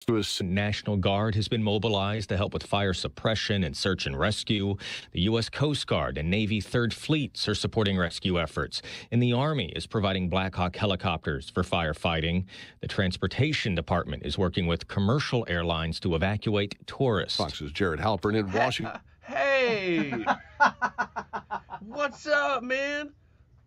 The National Guard has been mobilized to help with fire suppression and search and rescue. The U.S. Coast Guard and Navy Third Fleets are supporting rescue efforts. And the Army is providing Black Hawk helicopters for firefighting. The Transportation Department is working with commercial airlines to evacuate tourists. Fox's Jared Halpern in Washington. Hey! What's up, man?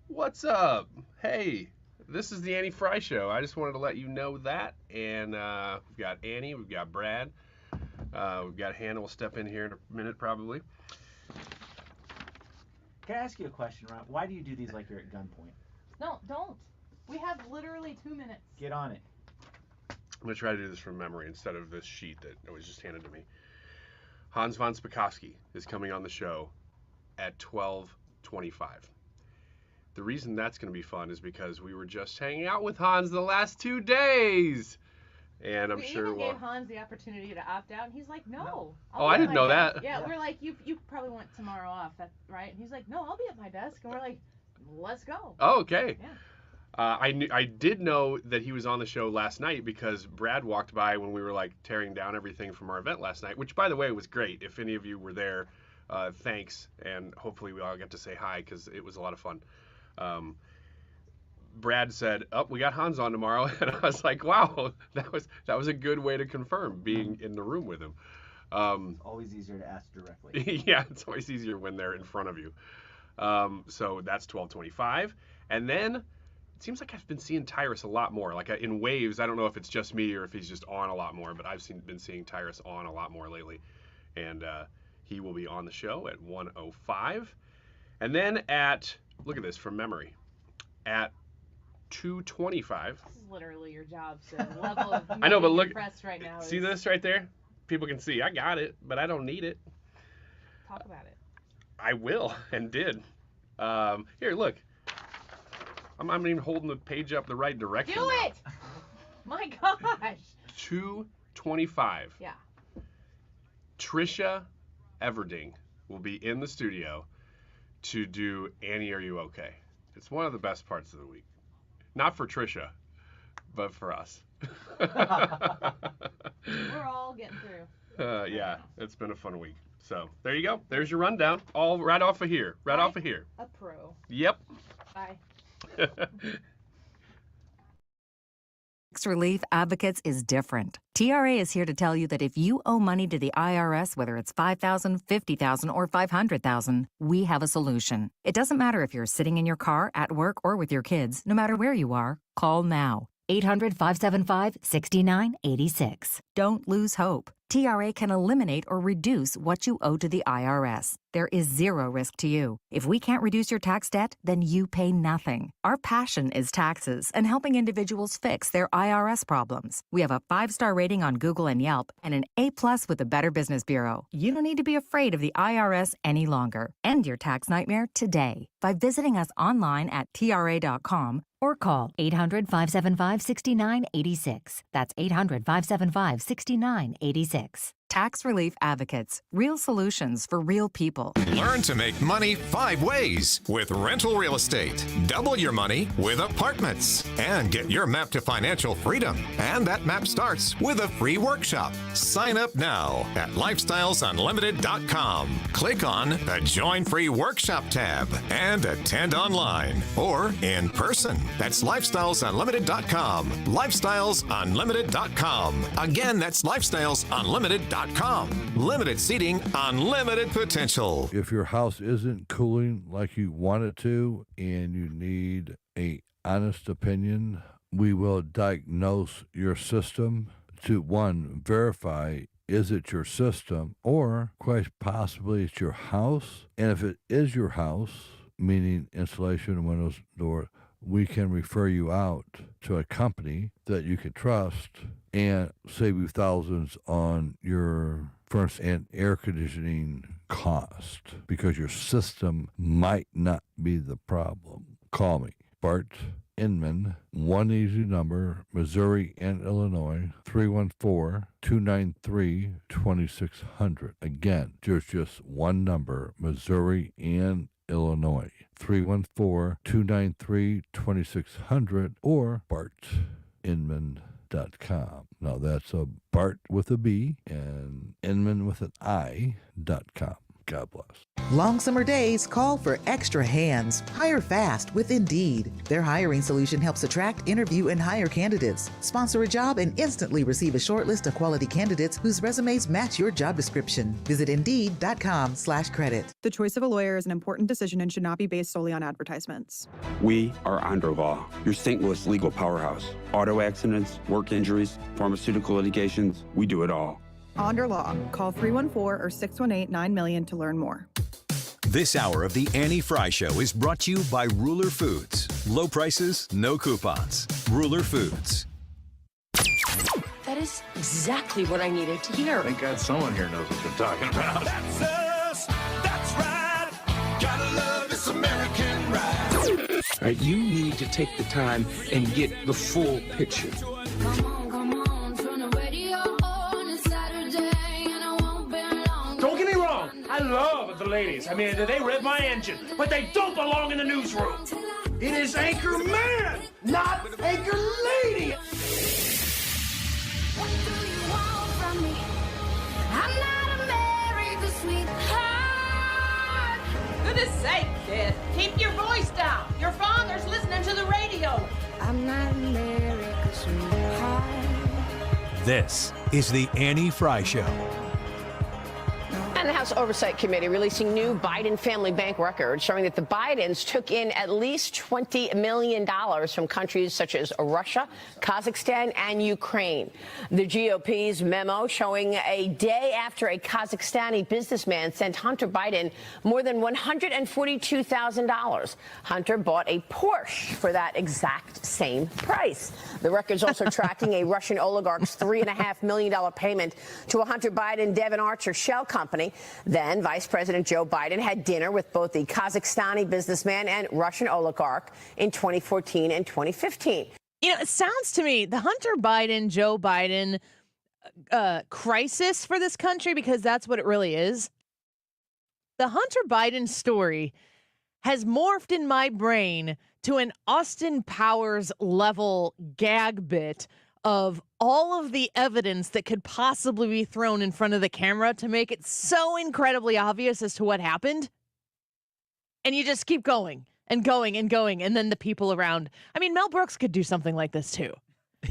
What's up? Hey, this is the Annie Frey Show. I just wanted to let you know that. And we've got Annie, we've got Brad, we've got Hannah will step in here in a minute probably. Can I ask you a question, Rob? Why do you do these like you're at gunpoint? No, don't. We have literally 2 minutes. Get on it. I'm going to try to do this from memory instead of this sheet that was just handed to me. Hans von Spakovsky is coming on the show at 12:25. The reason that's going to be fun is because we were just hanging out with Hans the last 2 days. And I'm sure we even gave Hans the opportunity to opt out, and he's like, no. Oh, I didn't know that. Yeah, we're like, you probably want tomorrow off, right? And he's like, no, I'll be at my desk. And we're like, let's go. Oh, okay. Yeah. I did know that he was on the show last night because Brad walked by when we were like tearing down everything from our event last night, which by the way was great. If any of you were there, thanks, and hopefully we all get to say hi because it was a lot of fun. Brad said, "Oh, we got Hans on tomorrow," and I was like, "Wow, that was a good way to confirm being in the room with him." Always easier to ask directly. Yeah, it's always easier when they're in front of you. So that's 12:25, and then it seems like I've been seeing Tyrus a lot more, like in waves. I don't know if it's just me or if he's just on a lot more, but I've been seeing Tyrus on a lot more lately, and he will be on the show at 1:05, and then at, look at this from memory, at 2:25. This is literally your job, so the level of I know, but look, press right now see is... this right there? People can see I got it, but I don't need it. Talk about it. I will and did. Here, look. I'm not even holding the page up the right direction. Do now. it! My gosh. 2:25. Yeah. Tricia Everding will be in the studio to do Annie, Are You Okay? It's one of the best parts of the week. Not for Tricia, but for us. We're all getting through. Yeah, it's been a fun week. So there you go. There's your rundown. All right off of here. Right off of here. A pro. Yep. Bye. Tax Relief Advocates is different. TRA is here to tell you that if you owe money to the IRS, whether it's $5,000, $50,000, or $500,000, we have a solution. It doesn't matter if you're sitting in your car, at work, or with your kids. No matter where you are, call now. 800-575-6986. Don't lose hope. TRA can eliminate or reduce what you owe to the IRS. There is zero risk to you. If we can't reduce your tax debt, then you pay nothing. Our passion is taxes and helping individuals fix their IRS problems. We have a 5-star rating on Google and Yelp and an A+ with the Better Business Bureau. You don't need to be afraid of the IRS any longer. End your tax nightmare today by visiting us online at TRA.com or call 800-575-6986. That's 800-575-6986. Tax Relief Advocates. Real solutions for real people. Learn to make money 5 ways with rental real estate. Double your money with apartments. And get your map to financial freedom. And that map starts with a free workshop. Sign up now at lifestylesunlimited.com. Click on the Join Free Workshop tab and attend online or in person. That's lifestylesunlimited.com. Lifestylesunlimited.com. Again, that's lifestylesunlimited.com. Limited seating, unlimited potential. If your house isn't cooling like you want it to and you need an honest opinion, we will diagnose your system to, one, verify is it your system or quite possibly it's your house. And if it is your house, meaning insulation, windows, door, we can refer you out to a company that you can trust and save you thousands on your furnace and air conditioning cost because your system might not be the problem. Call me, Bart Inman, one easy number, Missouri and Illinois, 314-293-2600. Again, there's just one number, Missouri and Illinois, 314-293-2600 or bartinman.com. Now that's a Bart with a B and Inman with an I.com. God bless. Long summer days call for extra hands. Hire fast with Indeed. Their hiring solution helps attract, interview, and hire candidates. Sponsor a job and instantly receive a short list of quality candidates whose resumes match your job description. Visit Indeed.com/credit. The choice of a lawyer is an important decision and should not be based solely on advertisements. We are Under Law, your St. Louis legal powerhouse. Auto accidents, work injuries, pharmaceutical litigations, we do it all. Onder Law. Call 314 or 618-9000 to learn more. This hour of the Annie Frey Show is brought to you by Ruler Foods. Low prices, no coupons. Ruler Foods. That is exactly what I needed to hear. Thank God someone here knows what they're talking about. That's us. That's right. Gotta love this American ride. All right, you need to take the time and get the full picture. Don't get me wrong, I love the ladies. I mean, they rev my engine, but they don't belong in the newsroom. It is Anchor Man, not Anchor Lady. What do you want from me? I'm not America's sweetheart. Goodness sake, kid. Keep your voice down. Your father's listening to the radio. I'm not America's sweetheart. This is the Annie Frey Show. And the House Oversight Committee releasing new Biden family bank records showing that the Bidens took in at least $20 million from countries such as Russia, Kazakhstan, and Ukraine. The GOP's memo showing a day after a Kazakhstani businessman sent Hunter Biden more than $142,000. Hunter bought a Porsche for that exact same price. The record's also tracking a Russian oligarch's $3.5 million payment to a Hunter Biden Devon Archer shell company. Then Vice President Joe Biden had dinner with both the Kazakhstani businessman and Russian oligarch in 2014 and 2015. You know, it sounds to me, the Hunter Biden, Joe Biden crisis for this country, because that's what it really is. The Hunter Biden story has morphed in my brain to an Austin Powers level gag bit of all of the evidence that could possibly be thrown in front of the camera to make it so incredibly obvious as to what happened. And you just keep going and going and going. And then the people around. I mean, Mel Brooks could do something like this too.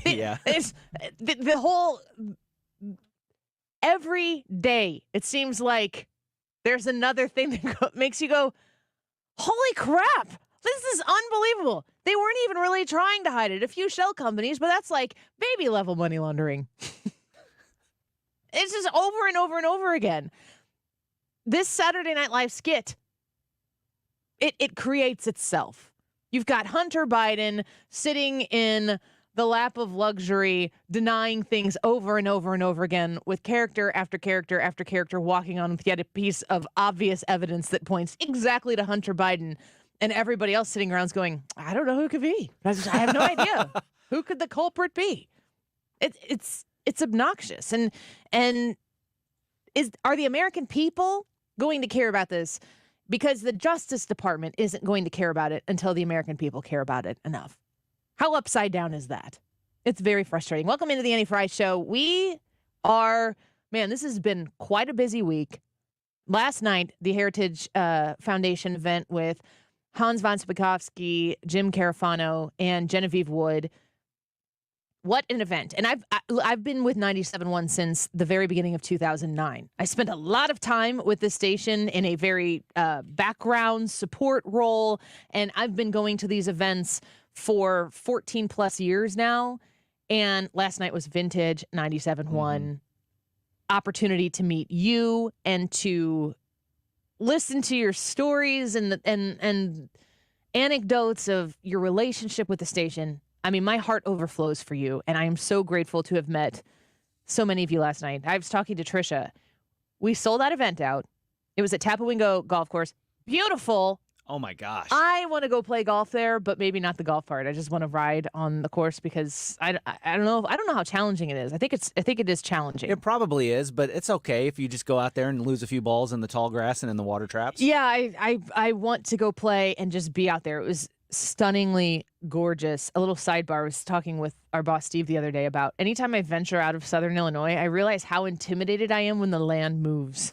Yeah. It's the whole, every day, it seems like there's another thing that makes you go, holy crap. This is unbelievable. They weren't even really trying to hide it. A few shell companies, but that's like baby level money laundering. It's just over and over and over again. This Saturday Night Live skit, it creates itself. You've got Hunter Biden sitting in the lap of luxury, denying things over and over and over again, with character after character after character walking on with yet a piece of obvious evidence that points exactly to Hunter Biden. And everybody else sitting around is going, I don't know who it could be. I have no idea. Who could the culprit be? It's obnoxious. And are the American people going to care about this? Because the Justice Department isn't going to care about it until the American people care about it enough. How upside down is that? It's very frustrating. Welcome into the Annie Frey Show. This has been quite a busy week. Last night, the Heritage Foundation event with Hans von Spakovsky, Jim Carafano, and Genevieve Wood. What an event. And I've been with 97.1 since the very beginning of 2009. I spent a lot of time with this station in a very background support role, and I've been going to these events for 14 plus years now. And last night was vintage 97.1. Opportunity to meet you and to listen to your stories and anecdotes of your relationship with the station. I mean, my heart overflows for you, and I am so grateful to have met so many of you last night. I was talking to Tricia. We sold that event out. It was at Tapawingo Golf Course. Beautiful. Oh my gosh. I want to go play golf there, but maybe not the golf part. I just want to ride on the course because I don't know how challenging it is. I think it is challenging. It probably is, but it's okay if you just go out there and lose a few balls in the tall grass and in the water traps. Yeah, I want to go play and just be out there. It was stunningly gorgeous. A little sidebar, I was talking with our boss Steve the other day about anytime I venture out of Southern Illinois, I realize how intimidated I am when the land moves.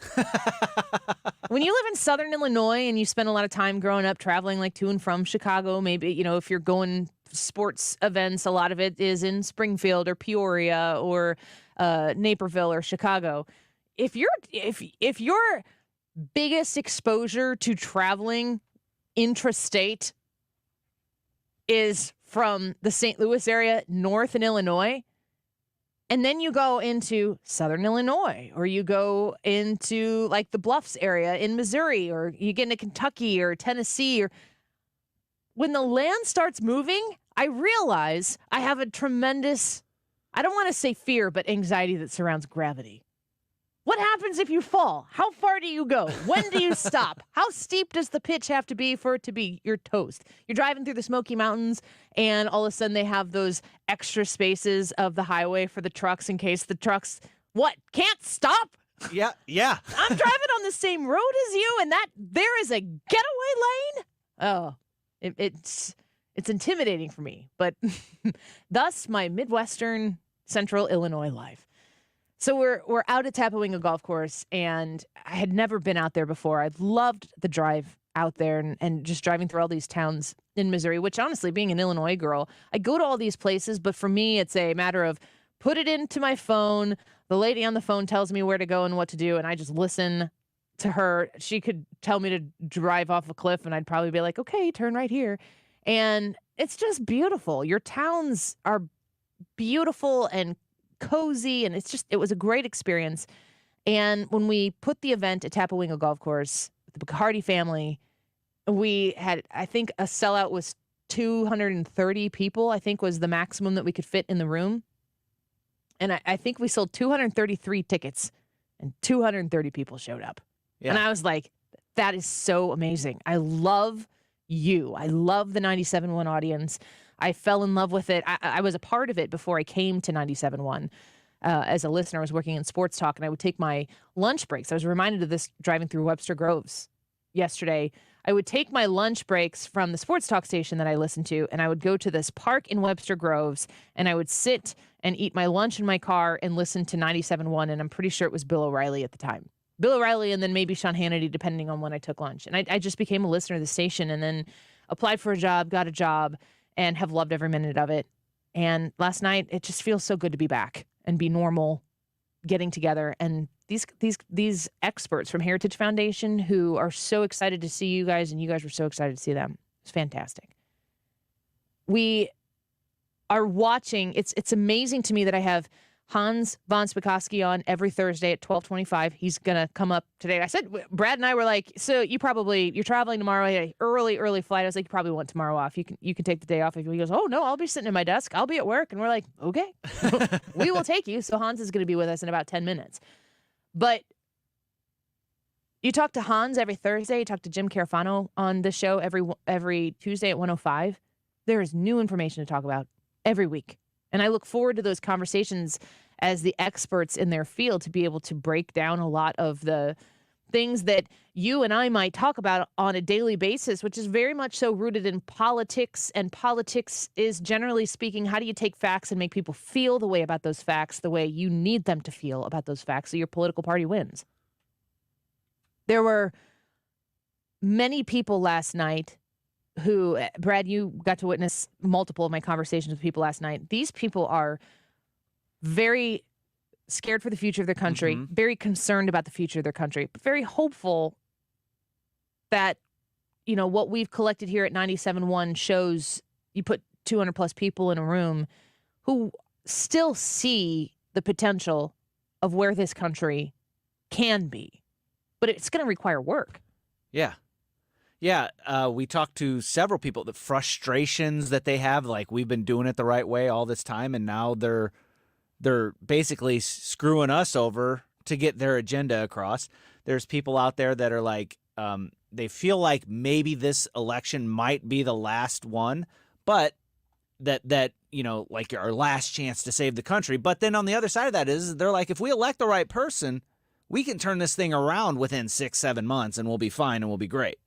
When you live in Southern Illinois and you spend a lot of time growing up traveling like to and from Chicago, maybe, if you're going sports events, a lot of it is in Springfield or Peoria or Naperville or Chicago. If your biggest exposure to traveling intrastate is from the St. Louis area, north in Illinois, and then you go into Southern Illinois, or you go into like the Bluffs area in Missouri, or you get into Kentucky or Tennessee, or when the land starts moving, I realize I have a tremendous, I don't want to say fear, but anxiety that surrounds gravity. What happens if you fall? How far do you go? When do you stop? How steep does the pitch have to be for it to be your toast? You're driving through the Smoky Mountains, and all of a sudden they have those extra spaces of the highway for the trucks in case the trucks, can't stop? Yeah. I'm driving on the same road as you, and there is a getaway lane? Oh, it's intimidating for me, but thus my Midwestern Central Illinois life. So we're out at Tapawinga Golf Course, and I had never been out there before. I loved the drive out there and just driving through all these towns in Missouri, which honestly, being an Illinois girl, I go to all these places, but for me, it's a matter of put it into my phone. The lady on the phone tells me where to go and what to do, and I just listen to her. She could tell me to drive off a cliff, and I'd probably be like, okay, turn right here. And it's just beautiful. Your towns are beautiful and cozy, and it was a great experience. And when we put the event at Tapawinga Golf Course with the Bacardi family, we had, I think a sellout was 230 people, I think was the maximum that we could fit in the room. And I think we sold 233 tickets and 230 people showed up. Yeah. And I was like, that is so amazing. I love you. I love the 97.1 audience. I fell in love with it. I was a part of it before I came to 97.1. As a listener, I was working in sports talk, and I would take my lunch breaks. I was reminded of this driving through Webster Groves yesterday. I would take my lunch breaks from the sports talk station that I listened to, and I would go to this park in Webster Groves, and I would sit and eat my lunch in my car and listen to 97.1, and I'm pretty sure it was Bill O'Reilly at the time. Bill O'Reilly and then maybe Sean Hannity, depending on when I took lunch. And I just became a listener of the station and then applied for a job, got a job, and have loved every minute of it. And last night, it just feels so good to be back and be normal, getting together. And these experts from Heritage Foundation who are so excited to see you guys, and you guys were so excited to see them. It's fantastic. We are watching. It's amazing to me that I have Hans von Spakovsky on every Thursday at 12:25. He's going to come up today. I said, Brad and I were like, so you're traveling tomorrow, an early flight. I was like, you probably want tomorrow off. You can take the day off. He goes, oh no, I'll be sitting at my desk. I'll be at work. And we're like, okay, we will take you. So Hans is going to be with us in about 10 minutes. But you talk to Hans every Thursday. You talk to Jim Carafano on the show every Tuesday at 1:05. There is new information to talk about every week. And I look forward to those conversations as the experts in their field to be able to break down a lot of the things that you and I might talk about on a daily basis, which is very much so rooted in politics. And politics is, generally speaking, how do you take facts and make people feel the way about those facts, the way you need them to feel about those facts, so your political party wins. There were many people last night who, Brad, you got to witness multiple of my conversations with people last night. These people are very scared for the future of their country, very concerned about the future of their country, but very hopeful that, what we've collected here at 97.1 shows you put 200 plus people in a room who still see the potential of where this country can be, but it's going to require work. Yeah. Yeah, we talked to several people, the frustrations that they have, like we've been doing it the right way all this time, and now they're basically screwing us over to get their agenda across. There's people out there that are like, they feel like maybe this election might be the last one, but that like our last chance to save the country. But then on the other side of that is they're like, if we elect the right person, we can turn this thing around within 6-7 months, and we'll be fine and we'll be great.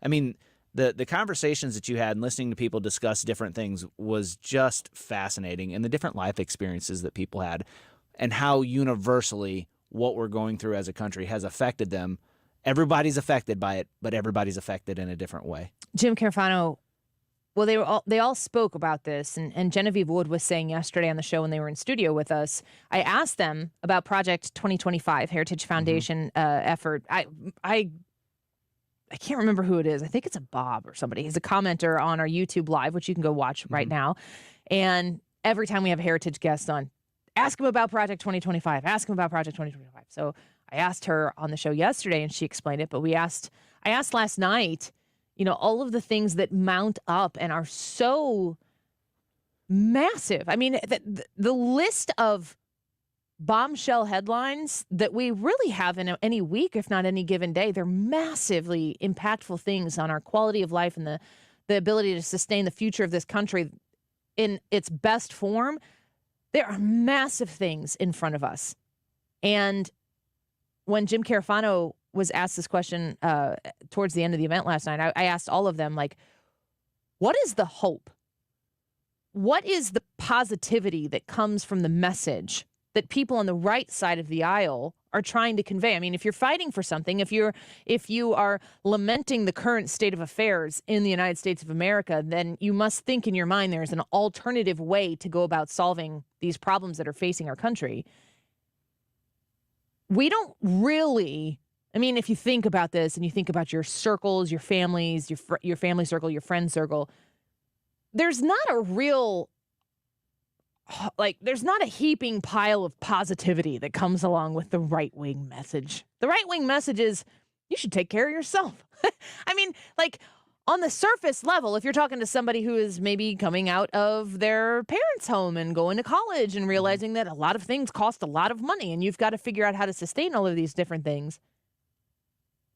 I mean, The conversations that you had and listening to people discuss different things was just fascinating, and the different life experiences that people had and how universally what we're going through as a country has affected them. Everybody's affected by it, but everybody's affected in a different way. Jim Carafano, well, they all spoke about this, and Genevieve Wood was saying yesterday on the show when they were in studio with us, I asked them about Project 2025, Heritage Foundation effort. I can't remember who it is. I think it's a Bob or somebody. He's a commenter on our YouTube Live, which you can go watch right now. And every time we have a Heritage guest on, ask him about Project 2025. Ask him about Project 2025. So I asked her on the show yesterday, and she explained it. But I asked last night, all of the things that mount up and are so massive. I mean, the list of bombshell headlines that we really have in any week, if not any given day, they're massively impactful things on our quality of life and the ability to sustain the future of this country in its best form. There are massive things in front of us. And when Jim Carafano was asked this question towards the end of the event last night, I asked all of them, like, what is the hope? What is the positivity that comes from the message that people on the right side of the aisle are trying to convey? I mean, if you're fighting for something, if you are lamenting the current state of affairs in the United States of America, then you must think in your mind there's an alternative way to go about solving these problems that are facing our country. We don't really, I mean, if you think about this and you think about your circles, your families, your family circle, your friend circle, there's not a real, there's not a heaping pile of positivity that comes along with the right-wing message. The right-wing message is, you should take care of yourself. I mean, on the surface level, if you're talking to somebody who is maybe coming out of their parents' home and going to college and realizing that a lot of things cost a lot of money and you've got to figure out how to sustain all of these different things,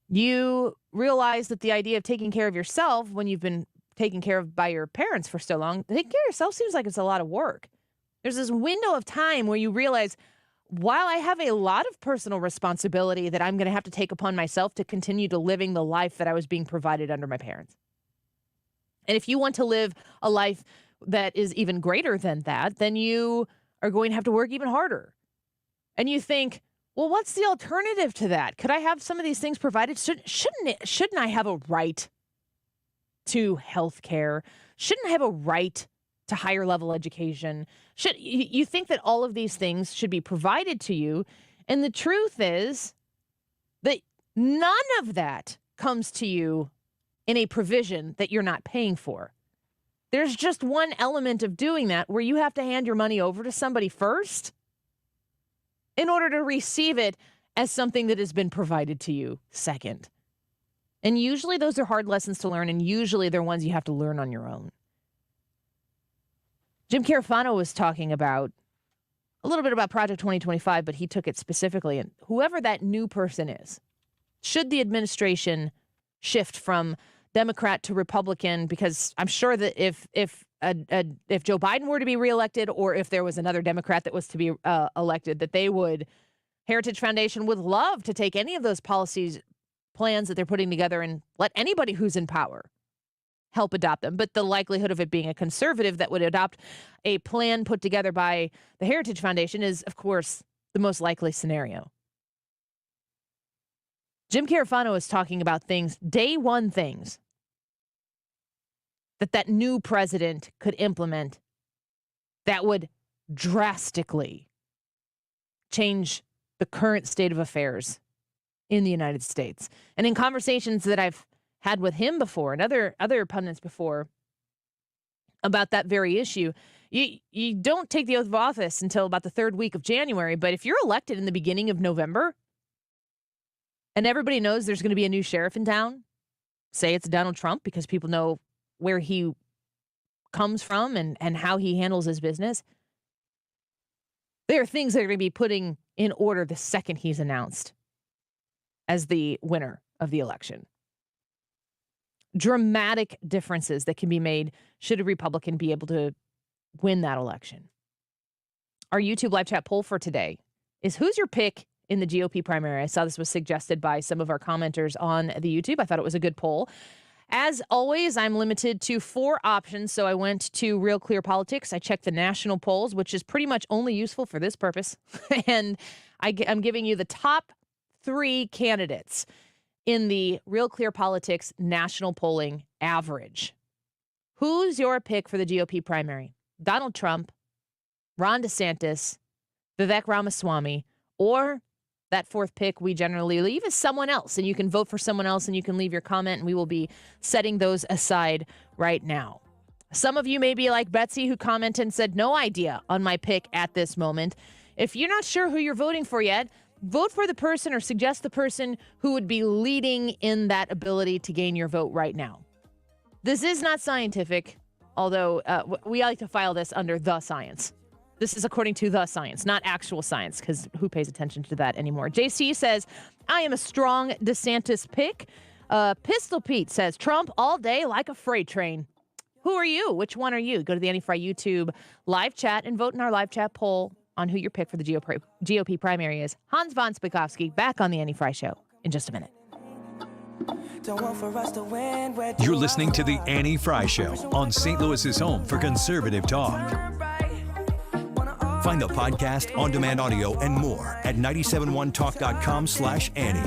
you realize that the idea of taking care of yourself when you've been taken care of by your parents for so long, taking care of yourself seems like it's a lot of work. There's this window of time where you realize, while I have a lot of personal responsibility that I'm going to have to take upon myself to continue to living the life that I was being provided under my parents. And if you want to live a life that is even greater than that, then you are going to have to work even harder. And you think, well, what's the alternative to that? Could I have some of these things provided? Shouldn't I have a right to health care? Shouldn't I have a right to higher level education? You think that all of these things should be provided to you. And the truth is that none of that comes to you in a provision that you're not paying for. There's just one element of doing that where you have to hand your money over to somebody first in order to receive it as something that has been provided to you second. And usually those are hard lessons to learn, and usually they're ones you have to learn on your own. Jim Carafano was talking about a little bit about Project 2025, but he took it specifically. And whoever that new person is, should the administration shift from Democrat to Republican, because I'm sure that if Joe Biden were to be reelected, or if there was another Democrat that was to be elected, that Heritage Foundation would love to take any of those plans that they're putting together and let anybody who's in power help adopt them. But the likelihood of it being a conservative that would adopt a plan put together by the Heritage Foundation is, of course, the most likely scenario. Jim Carafano is talking about day one things that new president could implement that would drastically change the current state of affairs in the United States. And in conversations that I've had with him before and other pundits before about that very issue, you don't take the oath of office until about the third week of January. But if you're elected in the beginning of November and everybody knows there's going to be a new sheriff in town, say it's Donald Trump because people know where he comes from and how he handles his business, there are things that are going to be putting in order the second he's announced as the winner of the election. Dramatic differences that can be made should a Republican be able to win that election. Our YouTube live chat poll for today is, who's your pick in the GOP primary? I saw this was suggested by some of our commenters on the YouTube. I thought it was a good poll. As always, I'm limited to 4 options, so I went to Real Clear Politics. I checked the national polls, which is pretty much only useful for this purpose. And I'm giving you the top 3 candidates in the Real Clear Politics national polling average. Who's your pick for the GOP primary? Donald Trump, Ron DeSantis, Vivek Ramaswamy, or that 4th pick we generally leave is someone else, and you can vote for someone else and you can leave your comment, and we will be setting those aside right now. Some of you may be like Betsy, who commented and said no idea on my pick at this moment. If you're not sure who you're voting for yet, vote for the person or suggest the person who would be leading in that ability to gain your vote right now. This is not scientific, although we like to file this under the science. This is according to the science, not actual science, because who pays attention to that anymore? JC says, I am a strong DeSantis pick. Pistol Pete says, Trump all day like a freight train. Who are you? Which one are you? Go to the Annie Frey YouTube live chat and vote in our live chat poll on who your pick for the GOP primary is. Hans von Spakovsky back on the Annie Frey Show in just a minute. You're listening to the Annie Frey Show on St. Louis's home for conservative talk. Find the podcast, on-demand audio, and more at 971talk.com/Annie.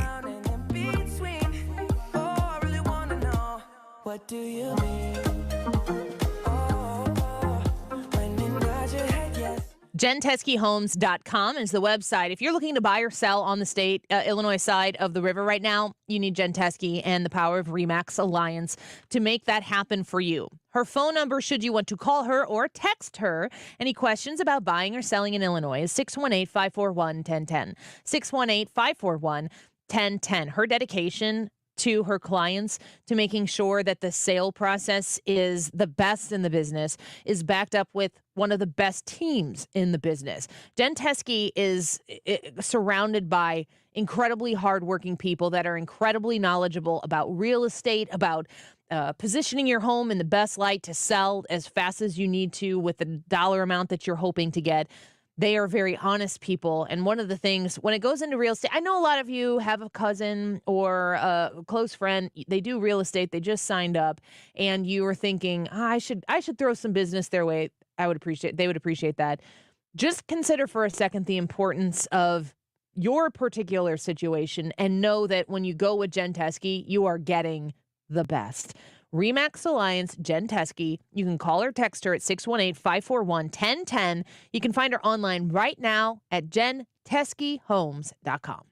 What do you mean? GenteskyHomes.com is the website. If you're looking to buy or sell on the state, Illinois side of the river right now, you need Jen Teskey and the power of RE/MAX Alliance to make that happen for you. Her phone number, should you want to call her or text her any questions about buying or selling in Illinois, is 618-541-1010. 618-541-1010. Her dedication to her clients, to making sure that the sale process is the best in the business, is backed up with one of the best teams in the business. Jen Teskey is surrounded by incredibly hardworking people that are incredibly knowledgeable about real estate, about positioning your home in the best light to sell as fast as you need to with the dollar amount that you're hoping to get. They are very honest people. And one of the things, when it goes into real estate, I know a lot of you have a cousin or a close friend. They do real estate. They just signed up. And you are thinking, I should throw some business their way. They would appreciate that. Just consider for a second the importance of your particular situation and know that when you go with Jen Teskey, you are getting the best. RE/MAX Alliance, Jen Teskey. You can call or text her at 618-541-1010. You can find her online right now at jenteskeyhomes.com.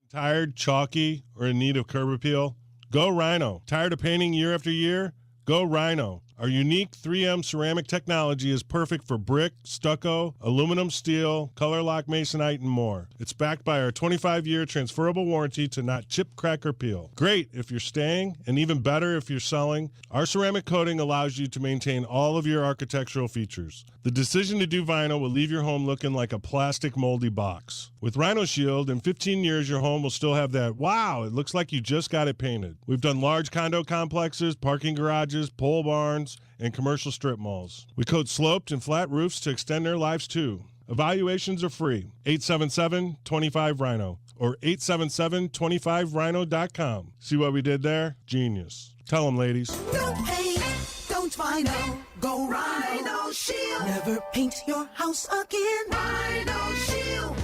Tired, chalky, or in need of curb appeal? Go Rhino. Tired of painting year after year? Go Rhino. Our unique 3M ceramic technology is perfect for brick, stucco, aluminum, steel, color lock masonite, and more. It's backed by our 25-year transferable warranty to not chip, crack, or peel. Great if you're staying, and even better if you're selling. Our ceramic coating allows you to maintain all of your architectural features. The decision to do vinyl will leave your home looking like a plastic moldy box. With Rhino Shield, in 15 years, your home will still have that, wow, it looks like you just got it painted. We've done large condo complexes, parking garages, pole barns, and commercial strip malls. We coat sloped and flat roofs to extend their lives too. Evaluations are free. 877-25-RHINO or 877-25rhino.com. See what we did there? Genius. Tell them, ladies. Don't paint, don't vinyl, go Rhino Shield. Never paint your house again. Rhino Shield.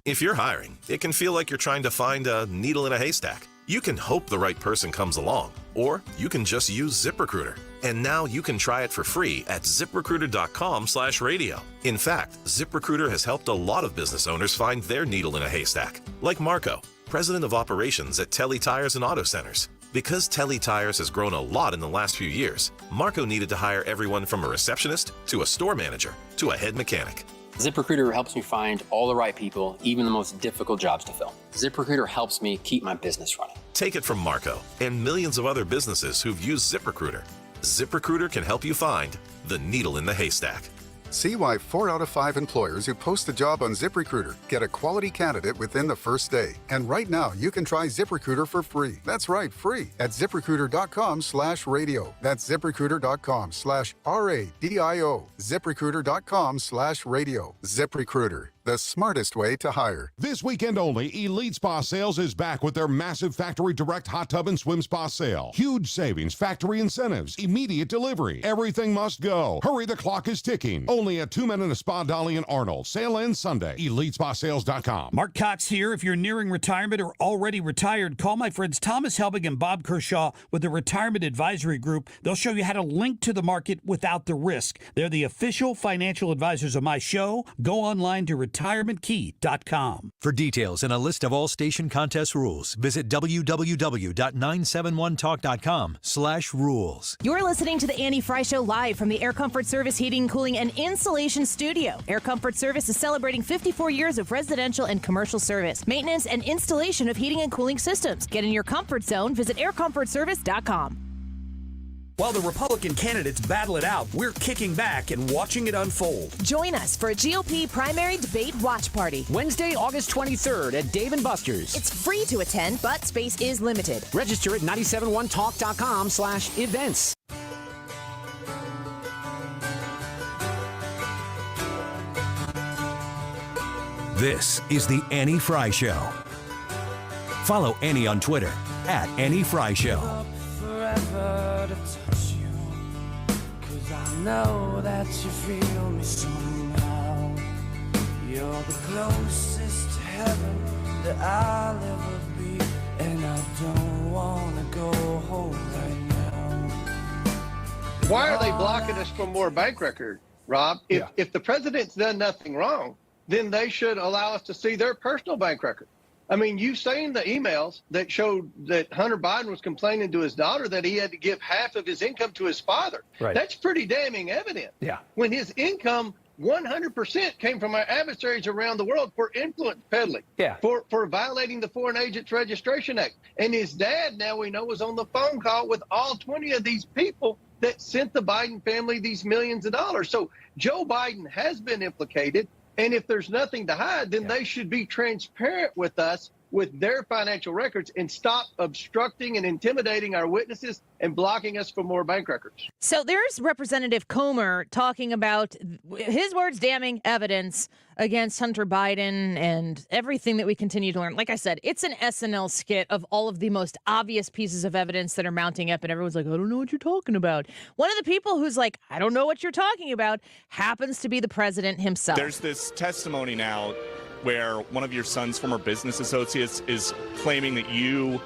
If you're hiring, it can feel like you're trying to find a needle in a haystack. You can hope the right person comes along, or you can just use ZipRecruiter. And now you can try it for free at ZipRecruiter.com/radio. In fact, ZipRecruiter has helped a lot of business owners find their needle in a haystack, like Marco, president of operations at Telly Tires and Auto Centers. Because Telly Tires has grown a lot in the last few years, Marco needed to hire everyone from a receptionist to a store manager to a head mechanic. ZipRecruiter helps me find all the right people, even the most difficult jobs to fill. ZipRecruiter helps me keep my business running. Take it from Marco and millions of other businesses who've used ZipRecruiter. ZipRecruiter can help you find the needle in the haystack. See why 4 out of 5 employers who post a job on ZipRecruiter get a quality candidate within the first day. And right now, you can try ZipRecruiter for free. That's right, free at ZipRecruiter.com/radio. That's ZipRecruiter.com/RADIO. ZipRecruiter.com/radio. ZipRecruiter, the smartest way to hire. This weekend only, Elite Spa Sales is back with their massive factory direct hot tub and swim spa sale. Huge savings, factory incentives, immediate delivery. Everything must go. Hurry, the clock is ticking. Only at 2 Men and a Spa Dolly and Arnold. Sale ends Sunday. EliteSpaSales.com. Mark Cox here. If you're nearing retirement or already retired, call my friends Thomas Helbig and Bob Kershaw with the Retirement Advisory Group. They'll show you how to link to the market without the risk. They're the official financial advisors of my show. Go online to retirementkey.com. For details and a list of all station contest rules, visit www.971talk.com/rules. You're listening to the Annie Frey Show live from the Air Comfort Service Heating, Cooling, and Insulation Studio. Air Comfort Service is celebrating 54 years of residential and commercial service, maintenance, and installation of heating and cooling systems. Get in your comfort zone. Visit aircomfortservice.com. While the Republican candidates battle it out, we're kicking back and watching it unfold. Join us for a GOP primary debate watch party. Wednesday, August 23rd at Dave & Buster's. It's free to attend, but space is limited. Register at 971talk.com/events. This is the Annie Frey Show. Follow Annie on Twitter at Annie Frey Show. Forever to touch you, 'cause I know that you feel me somehow. You're the closest to heaven that I'll ever be, and I don't wanna go home right now. Why are they blocking us from more bank record, Rob? If the president's done nothing wrong, then they should allow us to see their personal bank record. I mean, you've seen the emails that showed that Hunter Biden was complaining to his daughter that he had to give half of his income to his father. Right. That's pretty damning evident. Yeah. When his income 100% came from our adversaries around the world for influence peddling, for violating the Foreign Agents Registration Act. And his dad, now we know, was on the phone call with all 20 of these people that sent the Biden family these millions of dollars. So Joe Biden has been implicated. And if there's nothing to hide, then they should be transparent with us with their financial records and stop obstructing and intimidating our witnesses and blocking us from more bank records. So there's Representative Comer talking about his words, damning evidence against Hunter Biden and everything that we continue to learn. Like I said, it's an SNL skit of all of the most obvious pieces of evidence that are mounting up, and everyone's like, I don't know what you're talking about. One of the people who's like, I don't know what you're talking about, happens to be the president himself. There's this testimony now where one of your son's former business associates is claiming that you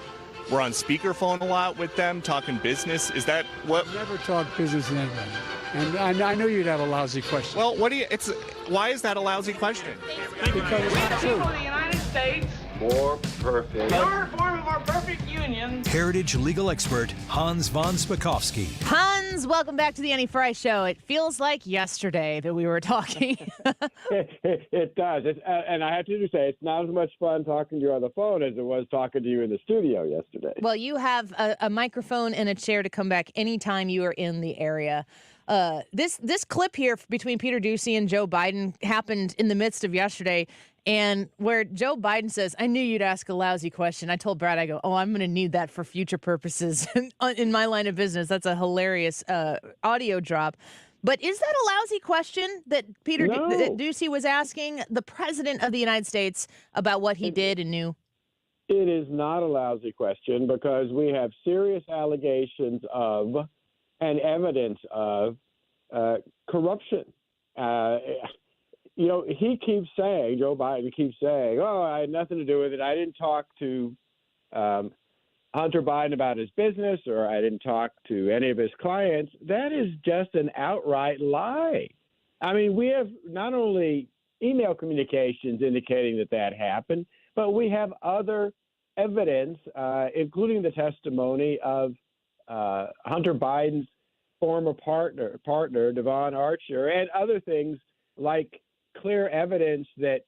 were on speakerphone a lot with them talking business. Is that what? I've never talked business with anybody. And I knew you'd have a lousy question. Well, why is that a lousy question? Because it's not true. The United States More perfect. are a form of our perfect union. Heritage legal expert Hans von Spakovsky. Hans, welcome back to the Annie Frey Show. It feels like yesterday that we were talking. It does. And I have to say, it's not as much fun talking to you on the phone as it was talking to you in the studio yesterday. Well, you have a microphone and a chair to come back anytime you are in the area. This clip here between Peter Doocy and Joe Biden happened in the midst of yesterday, and where Joe Biden says, I knew you'd ask a lousy question. I told Brad, I go, I'm going to need that for future purposes in my line of business. That's a hilarious audio drop. But is that a lousy question that Peter Doocy was asking the president of the United States about what he did and knew? It is not a lousy question because we have serious allegations of and evidence of corruption. He keeps saying, Joe Biden keeps saying, I had nothing to do with it. I didn't talk to Hunter Biden about his business, or I didn't talk to any of his clients. That is just an outright lie. I mean, we have not only email communications indicating that happened, but we have other evidence, including the testimony of Hunter Biden's former partner, Devon Archer, and other things like clear evidence that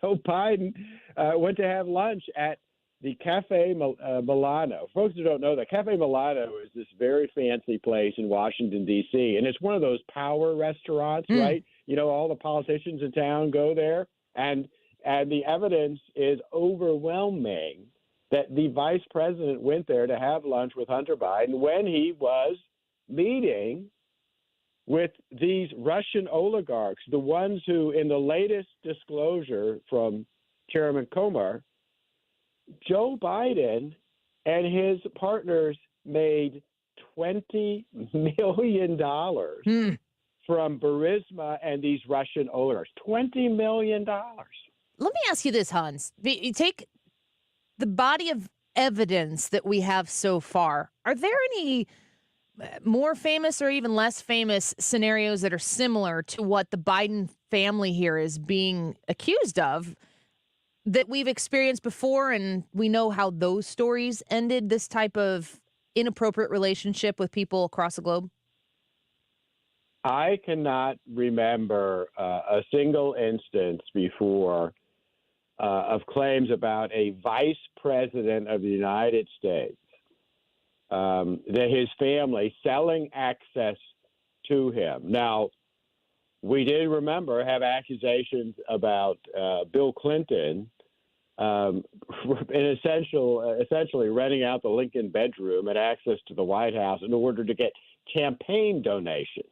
Joe Biden went to have lunch at the Cafe Milano. Folks who don't know that, Cafe Milano is this very fancy place in Washington, D.C., and it's one of those power restaurants, right? All the politicians in town go there, and the evidence is overwhelming that the vice president went there to have lunch with Hunter Biden when he was meeting with these Russian oligarchs, the ones who, in the latest disclosure from Chairman Comer, Joe Biden and his partners made $20 million from Burisma and these Russian oligarchs. $20 million. Let me ask you this, Hans. You take the body of evidence that we have so far. Are there any more famous or even less famous scenarios that are similar to what the Biden family here is being accused of that we've experienced before, and we know how those stories ended, this type of inappropriate relationship with people across the globe? I cannot remember a single instance before of claims about a vice president of the United States, that his family selling access to him. Now, we did remember have accusations about Bill Clinton essentially renting out the Lincoln bedroom and access to the White House in order to get campaign donations.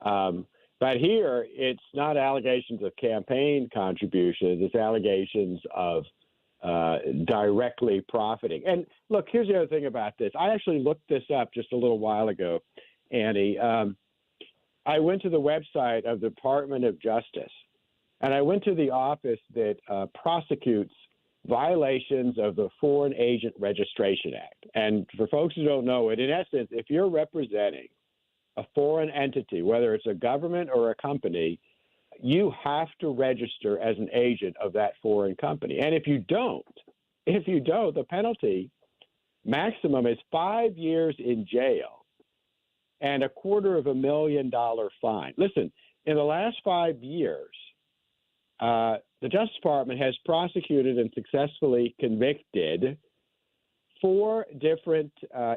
But here, it's not allegations of campaign contributions. It's allegations of directly profiting. And look, here's the other thing about this. I actually looked this up just a little while ago, Annie. I went to the website of the Department of Justice, and I went to the office that prosecutes violations of the Foreign Agent Registration Act. And for folks who don't know it, in essence, if you're representing a foreign entity, whether it's a government or a company, you have to register as an agent of that foreign company. And if you don't, the penalty maximum is 5 years in jail and $250,000 fine. Listen, in the last 5 years, the Justice Department has prosecuted and successfully convicted 4 different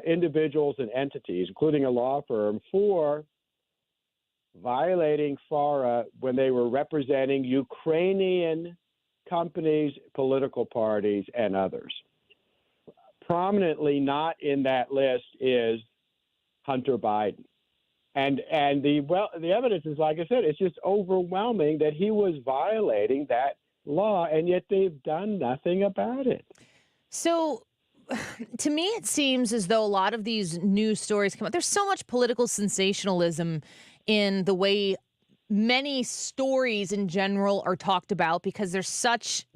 individuals and entities, including a law firm, for violating FARA when they were representing Ukrainian companies, political parties, and others. Prominently not in that list is Hunter Biden. And the evidence is, like I said, it's just overwhelming that he was violating that law, and yet they've done nothing about it. So to me, it seems as though a lot of these news stories come out. There's so much political sensationalism in the way many stories in general are talked about, because there's such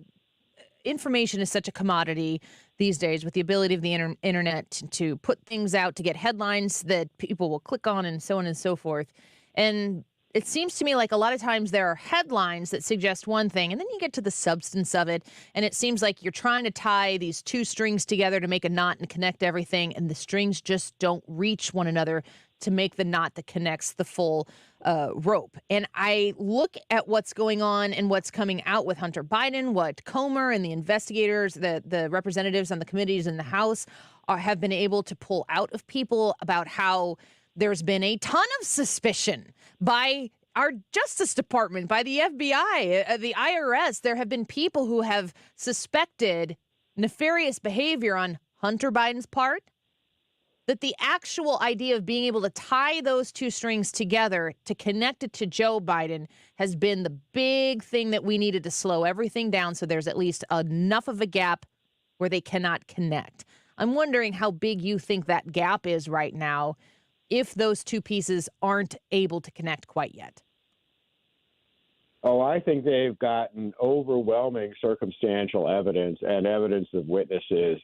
information is such a commodity these days, with the ability of the internet to put things out, to get headlines that people will click on, and so on and so forth. And it seems to me like a lot of times there are headlines that suggest one thing, and then you get to the substance of it, and it seems like you're trying to tie these 2 strings together to make a knot and connect everything, and the strings just don't reach one another to make the knot that connects the full rope. And I look at what's going on and what's coming out with Hunter Biden, what Comer and the investigators, the representatives on the committees in the House have been able to pull out of people about how there's been a ton of suspicion by our Justice Department, by the FBI, the IRS. There have been people who have suspected nefarious behavior on Hunter Biden's part, that the actual idea of being able to tie those 2 strings together to connect it to Joe Biden has been the big thing that we needed to slow everything down, so there's at least enough of a gap where they cannot connect. I'm wondering how big you think that gap is right now, if those 2 pieces aren't able to connect quite yet. Oh, I think they've gotten overwhelming circumstantial evidence and evidence of witnesses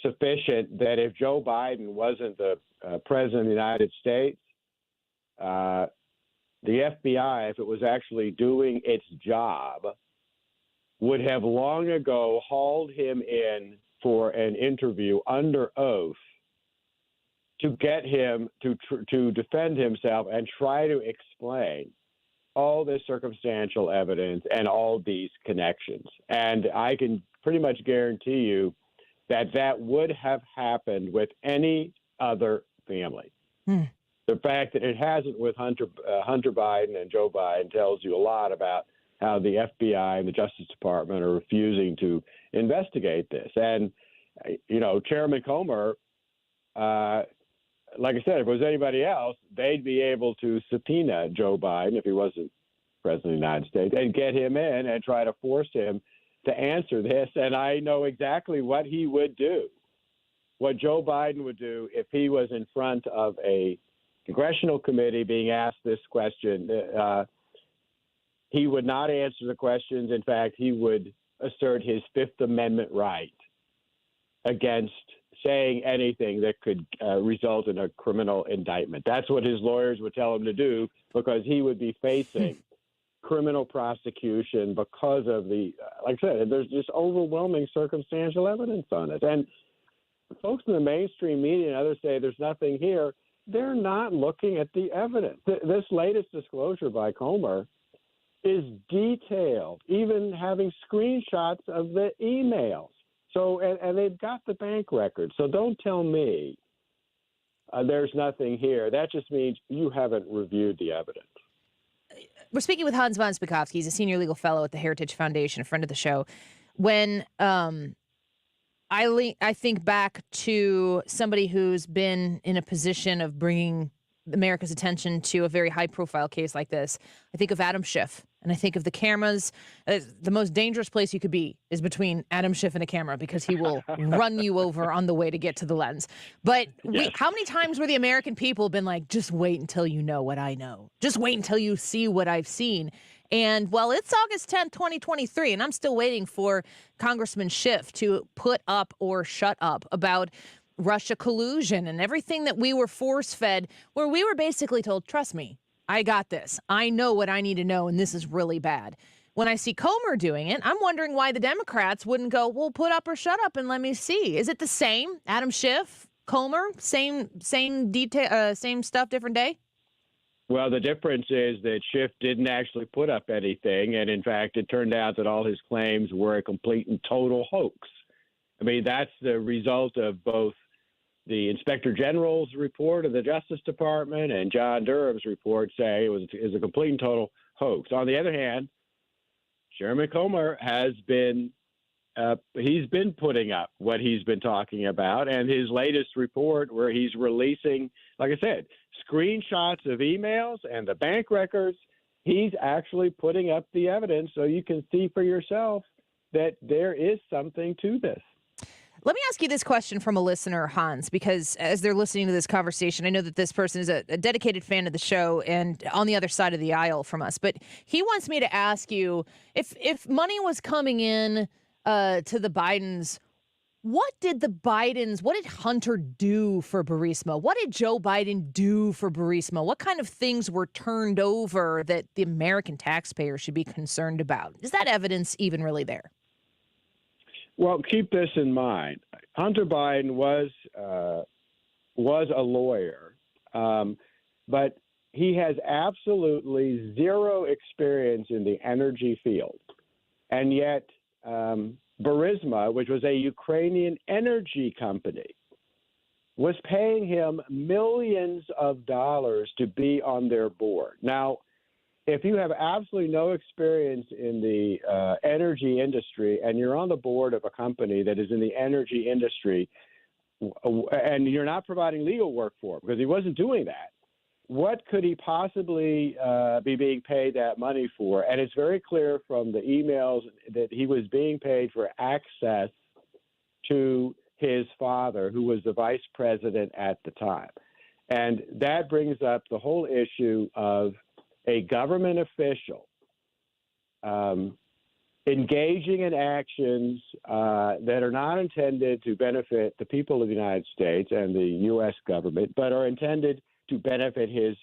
sufficient that if Joe Biden wasn't the president of the United States, the FBI, if it was actually doing its job, would have long ago hauled him in for an interview under oath to get him to defend himself and try to explain all this circumstantial evidence and all these connections. And I can pretty much guarantee you that would have happened with any other family. The fact that it hasn't with Hunter Biden and Joe Biden tells you a lot about how the FBI and the Justice Department are refusing to investigate this. And, Chairman Comer like I said, if it was anybody else, they'd be able to subpoena Joe Biden if he wasn't president of the United States and get him in and try to force him to answer this. And I know exactly what he would do, what Joe Biden would do if he was in front of a congressional committee being asked this question. He would not answer the questions. In fact, he would assert his Fifth Amendment right against saying anything that could result in a criminal indictment. That's what his lawyers would tell him to do, because he would be facing criminal prosecution because of the, like I said, there's just overwhelming circumstantial evidence on it. And folks in the mainstream media and others say there's nothing here. They're not looking at the evidence. This latest disclosure by Comer is detailed, even having screenshots of the emails. So, and they've got the bank records. So don't tell me there's nothing here. That just means you haven't reviewed the evidence. We're speaking with Hans von Spakovsky. He's a senior legal fellow at the Heritage Foundation, a friend of the show. When I think back to somebody who's been in a position of bringing America's attention to a very high-profile case like this, I think of Adam Schiff, and I think of the cameras. The most dangerous place you could be is between Adam Schiff and a camera, because he will run you over on the way to get to the lens. But how many times were the American people been like, just wait until you know what I know. Just wait until you see what I've seen. And, well, it's August 10th, 2023, and I'm still waiting for Congressman Schiff to put up or shut up about Russia collusion and everything that we were force-fed, where we were basically told, trust me, I got this. I know what I need to know, and this is really bad. When I see Comer doing it, I'm wondering why the Democrats wouldn't go, well, put up or shut up and let me see. Is it the same? Adam Schiff, Comer, same detail, same stuff, different day? Well, the difference is that Schiff didn't actually put up anything, and in fact, it turned out that all his claims were a complete and total hoax. I mean, that's the result of both the Inspector General's report of the Justice Department and John Durham's report say it is a complete and total hoax. On the other hand, Chairman Comer has been he's been putting up what he's been talking about, and his latest report where he's releasing, like I said, screenshots of emails and the bank records, he's actually putting up the evidence so you can see for yourself that there is something to this. Let me ask you this question from a listener, Hans, because as they're listening to this conversation, I know that this person is a dedicated fan of the show and on the other side of the aisle from us. But he wants me to ask you, if money was coming in to the Bidens, what did Hunter do for Burisma? What did Joe Biden do for Burisma? What kind of things were turned over that the American taxpayer should be concerned about? Is that evidence even really there? Well, keep this in mind. Hunter Biden was a lawyer, but he has absolutely zero experience in the energy field. And yet Burisma, which was a Ukrainian energy company, was paying him millions of dollars to be on their board. Now, if you have absolutely no experience in the energy industry and you're on the board of a company that is in the energy industry and you're not providing legal work for him, because he wasn't doing that, what could he possibly be being paid that money for? And it's very clear from the emails that he was being paid for access to his father, who was the vice president at the time. And that brings up the whole issue of a government official engaging in actions that are not intended to benefit the people of the United States and the U.S. government, but are intended to benefit his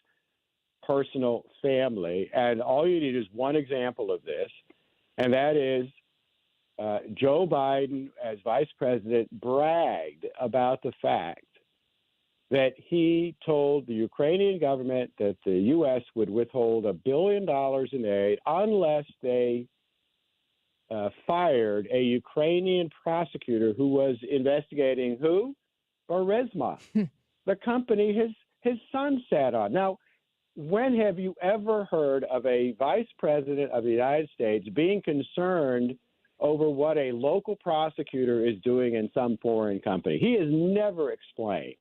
personal family. And all you need is one example of this, and that is Joe Biden, as vice president, bragged about the fact that he told the Ukrainian government that the U.S. would withhold $1 billion in aid unless they fired a Ukrainian prosecutor who was investigating who? Burisma, the company his son sat on. Now, when have you ever heard of a vice president of the United States being concerned over what a local prosecutor is doing in some foreign company? He has never explained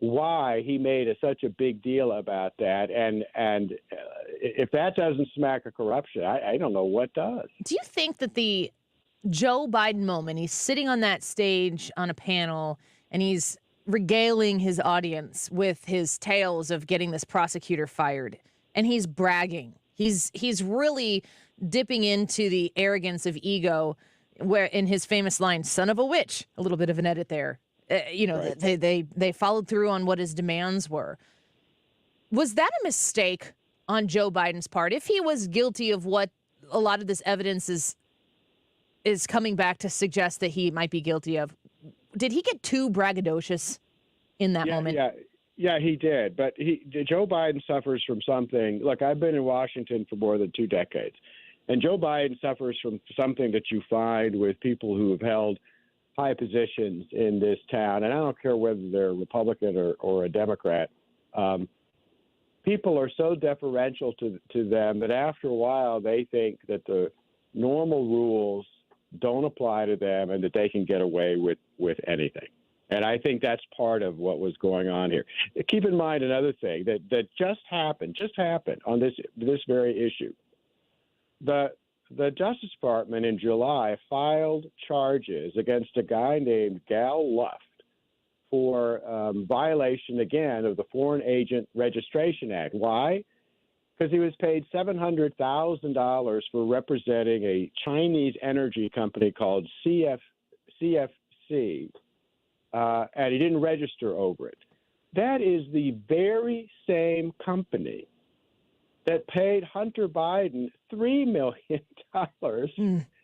why he made such a big deal about that. And if that doesn't smack of corruption, I don't know what does. Do you think that the Joe Biden moment, he's sitting on that stage on a panel and he's regaling his audience with his tales of getting this prosecutor fired, and he's bragging. He's really dipping into the arrogance of ego, where in his famous line, "Son of a witch," a little bit of an edit there. Right. They followed through on what his demands were. Was that a mistake on Joe Biden's part? If he was guilty of what a lot of this evidence is coming back to suggest that he might be guilty of, did he get too braggadocious in that moment? Yeah, he did. But Joe Biden suffers from something. Look, I've been in Washington for more than 2 decades, and Joe Biden suffers from something that you find with people who have held high positions in this town, and I don't care whether they're Republican or a Democrat. People are so deferential to them that after a while they think that the normal rules don't apply to them and that they can get away with anything. And I think that's part of what was going on here. Keep in mind another thing that just happened on this very issue. The Justice Department in July filed charges against a guy named Gal Luft for violation, again, of the Foreign Agent Registration Act. Why? Because he was paid $700,000 for representing a Chinese energy company called CFC, and he didn't register over it. That is the very same company that paid Hunter Biden $3 million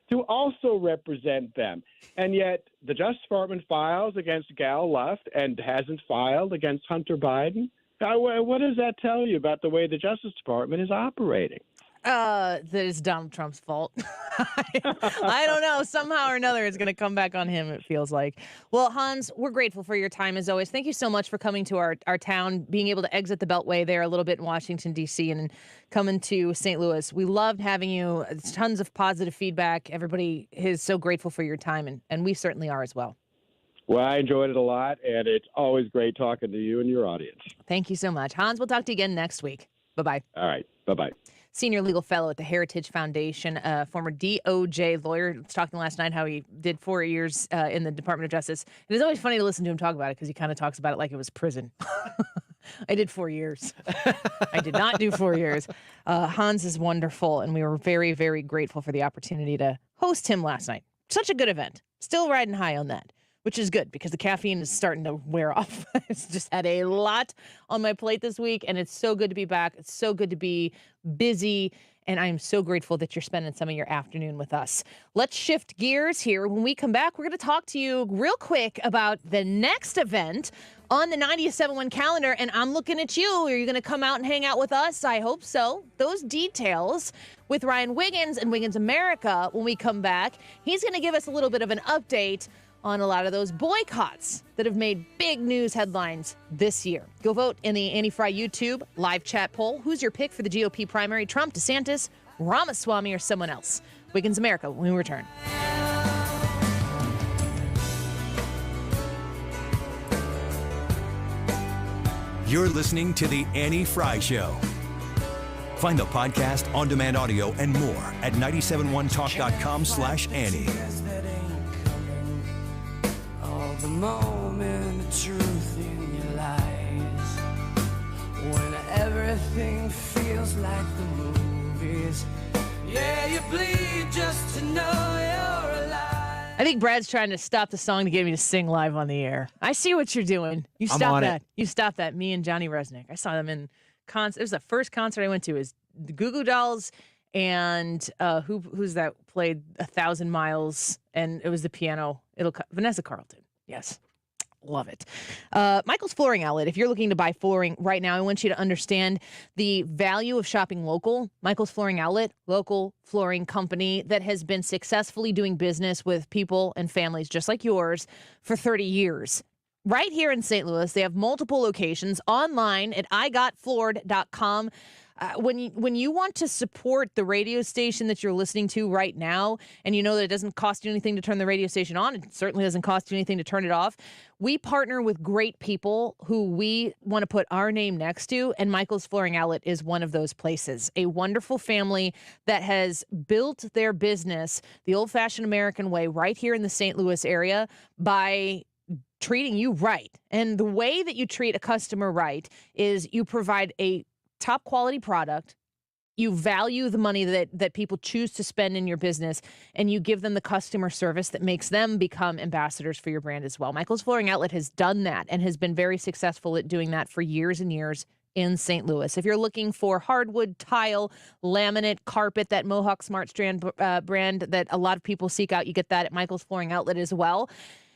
to also represent them. And yet the Justice Department files against Gal Luft and hasn't filed against Hunter Biden. What does that tell you about the way the Justice Department is operating? That is Donald Trump's fault. I don't know. Somehow or another, it's going to come back on him, it feels like. Well, Hans, we're grateful for your time as always. Thank you so much for coming to our town, being able to exit the Beltway there a little bit in Washington, D.C., and coming to St. Louis. We loved having you. It's tons of positive feedback. Everybody is so grateful for your time, and we certainly are as well. Well, I enjoyed it a lot, and it's always great talking to you and your audience. Thank you so much. Hans, we'll talk to you again next week. Bye-bye. All right. Bye-bye. Senior legal fellow at the Heritage Foundation, former DOJ lawyer. I was talking last night how he did 4 years in the Department of Justice. It is always funny to listen to him talk about it because he kind of talks about it like it was prison. I did 4 years. I did not do 4 years. Hans is wonderful, and we were very, very grateful for the opportunity to host him last night. Such a good event. Still riding high on that, which is good because the caffeine is starting to wear off. It's just had a lot on my plate this week, and it's so good to be back. It's so good to be busy, and I'm so grateful that you're spending some of your afternoon with us. Let's shift gears here. When we come back, we're going to talk to you real quick about the next event on the 90.71 calendar, and I'm looking at you. Are you going to come out and hang out with us? I hope so. Those details with Ryan Wiggins and Wiggins America when we come back. He's going to give us a little bit of an update on a lot of those boycotts that have made big news headlines this year. Go vote in the Annie Frey YouTube live chat poll. Who's your pick for the GOP primary? Trump, DeSantis, Ramaswamy, or someone else? Wiggins America when we return. You're listening to The Annie Frey Show. Find the podcast, on-demand audio, and more at 971talk.com/Annie. The moment of truth in your lies, when everything feels like the movies. Yeah, you bleed just to know you're alive. I think Brad's trying to stop the song to get me to sing live on the air. I see what you're doing. You stop that. You stop that. Me and Johnny Resnick. I saw them in concert. It was the first concert I went to. Is the Goo Goo Dolls and who's that played 1,000 Miles, and it was the piano. Vanessa Carlton. Yes. Love it. Michael's Flooring Outlet. If you're looking to buy flooring right now, I want you to understand the value of shopping local. Michael's Flooring Outlet, local flooring company that has been successfully doing business with people and families just like yours for 30 years. Right here in St. Louis, they have multiple locations online at igotfloored.com. When you want to support the radio station that you're listening to right now, and you know that it doesn't cost you anything to turn the radio station on, it certainly doesn't cost you anything to turn it off, we partner with great people who we want to put our name next to, and Michael's Flooring Outlet is one of those places. A wonderful family that has built their business the old-fashioned American way right here in the St. Louis area by treating you right. And the way that you treat a customer right is you provide a top quality product, you value the money that people choose to spend in your business, and you give them the customer service that makes them become ambassadors for your brand as well. Michael's Flooring Outlet has done that and has been very successful at doing that for years and years in St. Louis. If you're looking for hardwood, tile, laminate, carpet, that Mohawk Smart Strand brand that a lot of people seek out, you get that at Michael's Flooring Outlet as well.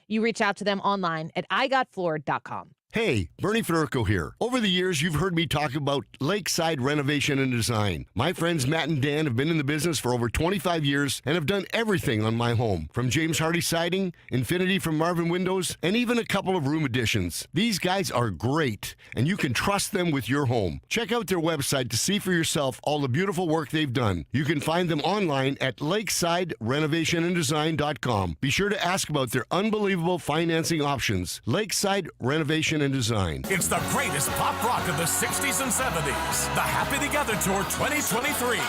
You reach out to them online at igotfloored.com. Hey, Bernie Federico here. Over the years, you've heard me talk about lakeside renovation and design. My friends Matt and Dan have been in the business for over 25 years and have done everything on my home, from James Hardy siding, Infinity from Marvin Windows, and even a couple of room additions. These guys are great, and you can trust them with your home. Check out their website to see for yourself all the beautiful work they've done. You can find them online at lakesidrenovationanddesign.com. Be sure to ask about their unbelievable financing options. Lakeside Renovation and Design. It's the greatest pop rock of the 60s and 70s. The Happy Together Tour 2023.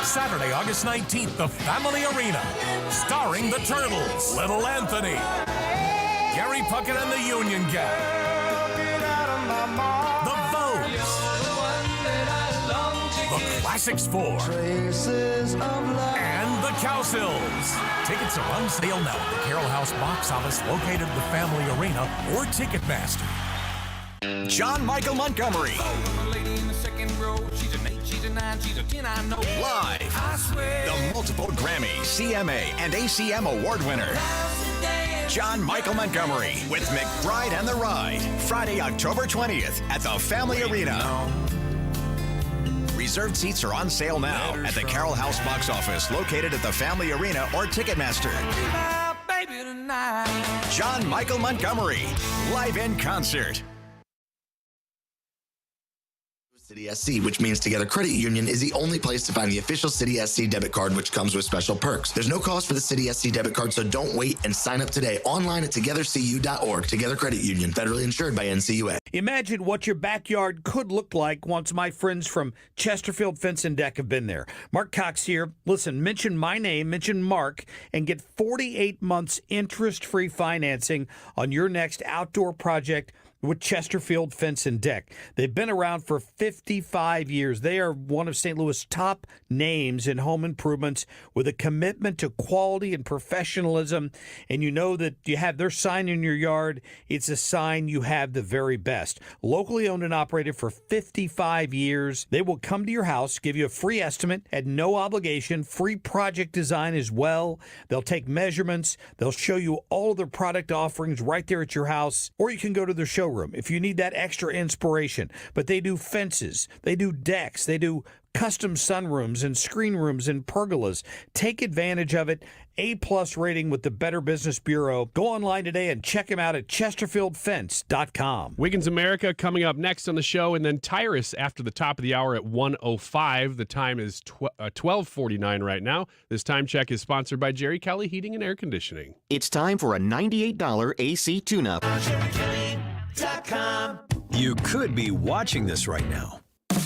Saturday, August 19th, the Family Arena. Starring the Turtles, Little Anthony, Gary Puckett and the Union Gang, the Vogues, the Classics 4, and the Cowsills. Tickets are on sale now at the Carroll House box office located at the Family Arena or Ticketmaster. John Michael Montgomery. Live. The multiple Grammy, CMA, and ACM award winner. John Michael Montgomery with McBride and the Ride. Friday, October 20th at the Family Arena. Reserved seats are on sale now at the Carroll House box office located at the Family Arena or Ticketmaster. John Michael Montgomery, live in concert. City SC, which means Together Credit Union, is the only place to find the official City SC debit card, which comes with special perks. There's no cost for the City SC debit card, so don't wait and sign up today online at togethercu.org. Together Credit Union, federally insured by NCUA. Imagine what your backyard could look like once my friends from Chesterfield Fence and Deck have been there. Mark Cox here. Listen, mention my name, mention Mark, and get 48 months interest-free financing on your next outdoor project with Chesterfield Fence and Deck. They've been around for 55 years. They are one of St. Louis' top names in home improvements with a commitment to quality and professionalism. And you know that you have their sign in your yard. It's a sign you have the very best. Locally owned and operated for 55 years. They will come to your house, give you a free estimate at no obligation, free project design as well. They'll take measurements. They'll show you all of their product offerings right there at your house. Or you can go to their showroom if you need that extra inspiration. But they do fences, they do decks, they do custom sunrooms and screen rooms and pergolas. Take advantage of it. A+ rating with the Better Business Bureau. Go online today and check them out at chesterfieldfence.com. Wiggins America coming up next on the show, and then Tyrus after the top of the hour at 1:05. The time is 12:49 right now. This time check is sponsored by Jerry Kelly Heating and Air Conditioning. It's time for a $98 AC tune-up. You could be watching this right now.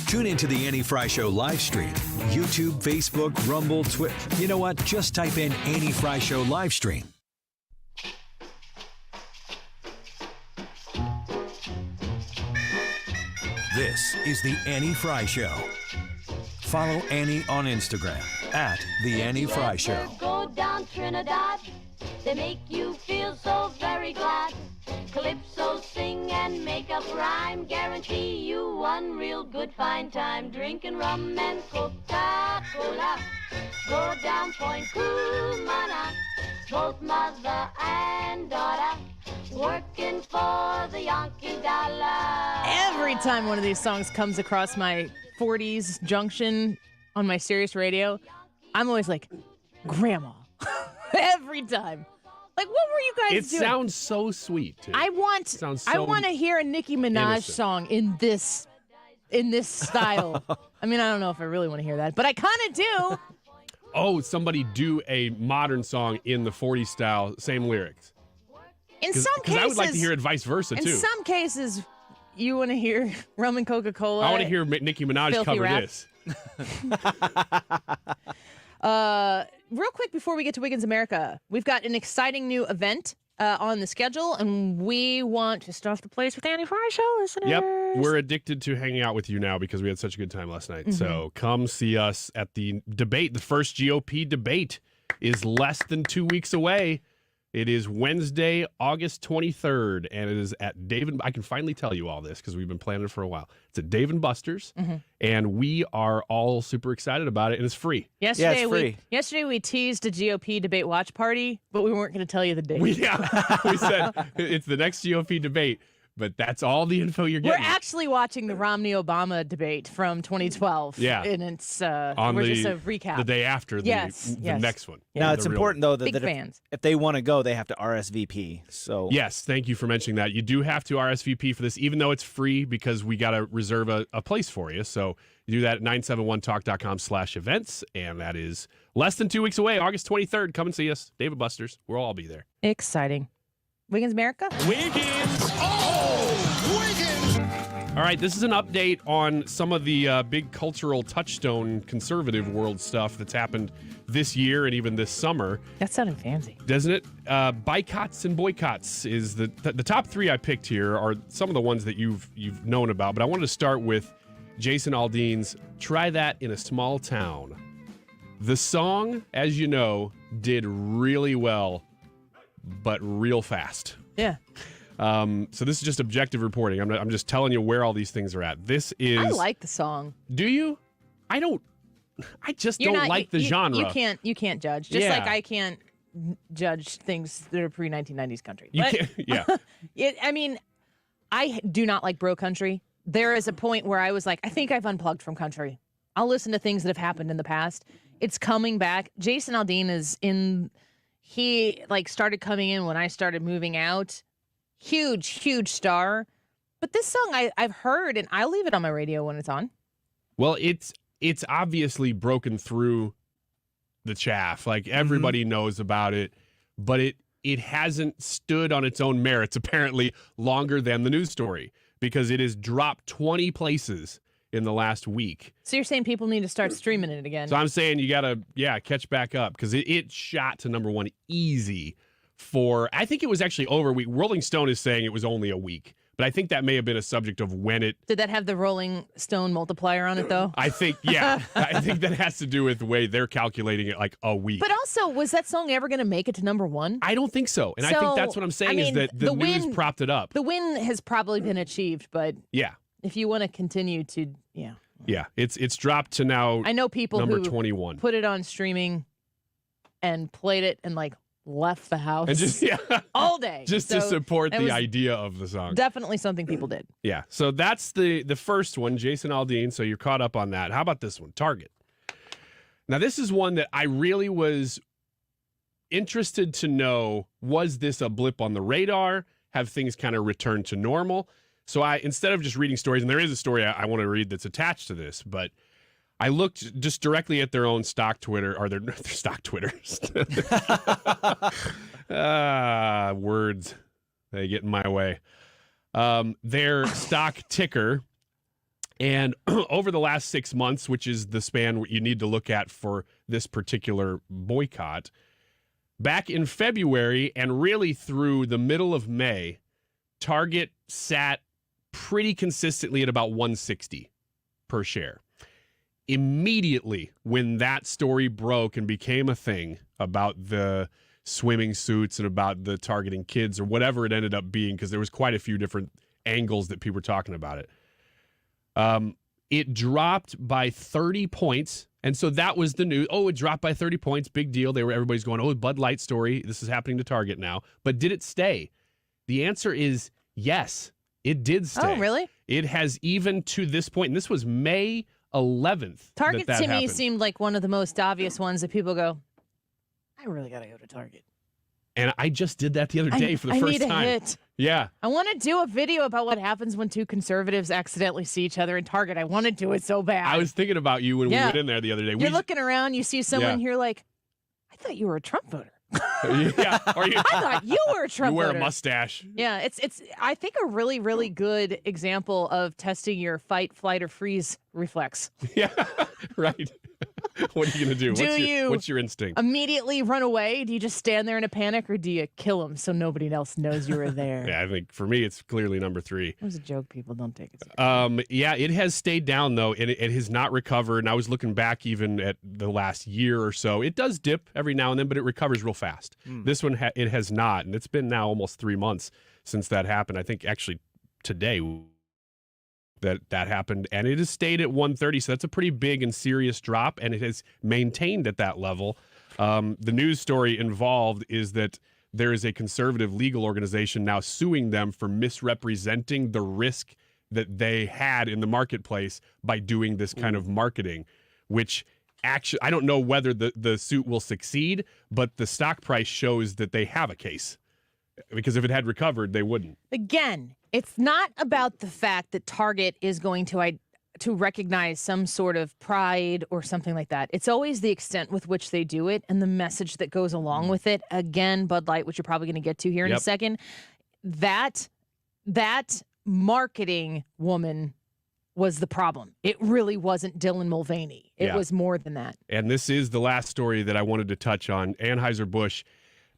Tune into the Annie Frey Show live stream. YouTube, Facebook, Rumble, Twitter. You know what? Just type in Annie Frey Show live stream. This is the Annie Frey Show. Follow Annie on Instagram at the Annie Frey Show. Go down Trinidad. They make you feel so very glad. Calypso sing and make up rhyme. Guarantee you one real good fine time. Drinking rum and Coca-Cola. Go down Point Cumana. Both mother and daughter. Working for the Yankee dollar. Every time one of these songs comes across my 40s junction on my Sirius radio, I'm always like, Grandma. Every time. Like, what were you guys doing? It sounds so sweet, too. I want to hear a Nicki Minaj innocent song in this style. I mean, I don't know if I really want to hear that, but I kind of do. Oh, somebody do a modern song in the 40s style, same lyrics. In some cases. Because I would like to hear it vice versa, too. In some cases, you want to hear rum and Coca-Cola. I want to hear Nicki Minaj cover rap. this. Real quick before we get to Wiggins America, we've got an exciting new event on the schedule, and we want to stuff the place with Andy Frey Show listeners. Yep. We're addicted to hanging out with you now because we had such a good time last night. So come see us at the debate. The first GOP debate is less than 2 weeks away. It is Wednesday, August 23rd, and it is at Dave & I can finally tell you all this because we've been planning it for a while. It's at Dave & Buster's, and we are all super excited about it, and it's free. Yesterday we teased a GOP debate watch party, but we weren't going to tell you the date. We said it's the next GOP debate, but that's all the info you're getting. We're actually watching the Romney-Obama debate from 2012. Yeah. And it's just a recap. The day after the next one. Now, it's important, though, that fans. if they want to go, they have to RSVP. So yes, thank you for mentioning that. You do have to RSVP for this, even though it's free, because we got to reserve a place for you. So you do that at 971talk.com/events, and that is less than 2 weeks away, August 23rd. Come and see us, Dave & Buster's. We'll all be there. Exciting. Wiggins America? Wiggins! Wiggins! All right, this is an update on some of the big cultural touchstone conservative world stuff that's happened this year and even this summer. That sounded fancy. Doesn't it? Boycotts and boycotts is the top three I picked here are some of the ones that you've known about, but I wanted to start with Jason Aldean's Try That in a Small Town. The song, as you know, did really well, but real fast. Yeah. So this is just objective reporting. I'm just telling you where all these things are at. This is. I like the song. Do you? I don't. I just don't like the genre. You can't judge. Just like I can't judge things that are pre-1990s country. You can't. Yeah. I mean, I do not like bro country. There is a point where I was like, I think I've unplugged from country. I'll listen to things that have happened in the past. It's coming back. Jason Aldean is in. He started coming in when I started moving out. Huge star. But this song I've heard, and I leave it on my radio when it's on. Well, it's obviously broken through the chaff. Like everybody knows about it, but it hasn't stood on its own merits apparently longer than the news story because it has dropped 20 places in the last week. So you're saying people need to start streaming it again? So I'm saying you got to, catch back up because it shot to number one easy for, I think it was actually over a week. Rolling Stone is saying it was only a week, but I think that may have been a subject of when it. Did that have the Rolling Stone multiplier on it, though? I think, yeah. I think that has to do with the way they're calculating it, like a week. But also, was that song ever going to make it to number one? I don't think so. And I think that's what I'm saying is that the news propped it up. The win has probably been achieved, but yeah, if you want to continue to, Yeah, it's dropped to now. I know people number who 21 put it on streaming and played it and left the house and just all day just to support the idea of the song. Definitely something people did. Yeah, so that's the first one, Jason Aldean. So you're caught up on that. How about this one, Target? Now this is one that I really was interested to know: was this a blip on the radar? Have things kind of returned to normal? So instead of just reading stories, and there is a story I want to read that's attached to this, but I looked just directly at their own stock Twitter, or their stock Twitters. Words, they get in my way. Their stock ticker, and over the last 6 months, which is the span you need to look at for this particular boycott, back in February and really through the middle of May, Target sat pretty consistently at about 160 per share. Immediately when that story broke and became a thing about the swimming suits and about the targeting kids or whatever it ended up being, because there was quite a few different angles that people were talking about it, it dropped by 30 points. And so that was the news. Oh, it dropped by 30 points. Big deal. Everybody's going, oh, Bud Light story. This is happening to Target now. But did it stay? The answer is yes. It did stay. Oh, really? It has even to this point, and this was May 11th. Target that to me happened. seemed like one of the most obvious ones that people go, I really got to go to Target. And I just did that the other day for the first time. I need a hit. Yeah. I want to do a video about what happens when two conservatives accidentally see each other in Target. I want to do it so bad. I was thinking about you when we went in there the other day. You're looking around, you see someone here like, I thought you were a Trump voter. Yeah. I thought you were a Trump voter. You wear a mustache. Yeah, it's I think a really, really good example of testing your fight, flight, or freeze reflex. Yeah, right. What are you going to do? What's your instinct? Immediately run away? Do you just stand there in a panic, or do you kill him so nobody else knows you were there? Yeah, I think for me, it's clearly number 3. It was a joke, people. Don't take it seriously. Yeah, it has stayed down, though, and it has not recovered. And I was looking back even at the last year or so. It does dip every now and then, but it recovers real fast. This one, it has not, and it's been now almost 3 months since that happened. I think actually today that happened, and it has stayed at 130, so that's a pretty big and serious drop, and it has maintained at that level. The news story involved is that there is a conservative legal organization now suing them for misrepresenting the risk that they had in the marketplace by doing this kind of marketing, which actually, I don't know whether the suit will succeed, but the stock price shows that they have a case, because if it had recovered, they wouldn't. Again, it's not about the fact that Target is going to recognize some sort of pride or something like that. It's always the extent with which they do it and the message that goes along with it. Again, Bud Light, which you're probably going to get to here in a second. That marketing woman was the problem. It really wasn't Dylan Mulvaney. It was more than that. And this is the last story that I wanted to touch on. Anheuser-Busch,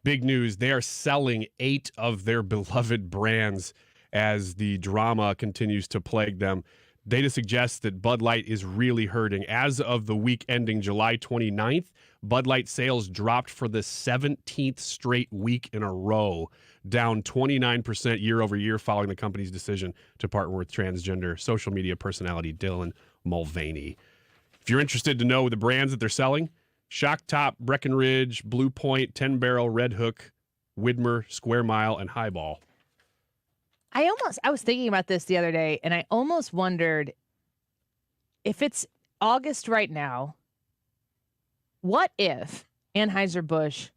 big news. They are selling 8 of their beloved brands as the drama continues to plague them. Data suggests that Bud Light is really hurting. As of the week ending July 29th, Bud Light sales dropped for the 17th straight week in a row, down 29% year over year following the company's decision to partner with transgender social media personality Dylan Mulvaney. If you're interested to know the brands that they're selling, Shock Top, Breckenridge, Blue Point, 10 Barrel, Red Hook, Widmer, Square Mile, and Highball. I was thinking about this the other day, and I almost wondered if it's August right now, what if Anheuser-Busch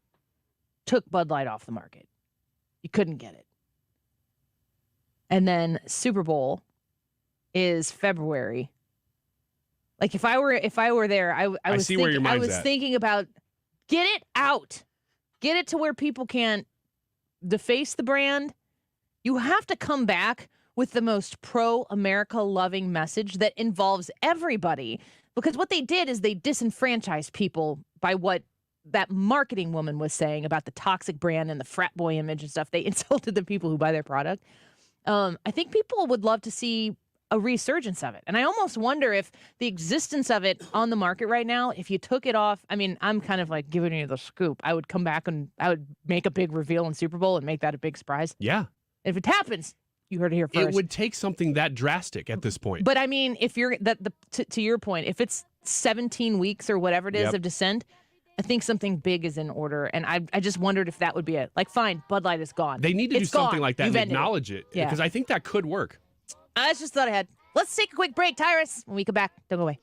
took Bud Light off the market? You couldn't get it. And then Super Bowl is February. Like if I were there, I was thinking about get it out. Get it to where people can't deface the brand. You have to come back with the most pro-America loving message that involves everybody. Because what they did is they disenfranchised people by what that marketing woman was saying about the toxic brand and the frat boy image and stuff. They insulted the people who buy their product. I think people would love to see a resurgence of it. And I almost wonder if the existence of it on the market right now, if you took it off, I mean, I'm kind of like giving you the scoop. I would come back and I would make a big reveal in Super Bowl and make that a big surprise. Yeah. If it happens, you heard it here first. It would take something that drastic at this point. But I mean, if you're to your point, if it's 17 weeks or whatever it is of descent, I think something big is in order. And I just wondered if that would be it. Like, fine, Bud Light is gone. They need to do something like that and acknowledge it. Yeah. Because I think that could work. I just thought ahead. Let's take a quick break, Tyrus. When we come back, don't go away.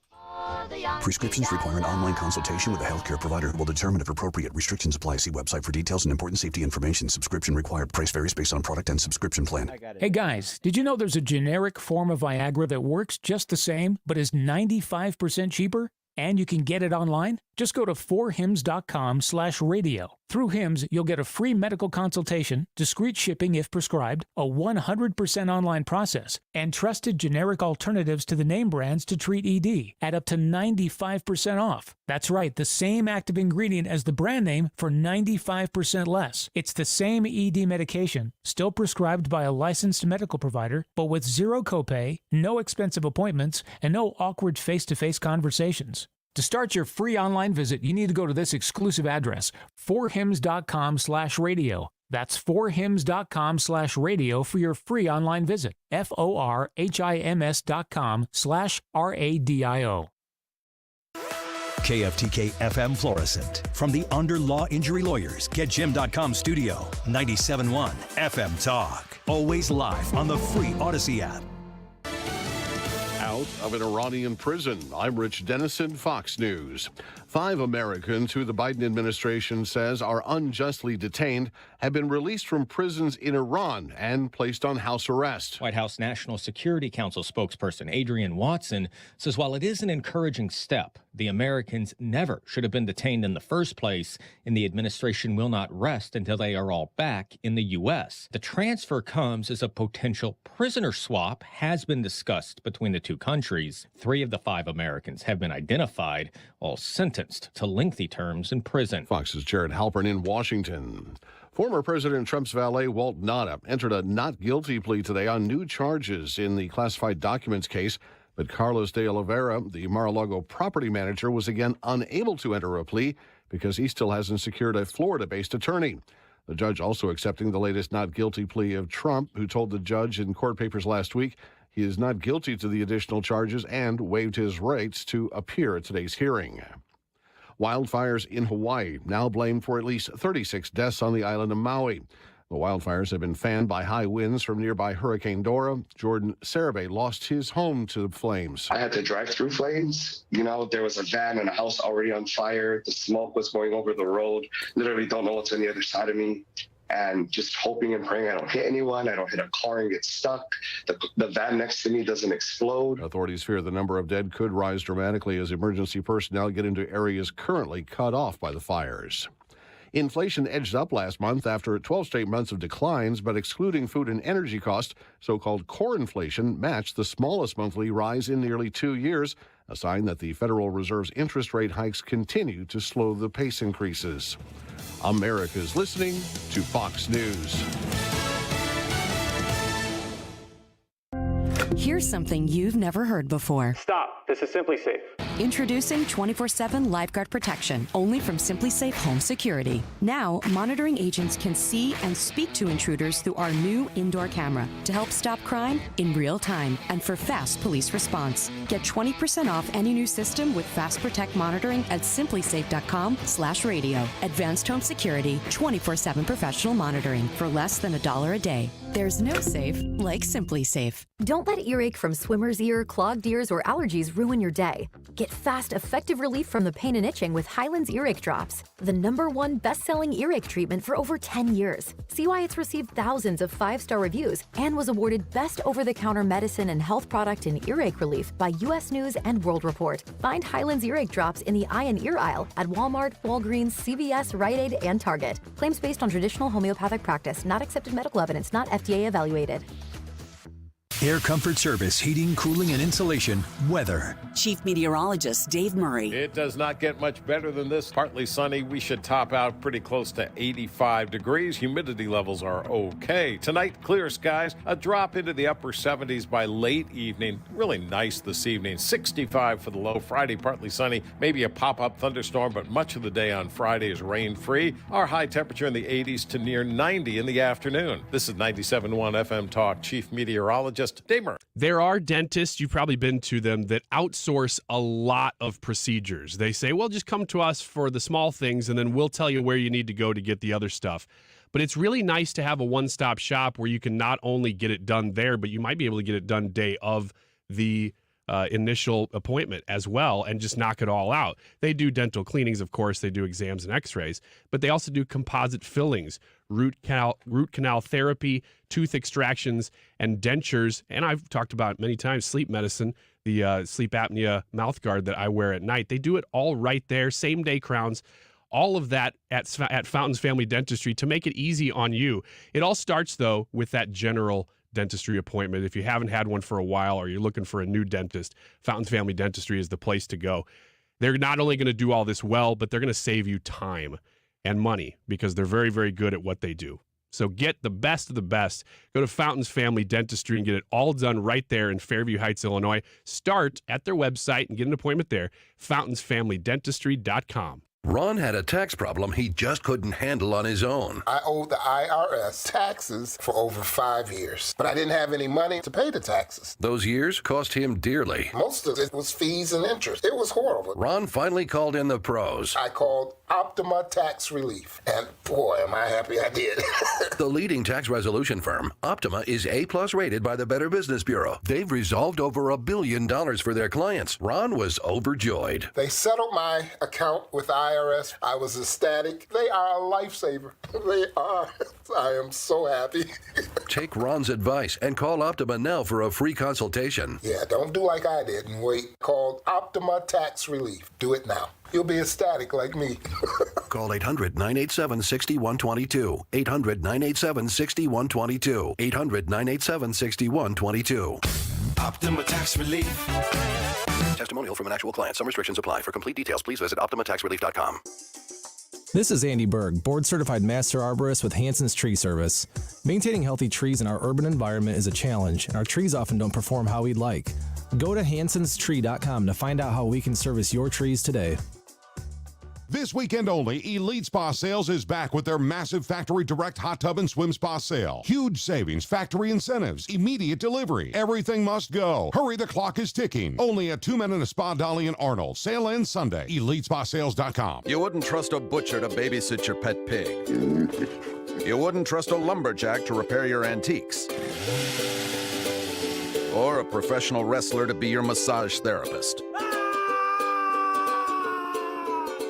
Prescriptions require an online consultation with a healthcare provider who will determine if appropriate. Restrictions apply. See website for details and important safety information. Subscription required. Price varies based on product and subscription plan. Hey guys, did you know there's a generic form of Viagra that works just the same, but is 95% cheaper? And you can get it online? Just go to 4hims.com/radio. Through Hims, you'll get a free medical consultation, discreet shipping if prescribed, a 100% online process, and trusted generic alternatives to the name brands to treat ED at up to 95% off. That's right, the same active ingredient as the brand name for 95% less. It's the same ED medication, still prescribed by a licensed medical provider, but with zero copay, no expensive appointments, and no awkward face-to-face conversations. To start your free online visit, you need to go to this exclusive address, 4hims.com/radio. That's 4hims.com/radio for your free online visit. FORHIMS.com/RADIO. KFTK FM Florissant. From the Under Law Injury Lawyers, GetJim.com studio. 97.1 FM Talk. Always live on the free Odyssey app. Out of an Iranian prison, I'm Rich Dennison, Fox News. 5 Americans who the Biden administration says are unjustly detained have been released from prisons in Iran and placed on house arrest. White House National Security Council spokesperson Adrian Watson says while it is an encouraging step, the Americans never should have been detained in the first place, and the administration will not rest until they are all back in the U.S. The transfer comes as a potential prisoner swap has been discussed between the two countries. 3 of the 5 Americans have been identified, all sentenced to lengthy terms in prison. Fox's Jared Halpern in Washington. Former President Trump's valet, Walt Nauta, entered a not guilty plea today on new charges in the classified documents case. But Carlos de Oliveira, the Mar-a-Lago property manager, was again unable to enter a plea because he still hasn't secured a Florida-based attorney. The judge also accepting the latest not guilty plea of Trump, who told the judge in court papers last week he is not guilty to the additional charges and waived his rights to appear at today's hearing. Wildfires in Hawaii now blamed for at least 36 deaths on the island of Maui. The wildfires have been fanned by high winds from nearby Hurricane Dora. Jordan Sarabay lost his home to the flames. I had to drive through flames. There was a van and a house already on fire. The smoke was going over the road. Literally don't know what's on the other side of me. And just hoping and praying I don't hit anyone, I don't hit a car and get stuck, the van next to me doesn't explode. Authorities fear the number of dead could rise dramatically as emergency personnel get into areas currently cut off by the fires. Inflation edged up last month after 12 straight months of declines, but excluding food and energy costs, so-called core inflation matched the smallest monthly rise in nearly 2 years, a sign that the Federal Reserve's interest rate hikes continue to slow the pace increases. America's listening to Fox News. Here's something you've never heard before. Stop. This is Simply Safe. Introducing 24/7 LifeGuard protection, only from Simply Safe Home Security. Now, monitoring agents can see and speak to intruders through our new indoor camera to help stop crime in real time and for fast police response. Get 20% off any new system with Fast Protect monitoring at simplysafe.com/radio. Advanced home security, 24/7 professional monitoring for less than $1 a day. There's no safe like Simply Safe. Don't let earache from swimmer's ear, clogged ears, or allergies ruin your day. Get fast, effective relief from the pain and itching with Hyland's Earache Drops, the #1 best-selling earache treatment for over 10 years. See why it's received thousands of 5-star reviews and was awarded Best Over-the-Counter Medicine and Health Product in Earache Relief by U.S. News and World Report. Find Hyland's Earache Drops in the eye and ear aisle at Walmart, Walgreens, CVS, Rite Aid, and Target. Claims based on traditional homeopathic practice, not accepted medical evidence, not FDA evaluated. Air Comfort Service, heating, cooling, and insulation. Weather. Chief Meteorologist Dave Murray. It does not get much better than this. Partly sunny. We should top out pretty close to 85 degrees. Humidity levels are okay. Tonight, clear skies. A drop into the upper 70s by late evening. Really nice this evening. 65 for the low. Friday, partly sunny. Maybe a pop-up thunderstorm, but much of the day on Friday is rain-free. Our high temperature in the 80s to near 90 in the afternoon. This is 97.1 FM Talk. Chief Meteorologist Dave Murray. There are dentists, you've probably been to them, that outsource a lot of procedures. They say, well, just come to us for the small things, and then we'll tell you where you need to go to get the other stuff. But it's really nice to have a one-stop shop where you can not only get it done there, but you might be able to get it done day of the initial appointment as well and just knock it all out. They do dental cleanings, of course. They do exams and x-rays, but they also do composite fillings, root canal therapy, tooth extractions, and dentures. And I've talked about many times sleep medicine, the sleep apnea mouth guard that I wear at night. They do it all right there, same-day crowns. All of that at Fountains Family Dentistry to make it easy on you. It all starts, though, with that general dentistry appointment. If you haven't had one for a while or you're looking for a new dentist, Fountains Family Dentistry is the place to go. They're not only going to do all this well, but they're going to save you time and money because they're very, very good at what they do. So get the best of the best. Go to Fountains Family Dentistry and get it all done right there in Fairview Heights, Illinois. Start at their website and get an appointment there, fountainsfamilydentistry.com. Ron had a tax problem he just couldn't handle on his own. I owed the IRS taxes for over 5 years, but I didn't have any money to pay the taxes. Those years cost him dearly. Most of it was fees and interest. It was horrible. Ron finally called in the pros. I called Optima Tax Relief, and boy, am I happy I did. The leading tax resolution firm, Optima, is A+ rated by the Better Business Bureau. They've resolved over $1 billion for their clients. Ron was overjoyed. They settled my account with IRS. I was ecstatic. They are a lifesaver. They are. I am so happy. Take Ron's advice and call Optima now for a free consultation. Yeah, don't do like I did and wait. Call Optima Tax Relief. Do it now. You'll be ecstatic like me. Call 800-987-6122. 800-987-6122. 800-987-6122. Optima Tax Relief. Testimonial from an actual client. Some restrictions apply. For complete details, please visit OptimaTaxRelief.com. This is Andy Berg, board-certified master arborist with Hanson's Tree Service. Maintaining healthy trees in our urban environment is a challenge, and our trees often don't perform how we'd like. Go to hansonstree.com to find out how we can service your trees today. This weekend only, Elite Spa Sales is back with their massive factory direct hot tub and swim spa sale. Huge savings, factory incentives, immediate delivery. Everything must go. Hurry, the clock is ticking. Only at 2 Men and a Spa Dolly and Arnold. Sale ends Sunday. EliteSpaSales.com. You wouldn't trust a butcher to babysit your pet pig. You wouldn't trust a lumberjack to repair your antiques. Or a professional wrestler to be your massage therapist.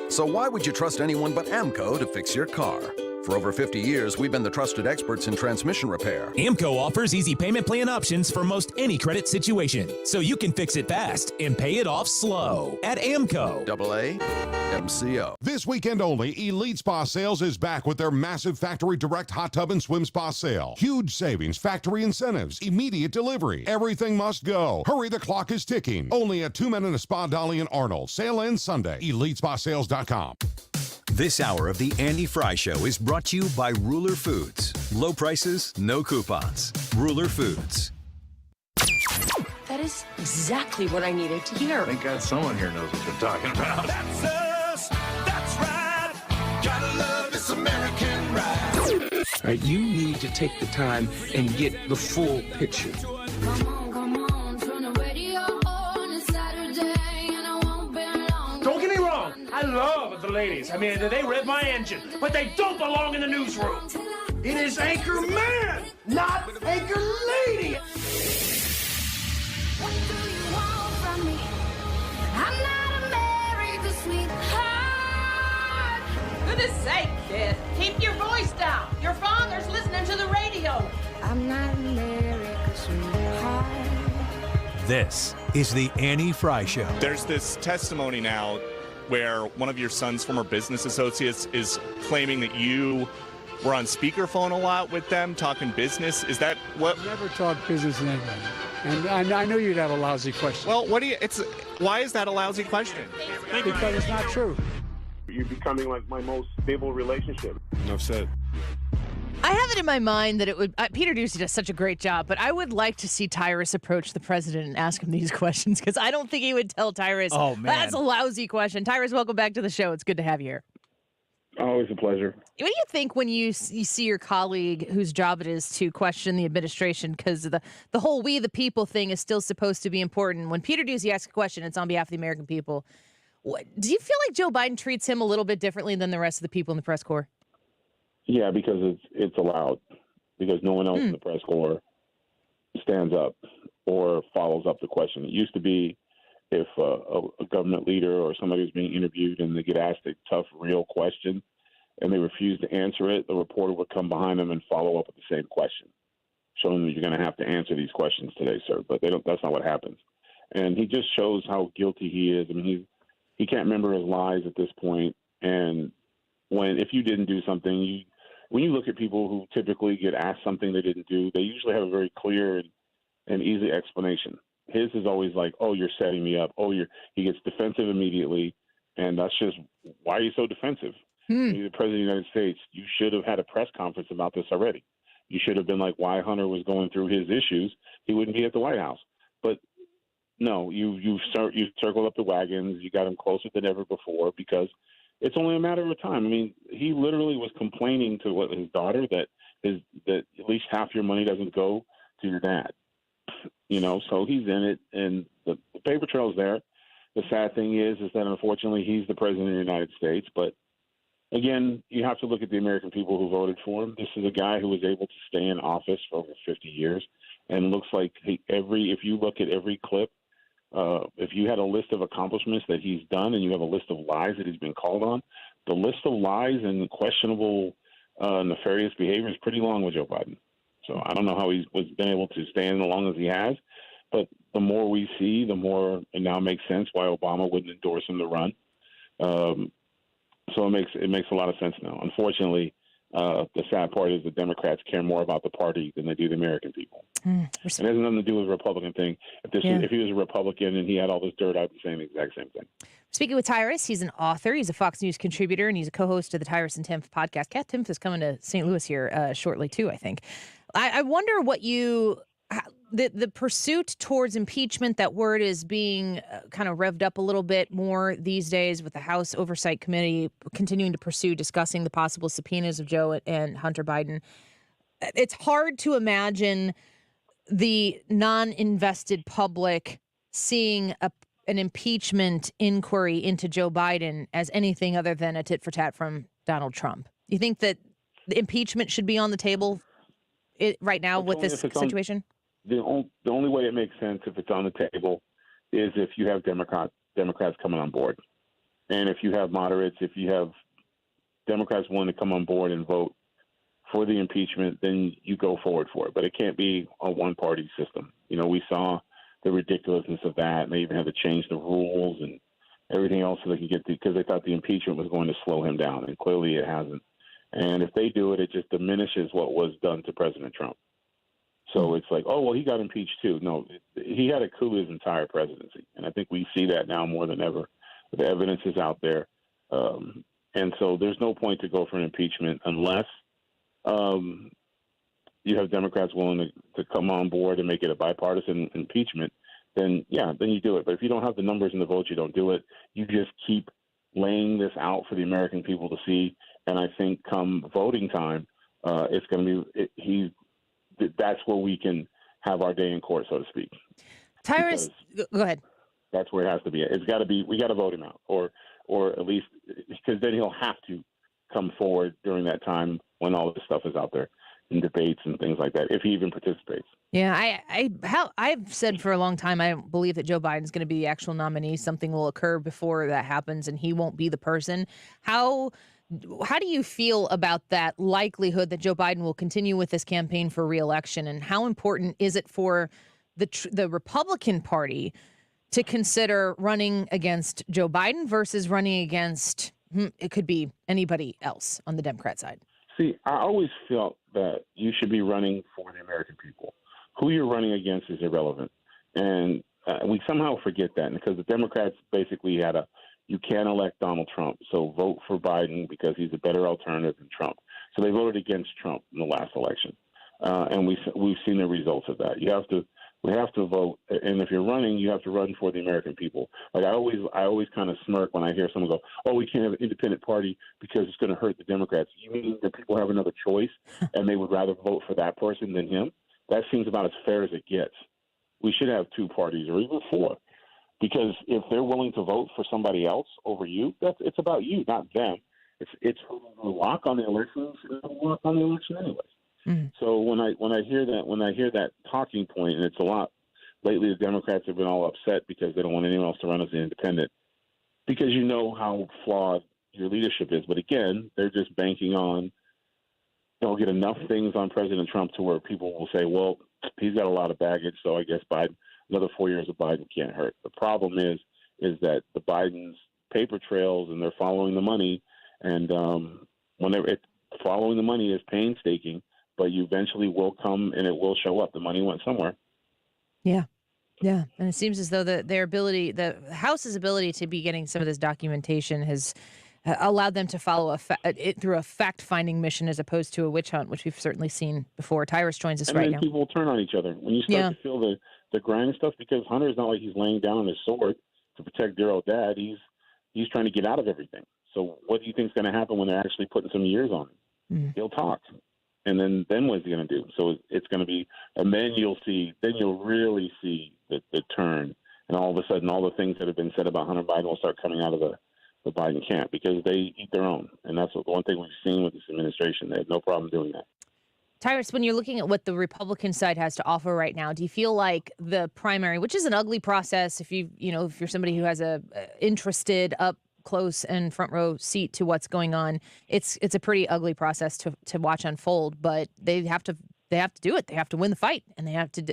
So why would you trust anyone but AMCO to fix your car? For over 50 years, we've been the trusted experts in transmission repair. AMCO offers easy payment plan options for most any credit situation, so you can fix it fast and pay it off slow. At AMCO. AAMCO. This weekend only, Elite Spa Sales is back with their massive factory direct hot tub and swim spa sale. Huge savings, factory incentives, immediate delivery. Everything must go. Hurry, the clock is ticking. Only at 2 Men and a Spa Dolly and Arnold. Sale ends Sunday. EliteSpaSales.com. This hour of the Andy Frey Show is brought to you by Ruler Foods. Low prices, no coupons. Ruler Foods. That is exactly what I needed to hear. Thank God someone here knows what they're talking about. That's us. That's right. Gotta love this American ride. All right, you need to take the time and get the full picture. Don't get me wrong, I love the ladies. I mean, they rev my engine, but they don't belong in the newsroom. It is Anchor Man, not Anchor Lady. What do you want from me? I'm not America's sweetheart. Goodness sake, kid. Keep your voice down. Your father's listening to the radio. I'm not America's sweetheart. This is the Andy Frey Show. There's this testimony now where one of your son's former business associates is claiming that you were on speakerphone a lot with them talking business. Is that what? I've never talked business with anybody. And I knew you'd have a lousy question. Well, why is that a lousy question? Because it's not true. You're becoming like my most stable relationship. Enough said. I have it in my mind that it would. Peter Doocy does such a great job, but I would like to see Tyrus approach the president and ask him these questions because I don't think he would tell Tyrus, oh, man, that's a lousy question. Tyrus, welcome back to the show. It's good to have you here. Always a pleasure. What do you think when you see your colleague whose job it is to question the administration? Because the whole we the people thing is still supposed to be important. When Peter Doocy asks a question, it's on behalf of the American people. Do you feel like Joe Biden treats him a little bit differently than the rest of the people in the press corps? Yeah, because it's allowed. Because no one else in the press corps stands up or follows up the question. It used to be if a government leader or somebody was being interviewed and they get asked a tough, real question and they refuse to answer it, the reporter would come behind them and follow up with the same question, showing them you're going to have to answer these questions today, sir. But that's not what happens. And he just shows how guilty he is. I mean, he can't remember his lies at this point. And if you didn't do something, when you look at people who typically get asked something they didn't do, they usually have a very clear and easy explanation. His is always like, oh, you're setting me up. Oh, he gets defensive immediately. And that's just, why are you so defensive? You're the president of the United States. You should have had a press conference about this already. You should have been like, why Hunter was going through his issues. He wouldn't be at the White House. But no, you circled up the wagons. You got him closer than ever before because it's only a matter of time. I mean, he literally was complaining to his daughter that at least half your money doesn't go to your dad. So he's in it, and the paper trail's there. The sad thing is that unfortunately he's the president of the United States. But again, you have to look at the American people who voted for him. This is a guy who was able to stay in office for over 50 years, and looks like if you look at every clip, if you had a list of accomplishments that he's done and you have a list of lies that he's been called on, the list of lies and questionable nefarious behavior is pretty long with Joe Biden. So I don't know how he's been able to stand as long as he has, but the more we see, the more it now makes sense why Obama wouldn't endorse him to run. So it makes a lot of sense now. Unfortunately, the sad part is the Democrats care more about the party than they do the American people. It has nothing to do with the Republican thing. If he was a Republican and he had all this dirt, I'd be saying the exact same thing. Speaking with Tyrus, he's an author, he's a Fox News contributor, and he's a co-host of the Tyrus and Timpf podcast. Kat Timpf is coming to St. Louis here shortly, too, I think. I wonder what the pursuit towards impeachment, that word is being kind of revved up a little bit more these days with the House Oversight Committee continuing to pursue discussing the possible subpoenas of Joe and Hunter Biden. It's hard to imagine the non-invested public seeing an impeachment inquiry into Joe Biden as anything other than a tit for tat from Donald Trump. You think that the impeachment should be on the table right now with this situation? The only way it makes sense if it's on the table is if you have Democrats coming on board. And if you have moderates, if you have Democrats willing to come on board and vote for the impeachment, then you go forward for it. But it can't be a one-party system. We saw the ridiculousness of that. And they even had to change the rules and everything else so they could because they thought the impeachment was going to slow him down. And clearly it hasn't. And if they do it, it just diminishes what was done to President Trump. So it's like, oh, well, he got impeached too. No, he had to coup his entire presidency. And I think we see that now more than ever. The evidence is out there. And so there's no point to go for an impeachment unless you have Democrats willing to come on board and make it a bipartisan impeachment. Then you do it. But if you don't have the numbers and the votes, you don't do it. You just keep laying this out for the American people to see. And I think come voting time, it's going to be that's where we can have our day in court, so to speak. Tyrus, go ahead. That's where it has to be. It's got to be. We got to vote him out, or at least because then he'll have to come forward during that time when all this stuff is out there in debates and things like that, if he even participates. Yeah, I've said for a long time I don't believe that Joe Biden's going to be the actual nominee. Something will occur before that happens, and he won't be the person. How do you feel about that likelihood that Joe Biden will continue with this campaign for re-election, and how important is it for the Republican Party to consider running against Joe Biden versus running against it could be anybody else on the Democrat side? See, I always felt that you should be running for the American people. Who you're running against is irrelevant, and we somehow forget that because the Democrats basically you can't elect Donald Trump, so vote for Biden because he's a better alternative than Trump. So they voted against Trump in the last election, and we've seen the results of that. We have to vote, and if you're running, you have to run for the American people. Like I always kind of smirk when I hear someone go, "Oh, we can't have an independent party because it's going to hurt the Democrats." You mean that people have another choice, and they would rather vote for that person than him? That seems about as fair as it gets. We should have two parties or even four. Because if they're willing to vote for somebody else over you, it's about you, not them. It's who will lock on the elections and who will lock on the election anyways. So when I hear that talking point, and it's a lot lately, the Democrats have been all upset because they don't want anyone else to run as an independent, because you know how flawed your leadership is. But again, they're just banking on they'll get enough things on President Trump to where people will say, well, he's got a lot of baggage, so I guess another 4 years of Biden can't hurt. The problem is that the Biden's paper trails and they're following the money, and following the money is painstaking, but you eventually will come and it will show up. The money went somewhere. Yeah. Yeah. And it seems as though the House's ability to be getting some of this documentation has allowed them to follow it through a fact-finding mission as opposed to a witch hunt, which we've certainly seen before. Tyrus joins us right now. And then people turn on each other. When you start to feel the grind stuff, because Hunter's not like he's laying down on his sword to protect their old dad. He's trying to get out of everything. So what do you think is going to happen when they're actually putting some years on him? He'll talk. And then what's he going to do? So it's going to be, and then you'll really see the turn. And all of a sudden, all the things that have been said about Hunter Biden will start coming out of the Biden camp because they eat their own. And that's the one thing we've seen with this administration. They have no problem doing that. Tyrus, when you're looking at what the Republican side has to offer right now, do you feel like the primary, which is an ugly process, if you're somebody who has a interested up close and front row seat to what's going on, it's a pretty ugly process to watch unfold, but they have to do it. They have to win the fight, and they have to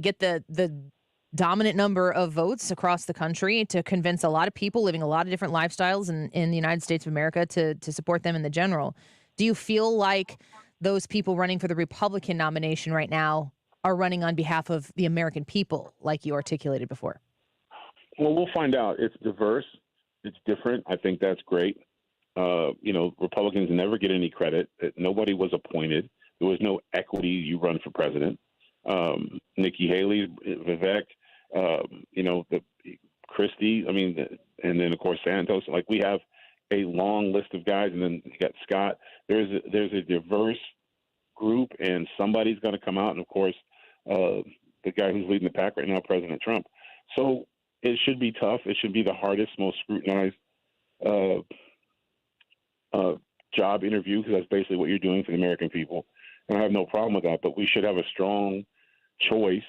get the dominant number of votes across the country to convince a lot of people living a lot of different lifestyles in the United States of America to support them in the general. Do you feel like those people running for the Republican nomination right now are running on behalf of the American people, like you articulated before? Well, we'll find out. It's diverse. It's different. I think that's great. Republicans never get any credit. Nobody was appointed. There was no equity. You run for president. Nikki Haley, Vivek, Christie. And then of course Santos. Like, we have a long list of guys, and then you got Scott. There's a diverse group, and somebody's going to come out. And of course, the guy who's leading the pack right now, President Trump. So it should be tough. It should be the hardest, most scrutinized job interview, because that's basically what you're doing for the American people. And I have no problem with that. But we should have a strong choice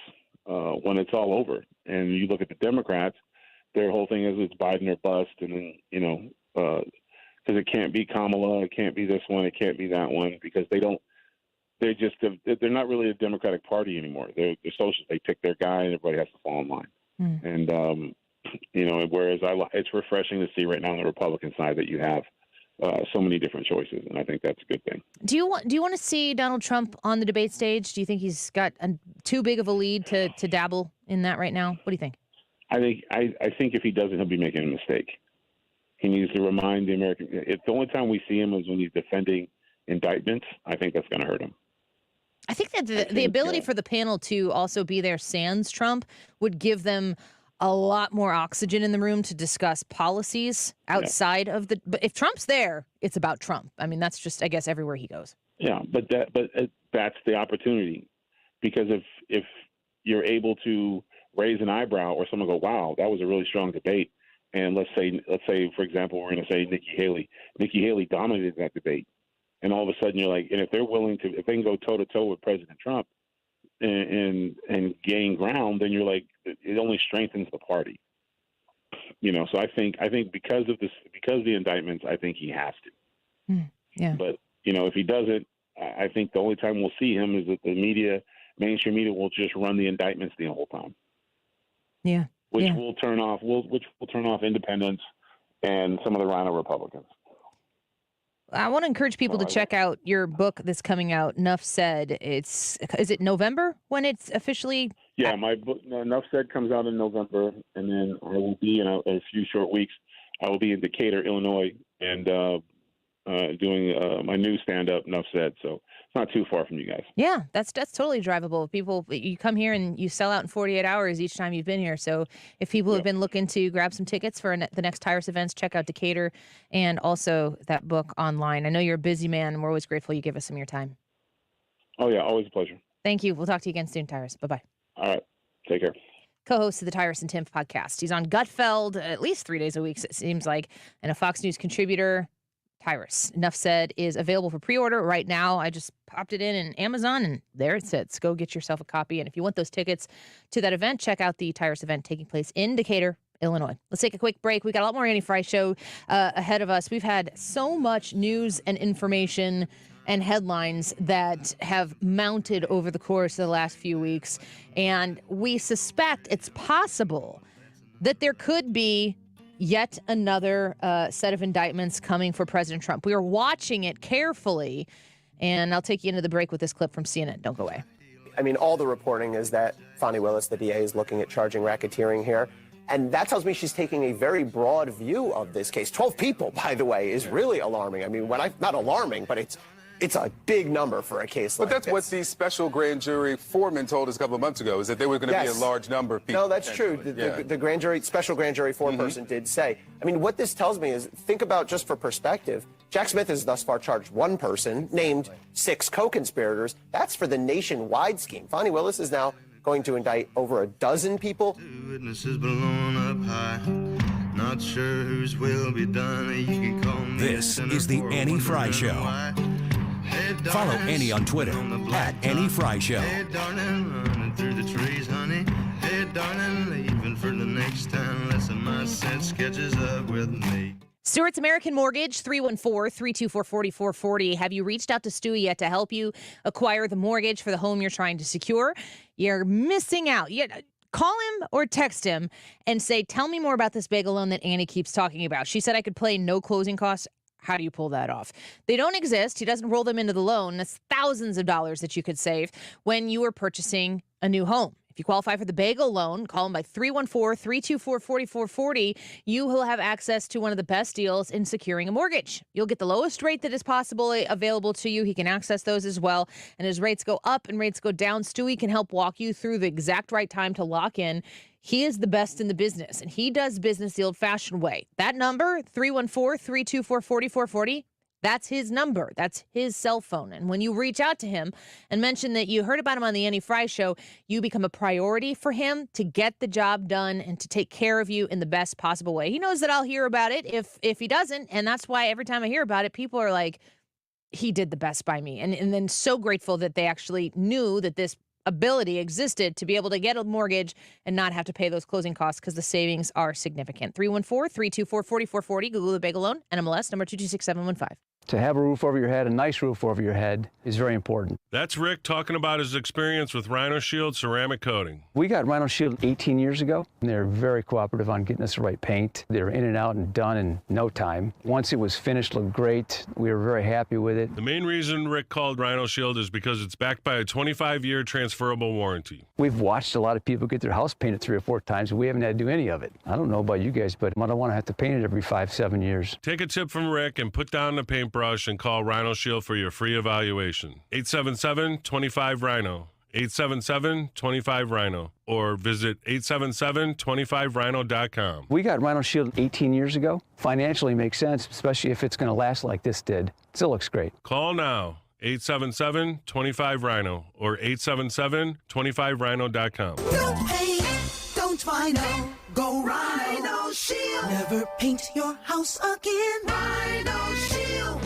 when it's all over. And you look at the Democrats, their whole thing is it's Biden or bust. And then, because it can't be Kamala, it can't be this one, it can't be that one, because they're not really a Democratic Party anymore. They're socialists. They pick their guy, and everybody has to fall in line. And whereas it's refreshing to see right now on the Republican side that you have so many different choices, and I think that's a good thing. Do you want to see Donald Trump on the debate stage? Do you think he's got too big of a lead to dabble in that right now? What do you think? I think if he doesn't, he'll be making a mistake. He needs to remind the American. If the only time we see him is when he's defending indictments, I think that's going to hurt him. I think that the ability for the panel to also be there sans Trump would give them a lot more oxygen in the room to discuss policies outside of the. But if Trump's there, it's about Trump. I mean, that's just, I guess, everywhere he goes. Yeah, but that's the opportunity, because if you're able to raise an eyebrow or someone go, "Wow, that was a really strong debate," and let's say for example, we're going to say Nikki Haley dominated that debate, and all of a sudden you're like, and if they can go toe to toe with President Trump and gain ground, then you're like, it only strengthens the party. So I think because of the indictments, I think he has to. Yeah. But if he doesn't, I think the only time we'll see him is that the mainstream media will just run the indictments the whole time. Yeah. Which will turn off independents and some of the Rhino Republicans. I want to encourage people to check out your book that's coming out, Enough Said. Is it November when it's officially? Yeah, my book, Enough Said, comes out in November, and then I will be in a few short weeks. I will be in Decatur, Illinois, and doing my new stand-up, Enough Said. So it's not too far from you guys. Yeah, that's totally drivable. People, you come here and you sell out in 48 hours each time you've been here. So if people have been looking to grab some tickets for the next Tyrus events, check out Decatur and also that book online. I know you're a busy man, and we're always grateful you give us some of your time. Oh, yeah, always a pleasure. Thank you. We'll talk to you again soon, Tyrus. Bye-bye. All right. Take care. Co-host of the Tyrus and Tim podcast. He's on Gutfeld at least 3 days a week, it seems like, and a Fox News contributor. Tyrus. Enough Said is available for pre-order right now. I just popped it in Amazon, and there it sits. Go get yourself a copy. And if you want those tickets to that event, check out the Tyrus event taking place in Decatur, Illinois. Let's take a quick break. We got a lot more Andy Frey show ahead of us. We've had so much news and information and headlines that have mounted over the course of the last few weeks. And we suspect it's possible that there could be yet another set of indictments coming for President Trump. We are watching it carefully, and I'll take you into the break with this clip from CNN. Don't go away. I mean, all the reporting is that Fani Willis, the DA, is looking at charging racketeering here. And that tells me she's taking a very broad view of this case. 12 people, by the way, is really alarming. I mean, not alarming, but it's it's a big number for a case like But that's this. what the special grand jury foreman told us a couple of months ago, is that there were going to be a large number of people. No, that's true. The special grand jury foreperson did say. I mean, what this tells me is, think about, just for perspective, Jack Smith has thus far charged one person, named 6 co-conspirators. That's for the nationwide scheme. Fani Willis is now going to indict over a dozen people. Witnesses blown up high. Not sure whose will be done. You can call me. This is the Annie Frey Show. Follow Annie on Twitter @AnnieFryShow. Hey, darling, running through the trees, honey. Hey, darling, leaving for the next town. Lesson my sense catches up with me. Stewart's American Mortgage, 314-324-4440. Have you reached out to Stewie yet to help you acquire the mortgage for the home you're trying to secure? You're missing out. Call him or text him and say, tell me more about this bagel loan that Annie keeps talking about. She said I could pay no closing costs. How do you pull that off? They don't exist. He doesn't roll them into the loan. That's thousands of dollars that you could save when you are purchasing a new home. If you qualify for the bagel loan, call them by 314-324-4440. You will have access to one of the best deals in securing a mortgage. You'll get the lowest rate that is possibly available to you. He can access those as well. And as rates go up and rates go down, Stewie can help walk you through the exact right time to lock in. He is the best in the business, and he does business the old-fashioned way. That number, 314-324-4440, that's his number. That's his cell phone. And when you reach out to him and mention that you heard about him on the Annie Frey Show, you become a priority for him to get the job done and to take care of you in the best possible way. He knows that I'll hear about it if he doesn't, and that's why every time I hear about it, people are like, he did the best by me. And then so grateful that they actually knew that this ability existed to be able to get a mortgage and not have to pay those closing costs, because the savings are significant. 314-324-4440. Google the bagel loan. NMLS number 226715. To have a roof over your head, a nice roof over your head, is very important. That's Rick talking about his experience with Rhino Shield ceramic coating. We got Rhino Shield 18 years ago, and they're very cooperative on getting us the right paint. They're in and out and done in no time. Once it was finished, looked great. We were very happy with it. The main reason Rick called Rhino Shield is because it's backed by a 25-year transferable warranty. We've watched a lot of people get their house painted 3 or 4 times, and we haven't had to do any of it. I don't know about you guys, but I don't want to have to paint it every 5-7 years. Take a tip from Rick and put down the paintbrush and call Rhino Shield for your free evaluation. 877-25-RHINO. 877-25-RHINO. Or visit 877-25rhino.com. We got Rhino Shield 18 years ago. Financially makes sense, especially if it's going to last like this did. Still looks great. Call now. 877-25-RHINO or 877-25rhino.com. Don't paint, don't Rhino, go Rhino Shield. Never paint your house again. Rhino Shield.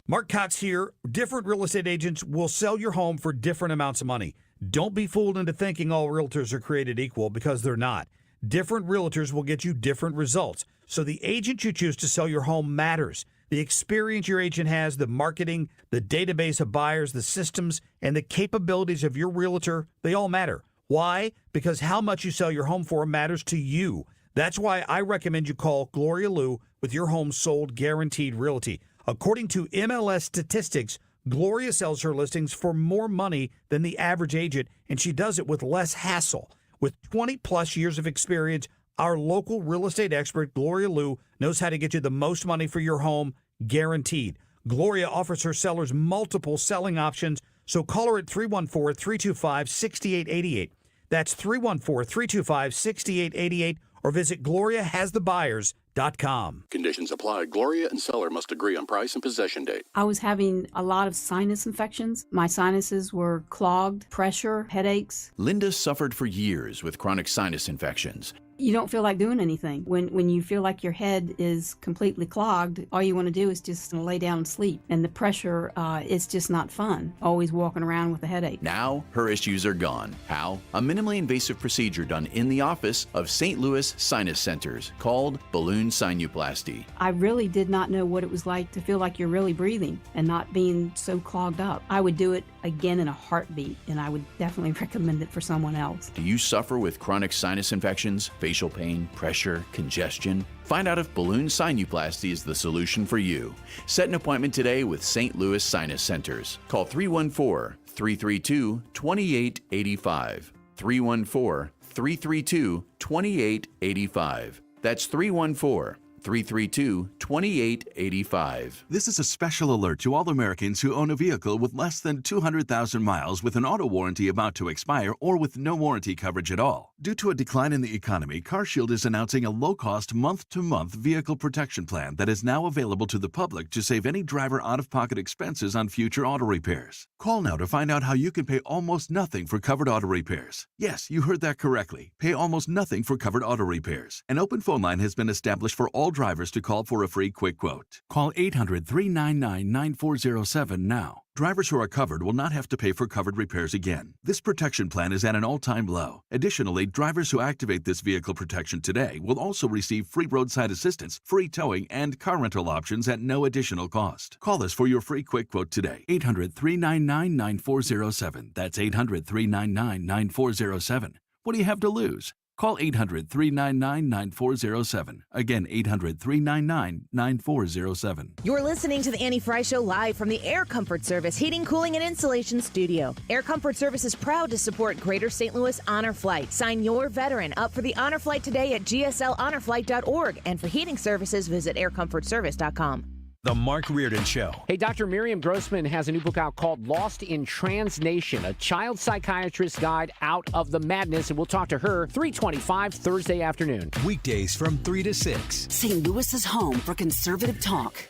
Mark Cox here. Different real estate agents will sell your home for different amounts of money. Don't be fooled into thinking all realtors are created equal, because they're not. Different realtors will get you different results. So the agent you choose to sell your home matters. The experience your agent has, the marketing, the database of buyers, the systems, and the capabilities of your realtor, they all matter. Why? Because how much you sell your home for matters to you. That's why I recommend you call Gloria Liu with your home sold guaranteed realty. According to MLS statistics, Gloria sells her listings for more money than the average agent, and she does it with less hassle. With 20-plus years of experience, our local real estate expert, Gloria Liu, knows how to get you the most money for your home, guaranteed. Gloria offers her sellers multiple selling options, so call her at 314-325-6888. That's 314-325-6888, or visit GloriaHasTheBuyers.com. Conditions apply. Gloria and seller must agree on price and possession date. I was having a lot of sinus infections. My sinuses were clogged, pressure, headaches. Linda suffered for years with chronic sinus infections. You don't feel like doing anything. When you feel like your head is completely clogged, all you want to do is just lay down and sleep. And the pressure, it's just not fun, always walking around with a headache. Now, her issues are gone. How? A minimally invasive procedure done in the office of St. Louis Sinus Centers called balloon sinuplasty. I really did not know what it was like to feel like you're really breathing and not being so clogged up. I would do it again in a heartbeat, and I would definitely recommend it for someone else. Do you suffer with chronic sinus infections, facial pain, pressure, congestion? Find out if balloon sinuplasty is the solution for you. Set an appointment today with St. Louis Sinus Centers. Call 314-332-2885. 314-332-2885. That's 314 332-2885. This is a special alert to all Americans who own a vehicle with less than 200,000 miles with an auto warranty about to expire or with no warranty coverage at all. Due to a decline in the economy, CarShield is announcing a low-cost month-to-month vehicle protection plan that is now available to the public to save any driver out-of-pocket expenses on future auto repairs. Call now to find out how you can pay almost nothing for covered auto repairs. Yes, you heard that correctly. Pay almost nothing for covered auto repairs. An open phone line has been established for all drivers to call for a free quick quote. Call 800-399-9407 now. Drivers who are covered will not have to pay for covered repairs again. This protection plan is at an all-time low. Additionally, drivers who activate this vehicle protection today will also receive free roadside assistance, free towing, and car rental options at no additional cost. Call us for your free quick quote today. 800-399-9407. That's 800-399-9407. What do you have to lose? Call 800-399-9407. Again, 800-399-9407. You're listening to the Annie Frey Show live from the Air Comfort Service Heating, Cooling, and Insulation Studio. Air Comfort Service is proud to support Greater St. Louis Honor Flight. Sign your veteran up for the Honor Flight today at gsl.honorflight.org. And for heating services, visit aircomfortservice.com. The Mark Reardon Show. Hey, Dr. Miriam Grossman has a new book out called Lost in Transnation, a child psychiatrist's guide out of the madness, and we'll talk to her 3:25 Thursday afternoon. Weekdays from 3 to 6. St. Louis's home for conservative talk.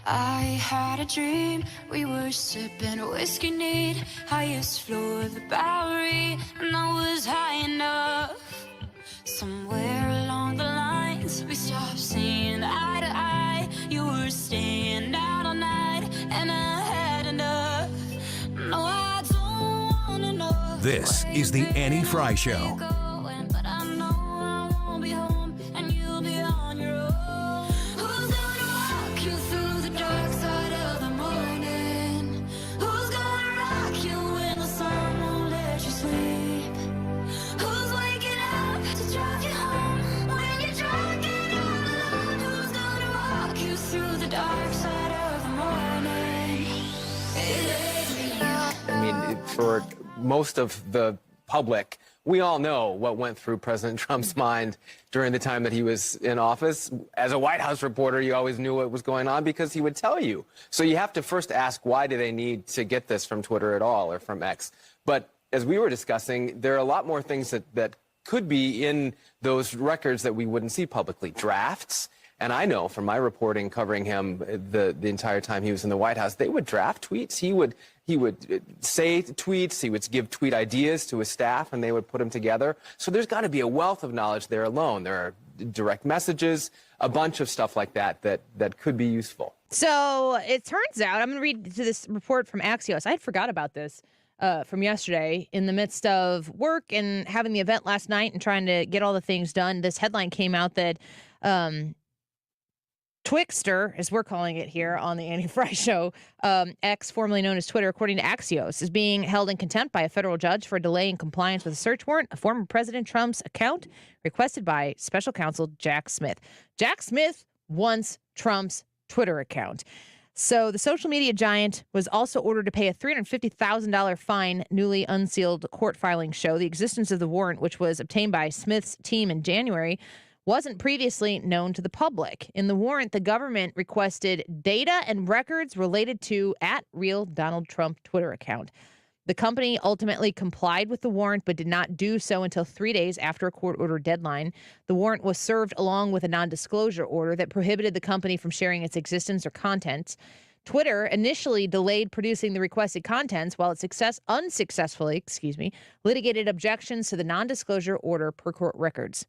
I had a dream, we were sipping whiskey neat, highest floor of the Bowery, and I was high enough. Somewhere along the lines, we stopped seeing eye to eye. You were staying out all night, and I had enough. No, I don't wanna know. This is the Annie Frey Show. But I know I won't be home, and you'll be on your own. Who's gonna walk you through the dark side of the morning? Who's gonna rock you when the sun won't let you sleep? Who's waking up to drive you home when you're drunk and all alone? Who's gonna walk you through the dark side of the morning? It ain't me. I mean, for most of the public, we all know what went through President Trump's mind during the time that he was in office. As a White House reporter, you always knew what was going on because he would tell you. So you have to first ask, why do they need to get this from Twitter at all or from X? But as we were discussing, there are a lot more things that could be in those records that we wouldn't see publicly. Drafts. And I know from my reporting covering him the entire time he was in the White House, they would draft tweets. He would say tweets. He would give tweet ideas to his staff, and they would put them together. So there's got to be a wealth of knowledge there alone. There are direct messages, a bunch of stuff like that could be useful. So it turns out, I'm going to read to this report from Axios. I had forgot about this from yesterday. In the midst of work and having the event last night and trying to get all the things done, this headline came out that Twixter, as we're calling it here on the Annie Frey Show, X, formerly known as Twitter, according to Axios, is being held in contempt by a federal judge for delaying compliance with a search warrant of former President Trump's account requested by special counsel Jack Smith. Jack Smith wants Trump's Twitter account. So the social media giant was also ordered to pay a $350,000 fine, newly unsealed court filings show. The existence of the warrant, which was obtained by Smith's team in January, wasn't previously known to the public. In the warrant, the government requested data and records related to @RealDonaldTrump Twitter account. The company ultimately complied with the warrant, but did not do so until 3 days after a court order deadline. The warrant was served along with a non-disclosure order that prohibited the company from sharing its existence or contents. Twitter initially delayed producing the requested contents while it unsuccessfully litigated objections to the non-disclosure order per court records.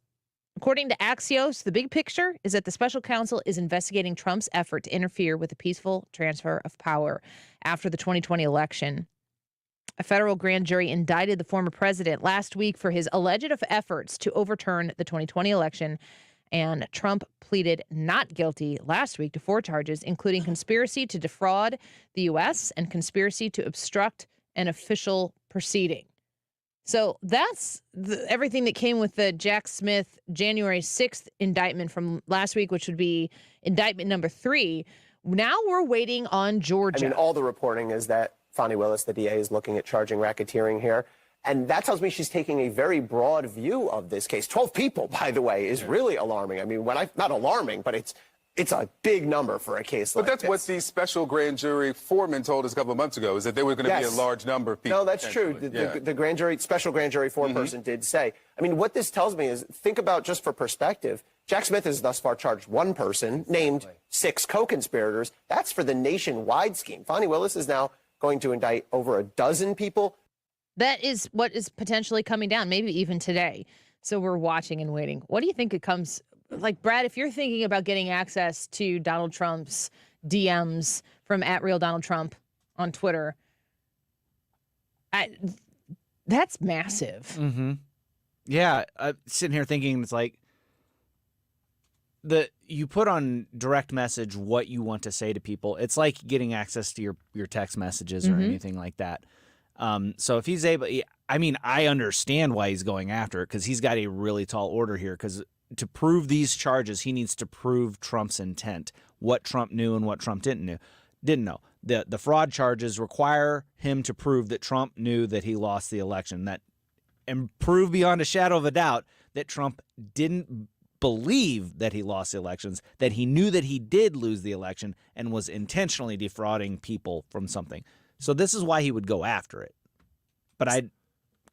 According to Axios, the big picture is that the special counsel is investigating Trump's effort to interfere with the peaceful transfer of power after the 2020 election. A federal grand jury indicted the former president last week for his alleged efforts to overturn the 2020 election, and Trump pleaded not guilty last week to 4 charges, including conspiracy to defraud the U.S. and conspiracy to obstruct an official proceeding. So that's everything that came with the Jack Smith January 6th indictment from last week, which would be indictment number 3. Now we're waiting on Georgia. I mean, all the reporting is that Fani Willis, the DA, is looking at charging racketeering here. And that tells me she's taking a very broad view of this case. 12 people, by the way, is really alarming. I mean, not alarming, but it's a big number for a case like this. But that's what the special grand jury foreman told us a couple of months ago, is that there were going to be a large number of people. No, that's true. The special grand jury foreperson did say. I mean, what this tells me is, think about, just for perspective, Jack Smith has thus far charged one person, named 6 co-conspirators. That's for the nationwide scheme. Fani Willis is now going to indict over a dozen people. That is what is potentially coming down, maybe even today. So we're watching and waiting. What do you think it comes... Like, Brad, if you're thinking about getting access to Donald Trump's DMs from @RealDonaldTrump on Twitter, that's massive. Mm-hmm. Yeah, I'm sitting here thinking, it's like, you put on direct message what you want to say to people. It's like getting access to your text messages or anything like that. So if he's able, I mean, I understand why he's going after it, because he's got a really tall order here, because to prove these charges, he needs to prove Trump's intent, what Trump knew and what Trump didn't know. The fraud charges require him to prove that Trump knew that he lost the election, and prove beyond a shadow of a doubt that Trump didn't believe that he lost the elections, that he knew that he did lose the election and was intentionally defrauding people from something. So this is why he would go after it. But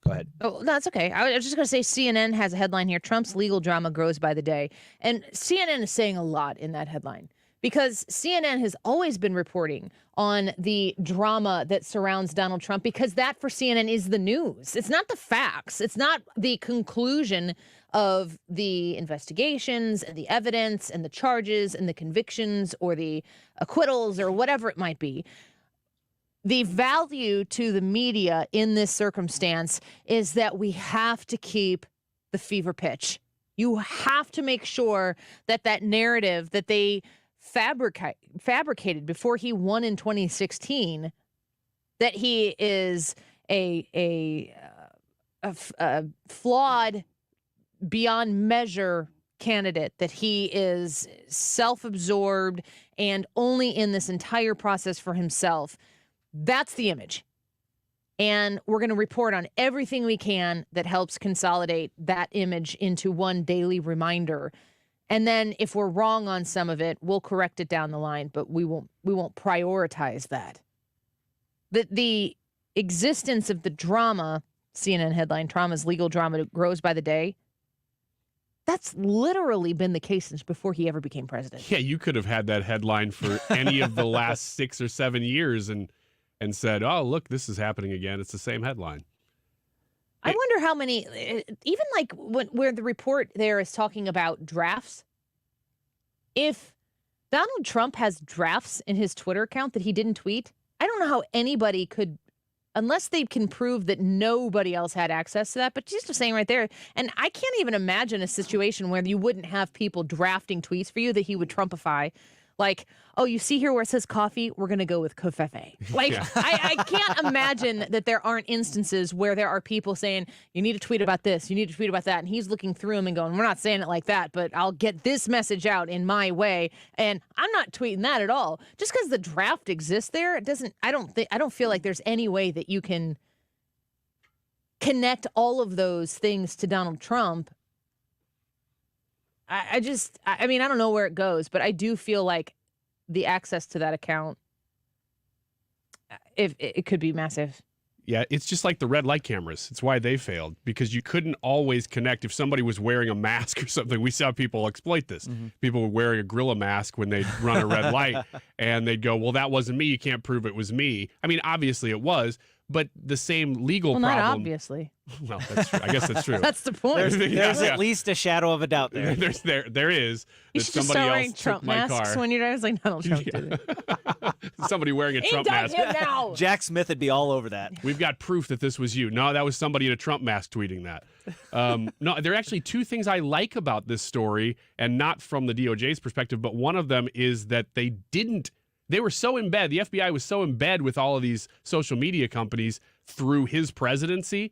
go ahead. Oh, no, that's okay. I was just going to say CNN has a headline here, Trump's legal drama grows by the day. And CNN is saying a lot in that headline, because CNN has always been reporting on the drama that surrounds Donald Trump, because that for CNN is the news. It's not the facts. It's not the conclusion of the investigations and the evidence and the charges and the convictions or the acquittals or whatever it might be. The value to the media in this circumstance is that we have to keep the fever pitch. You have to make sure that that narrative that they fabricated before he won in 2016, that he is a flawed, beyond measure candidate, that he is self-absorbed and only in this entire process for himself. That's the image. And we're going to report on everything we can that helps consolidate that image into one daily reminder. And then if we're wrong on some of it, we'll correct it down the line, but we won't prioritize that. The existence of the drama, CNN headline, Trump's legal drama grows by the day. That's literally been the case since before he ever became president. Yeah, you could have had that headline for any of the last 6 or 7 years and said, oh, look, this is happening again. It's the same headline. I wonder how many, even like where the report there is talking about drafts, if Donald Trump has drafts in his Twitter account that he didn't tweet, I don't know how anybody could, unless they can prove that nobody else had access to that. But just saying right there, and I can't even imagine a situation where you wouldn't have people drafting tweets for you that he would Trumpify. Like, oh, you see here where it says coffee? We're going to go with covfefe. Like, yeah. I can't imagine that there aren't instances where there are people saying, you need to tweet about this, you need to tweet about that. And he's looking through them and going, we're not saying it like that, but I'll get this message out in my way. And I'm not tweeting that at all. Just because the draft exists there, it doesn't, I don't feel like there's any way that you can connect all of those things to Donald Trump. I mean, I don't know where it goes, but I do feel like the access to that account, it could be massive. Yeah, it's just like the red light cameras. It's why they failed, because you couldn't always connect. If somebody was wearing a mask or something, we saw people exploit this. Mm-hmm. People were wearing a gorilla mask when they'd run a red light, and they'd go, well, that wasn't me. You can't prove it was me. I mean, obviously it was, but the same legal problem. Not obviously. Well, that's true. I guess that's true. That's the point. There's at least a shadow of a doubt there. There is. You should just start wearing Trump masks when you're driving. Like Donald Trump did it. Somebody wearing a Trump mask. Now. Jack Smith would be all over that. We've got proof that this was you. No, that was somebody in a Trump mask tweeting that. No, there are actually two things I like about this story, and not from the DOJ's perspective, but one of them is that they were so in bed. The FBI was so in bed with all of these social media companies through his presidency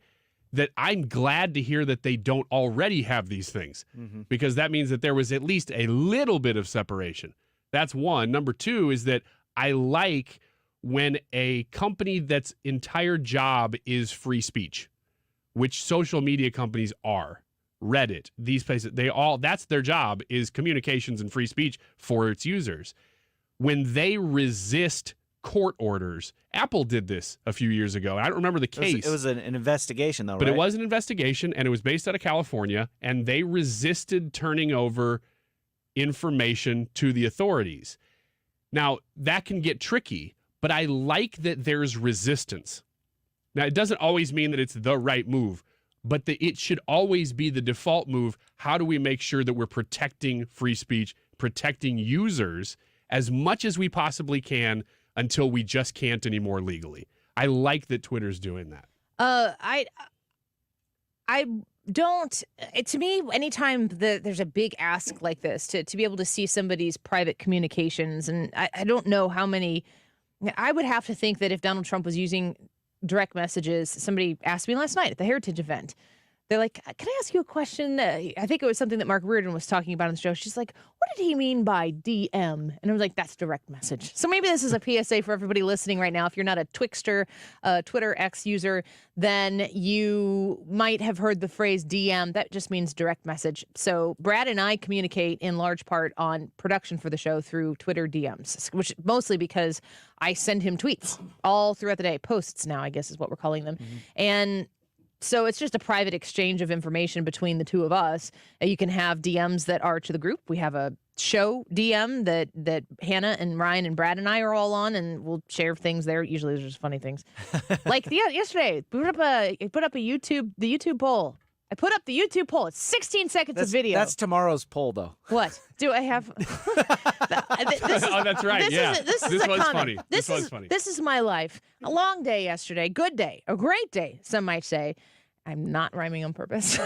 that I'm glad to hear that they don't already have these things, because that means that there was at least a little bit of separation. That's one. Number two is that I like when a company that's entire job is free speech, which social media companies are, Reddit, these places, that's their job, is communications and free speech for its users. When they resist court orders, Apple did this a few years ago. I don't remember the case. It was an investigation, though, But right? it was an investigation, and it was based out of California, and they resisted turning over information to the authorities. Now, that can get tricky, but I like that there's resistance. Now, it doesn't always mean that it's the right move, but it should always be the default move. How do we make sure that we're protecting free speech, protecting users as much as we possibly can until we just can't anymore legally? I like that Twitter's doing that. I don't. To me, anytime there's a big ask like this, to be able to see somebody's private communications, and I don't know how many. I would have to think that if Donald Trump was using direct messages, somebody asked me last night at the Heritage event. They're like, can I ask you a question? I think it was something that Mark Reardon was talking about on the show. She's like, what did he mean by DM? And I was like, that's direct message. So maybe this is a PSA for everybody listening right now. If you're not a Twixter, Twitter X user, then you might have heard the phrase DM. That just means direct message. So Brad and I communicate in large part on production for the show through Twitter DMs, which mostly because I send him tweets all throughout the day. Posts now, I guess is what we're calling them. Mm-hmm. And so it's just a private exchange of information between the two of us. You can have DMs that are to the group. We have a show DM that Hannah and Ryan and Brad and I are all on, and we'll share things there. Usually there's just funny things. Like yesterday, we put up the YouTube poll. I put up the YouTube poll. It's 16 seconds of video. That's tomorrow's poll, though. What? Do I have? Oh, that's right. This was comment. funny. This was funny. This is my life. A long day yesterday. Good day. A great day, some might say. I'm not rhyming on purpose.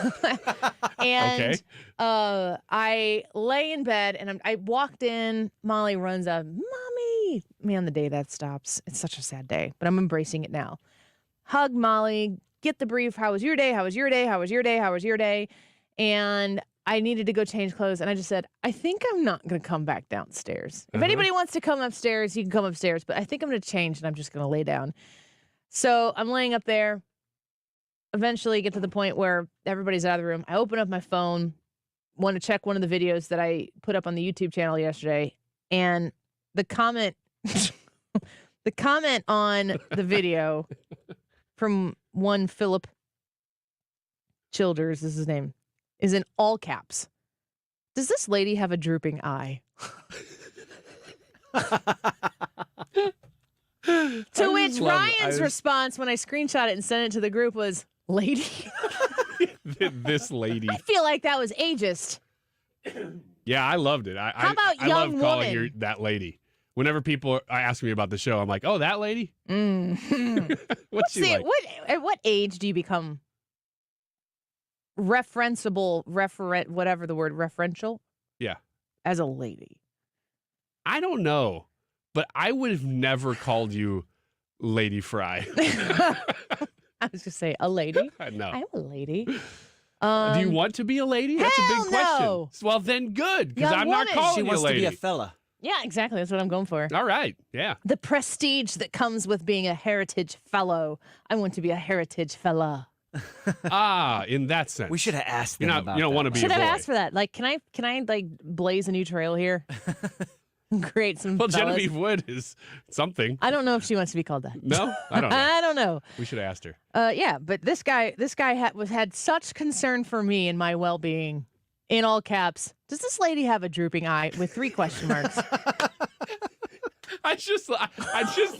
And I lay in bed, and I walked in. Molly runs up. Mommy. Man, the day that stops. It's such a sad day, but I'm embracing it now. Hug Molly. Get the brief. How was your day? How was your day? How was your day? How was your day? And I needed to go change clothes. And I just said, I think I'm not going to come back downstairs. If anybody wants to come upstairs, you can come upstairs. But I think I'm going to change, and I'm just going to lay down. So I'm laying up there. Eventually get to the point where everybody's out of the room. I open up my phone, want to check one of the videos that I put up on the YouTube channel yesterday. And the comment on the video from one Philip Childers, is his name, is in all caps. Does this lady have a drooping eye? To which Ryan's response when I screenshot it and sent it to the group was, lady? This lady. I feel like that was ageist. Yeah, I loved it. How about I young love calling woman? her that lady. Whenever people ask me about the show, I'm like, oh, that lady? What's she like? At what age do you become whatever the word, referential? Yeah. As a lady? I don't know, but I would have never called you Lady Frey. I was going to say, a lady? No. I'm a lady. Do you want to be a lady? That's a big question. No. Well, then good, because Young I'm not woman. calling you a lady. She wants to be a fella. Yeah, exactly. That's what I'm going for. All right. Yeah. The prestige that comes with being a heritage fellow. I want to be a heritage fella. In that sense. We should have asked them about You don't that. want to be Should a have boy. asked for that. Like, can I like blaze a new trail here? Create some Well, fellas? Genevieve Wood is something. I don't know if she wants to be called that. No? I don't know. I don't know. We should have asked her. Yeah, but this guy had such concern for me and my well-being. In all caps, does this lady have a drooping eye with 3 question marks? I just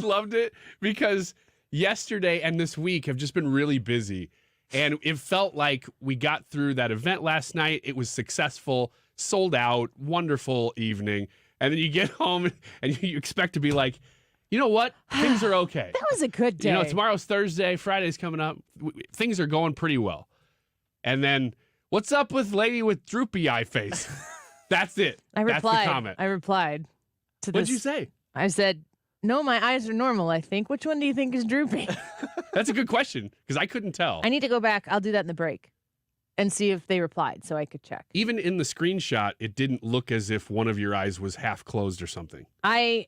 loved it because yesterday and this week have just been really busy. And it felt like we got through that event last night. It was successful, sold out, wonderful evening. And then you get home and you expect to be like, you know what? Things are okay. That was a good day. You know, tomorrow's Thursday. Friday's coming up. Things are going pretty well. And then, what's up with lady with droopy eye face? That's it. That's the comment. I replied to this. What'd you say? I said, no, my eyes are normal, I think. Which one do you think is droopy? That's a good question because I couldn't tell. I need to go back. I'll do that in the break and see if they replied so I could check. Even in the screenshot, it didn't look as if one of your eyes was half closed or something. I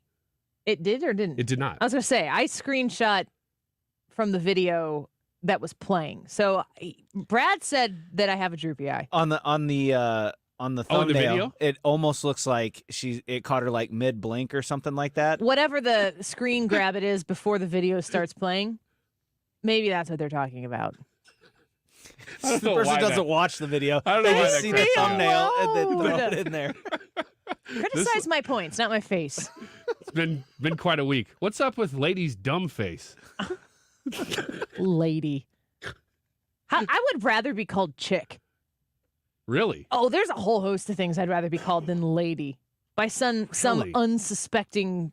It did or didn't? It did not. I was going to say, I screenshot from the video that was playing. So Brad said that I have a droopy eye. On the thumbnail, the video? it almost looks like it caught her like mid blink or something like that. Whatever the screen grab it is before the video starts playing, maybe that's what they're talking about. The person doesn't watch the video. I don't know They why just that see the cracks me up. thumbnail and then throw it in there. Criticize my points, not my face. It's been quite a week. What's up with Lady's dumb face? Lady. I would rather be called chick. Really? Oh, there's a whole host of things I'd rather be called than lady by some Really? unsuspecting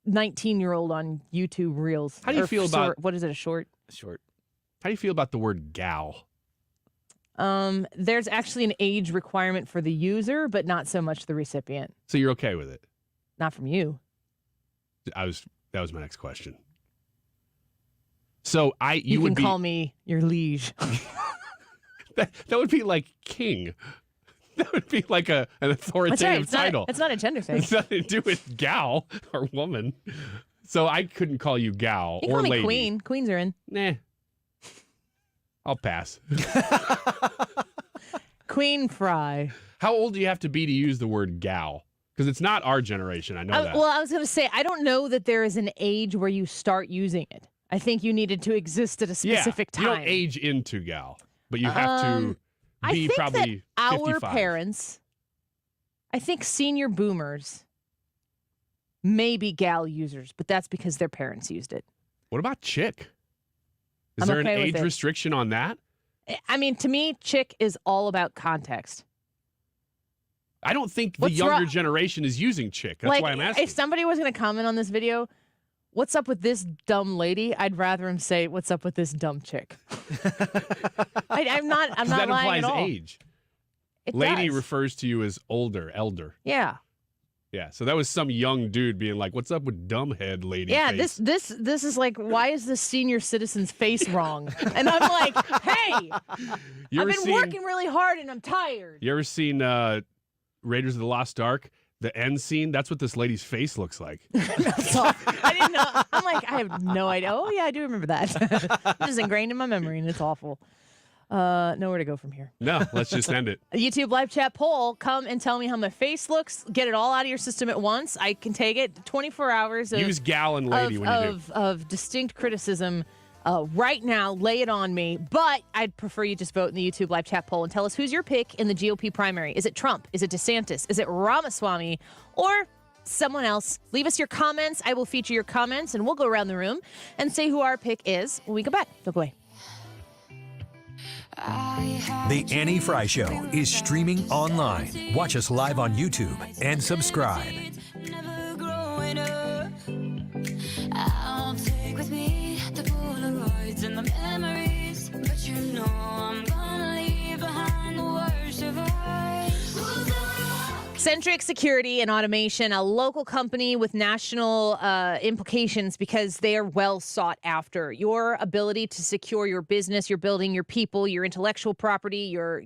19-year-old on YouTube Reels. How do you Or feel short- about- what is it? A short? Short. How do you feel about the word gal? There's actually an age requirement for the user, but not so much the recipient. So you're okay with it? Not from you. That was my next question. So You would can call me your liege. that would be like king. That would be like an authoritative That's right. title. It's not a gender thing. It's nothing to do with gal or woman. So I couldn't call you gal You can or call me lady. queen. Queens are in. Nah. I'll pass. Queen Frey. How old do you have to be to use the word gal? Because it's not our generation. I know that. Well, I was going to say, I don't know that there is an age where you start using it. I think you needed to exist at a specific time. You don't age into gal, but you have to I be think probably that our 55. parents, I think senior boomers may be gal users, but that's because their parents used it. What about chick? Is I'm there okay an with age it. restriction on that? I mean, to me, chick is all about context. I don't think the What's younger wrong- generation is using chick. That's like, why I'm asking. if somebody was going to comment on this video, what's up with this dumb lady? I'd rather him say, what's up with this dumb chick? I'm not 'Cause lying that implies at all. age. It Lady does. refers to you as older, elder. Yeah. Yeah, so that was some young dude being like, "What's up with dumbhead lady?" Yeah, face? this is like, why is this senior citizen's face wrong? And I'm like, hey, You I've ever been seen- working really hard and I'm tired. You ever seen Raiders of the Lost Ark? The end scene. That's what this lady's face looks like. I didn't know. I'm like, I have no idea. Oh yeah, I do remember that. It's just ingrained in my memory and it's awful. Nowhere to go from here. No, let's just end it. A YouTube live chat poll. Come and tell me how my face looks. Get it all out of your system at once. I can take it. 24 hours of, Use gal and lady when you do. of distinct criticism right now. Lay it on me. But I'd prefer you just vote in the YouTube live chat poll and tell us who's your pick in the GOP primary. Is it Trump? Is it DeSantis? Is it Ramaswamy? Or someone else? Leave us your comments. I will feature your comments and we'll go around the room and say who our pick is when we come back. Don't go away. The Annie Frey Show is streaming online. Watch us live on YouTube and subscribe. Growing up, I'll take with me the Polaroids and the memories. But you know I'm gonna leave behind the worst of us. Who's gonna walk? Centric Security and Automation, a local company with national implications because they are well sought after. Your ability to secure your business, your building, your people, your intellectual property,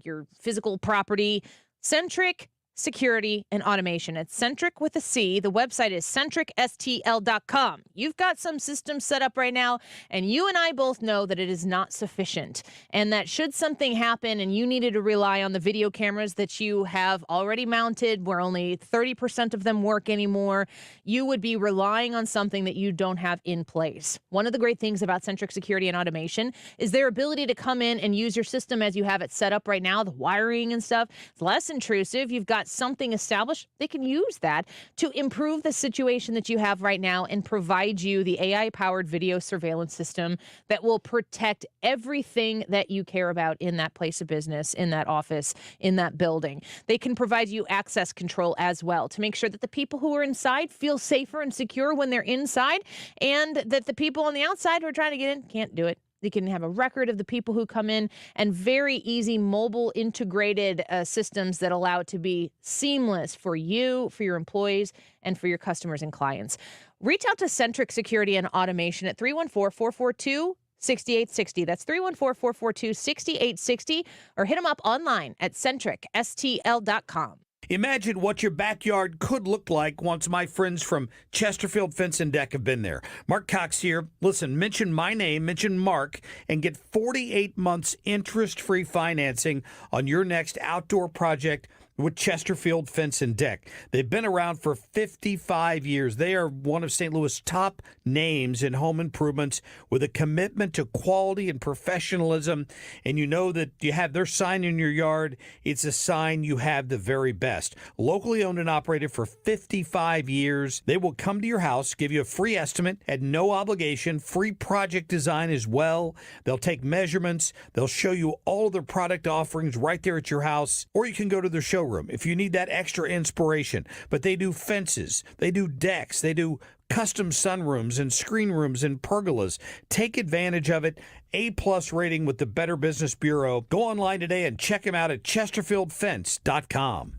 your physical property. Centric Security and Automation. It's Centric with a C. The website is centricstl.com. You've got some systems set up right now, and you and I both know that it is not sufficient. And that should something happen and you needed to rely on the video cameras that you have already mounted, where only 30% of them work anymore, you would be relying on something that you don't have in place. One of the great things about Centric Security and Automation is their ability to come in and use your system as you have it set up right now, the wiring and stuff. It's less intrusive. You've got something established. They can use that to improve the situation that you have right now and provide you the AI-powered video surveillance system that will protect everything that you care about in that place of business, in that office, in that building. They can provide you access control as well to make sure that the people who are inside feel safer and secure when they're inside, and that the people on the outside who are trying to get in can't do it. They can have a record of the people who come in, and very easy mobile integrated systems that allow it to be seamless for you, for your employees, and for your customers and clients. Reach out to Centric Security and Automation at 314-442-6860. That's 314-442-6860, or hit them up online at centricstl.com. Imagine what your backyard could look like once my friends from Chesterfield Fence and Deck have been there. Mark Cox here. Listen, mention my name, mention Mark, and get 48 months interest-free financing on your next outdoor project with Chesterfield Fence and Deck. They've been around for 55 years. They are one of St. Louis' top names in home improvements with a commitment to quality and professionalism. And you know that you have their sign in your yard. It's a sign you have the very best. Locally owned and operated for 55 years. They will come to your house, give you a free estimate at no obligation, free project design as well. They'll take measurements. They'll show you all of their product offerings right there at your house, or you can go to their showroom if you need that extra inspiration. But they do fences, they do decks, they do custom sunrooms and screen rooms and pergolas. Take advantage of it. A+ rating with the Better Business Bureau. Go online today and check them out at chesterfieldfence.com.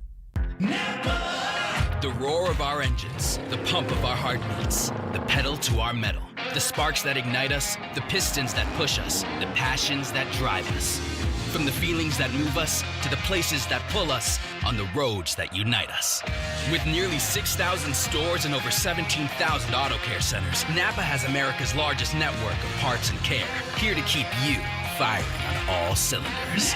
The roar of our engines, the pump of our heartbeats, the pedal to our metal, the sparks that ignite us, the pistons that push us, the passions that drive us. From the feelings that move us to the places that pull us on the roads that unite us. With nearly 6,000 stores and over 17,000 auto care centers, Napa has America's largest network of parts and care, here to keep you firing on all cylinders.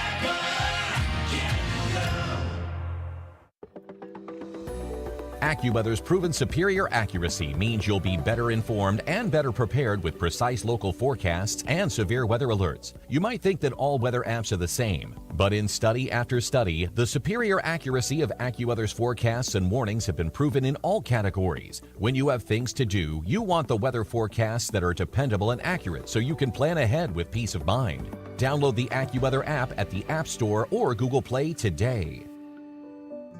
AccuWeather's proven superior accuracy means you'll be better informed and better prepared with precise local forecasts and severe weather alerts. You might think that all weather apps are the same, but in study after study, the superior accuracy of AccuWeather's forecasts and warnings have been proven in all categories. When you have things to do, you want the weather forecasts that are dependable and accurate so you can plan ahead with peace of mind. Download the AccuWeather app at the App Store or Google Play today.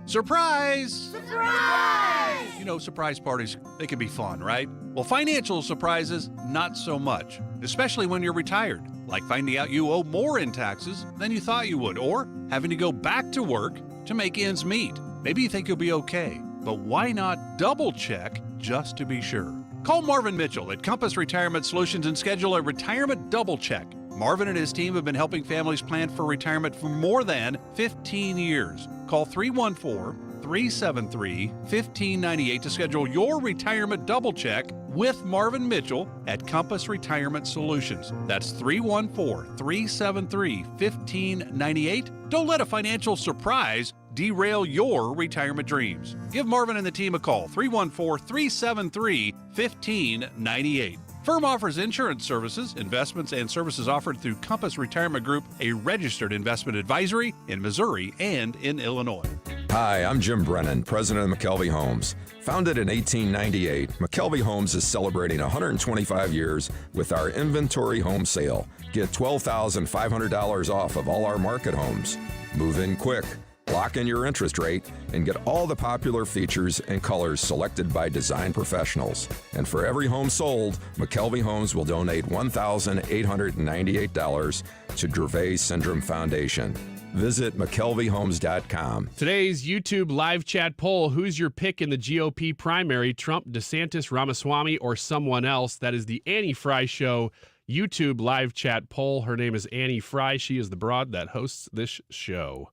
Surprise! Surprise! You know, surprise parties, they can be fun, right? Well, financial surprises, not so much, especially when you're retired, like finding out you owe more in taxes than you thought you would, or having to go back to work to make ends meet. Maybe you think you'll be okay, but why not double check just to be sure? Call Marvin Mitchell at Compass Retirement Solutions and schedule a retirement double check. Marvin and his team have been helping families plan for retirement for more than 15 years. Call 314-373-1598 to schedule your retirement double check with Marvin Mitchell at Compass Retirement Solutions. That's 314-373-1598. Don't let a financial surprise derail your retirement dreams. Give Marvin and the team a call, 314-373-1598. Firm offers insurance services, investments, and services offered through Compass Retirement Group, a registered investment advisory in Missouri and in Illinois. Hi, I'm Jim Brennan, president of McKelvey Homes. Founded in 1898, McKelvey Homes is celebrating 125 years with our inventory home sale. Get $12,500 off of all our market homes. Move in quick. Lock in your interest rate and get all the popular features and colors selected by design professionals. And for every home sold, McKelvey Homes will donate $1,898 to Dravet Syndrome Foundation. Visit McKelveyhomes.com. Today's YouTube live chat poll, who's your pick in the GOP primary, Trump, DeSantis, Ramaswamy, or someone else? That is the Annie Frey Show YouTube live chat poll. Her name is Annie Frey. She is the broad that hosts this show.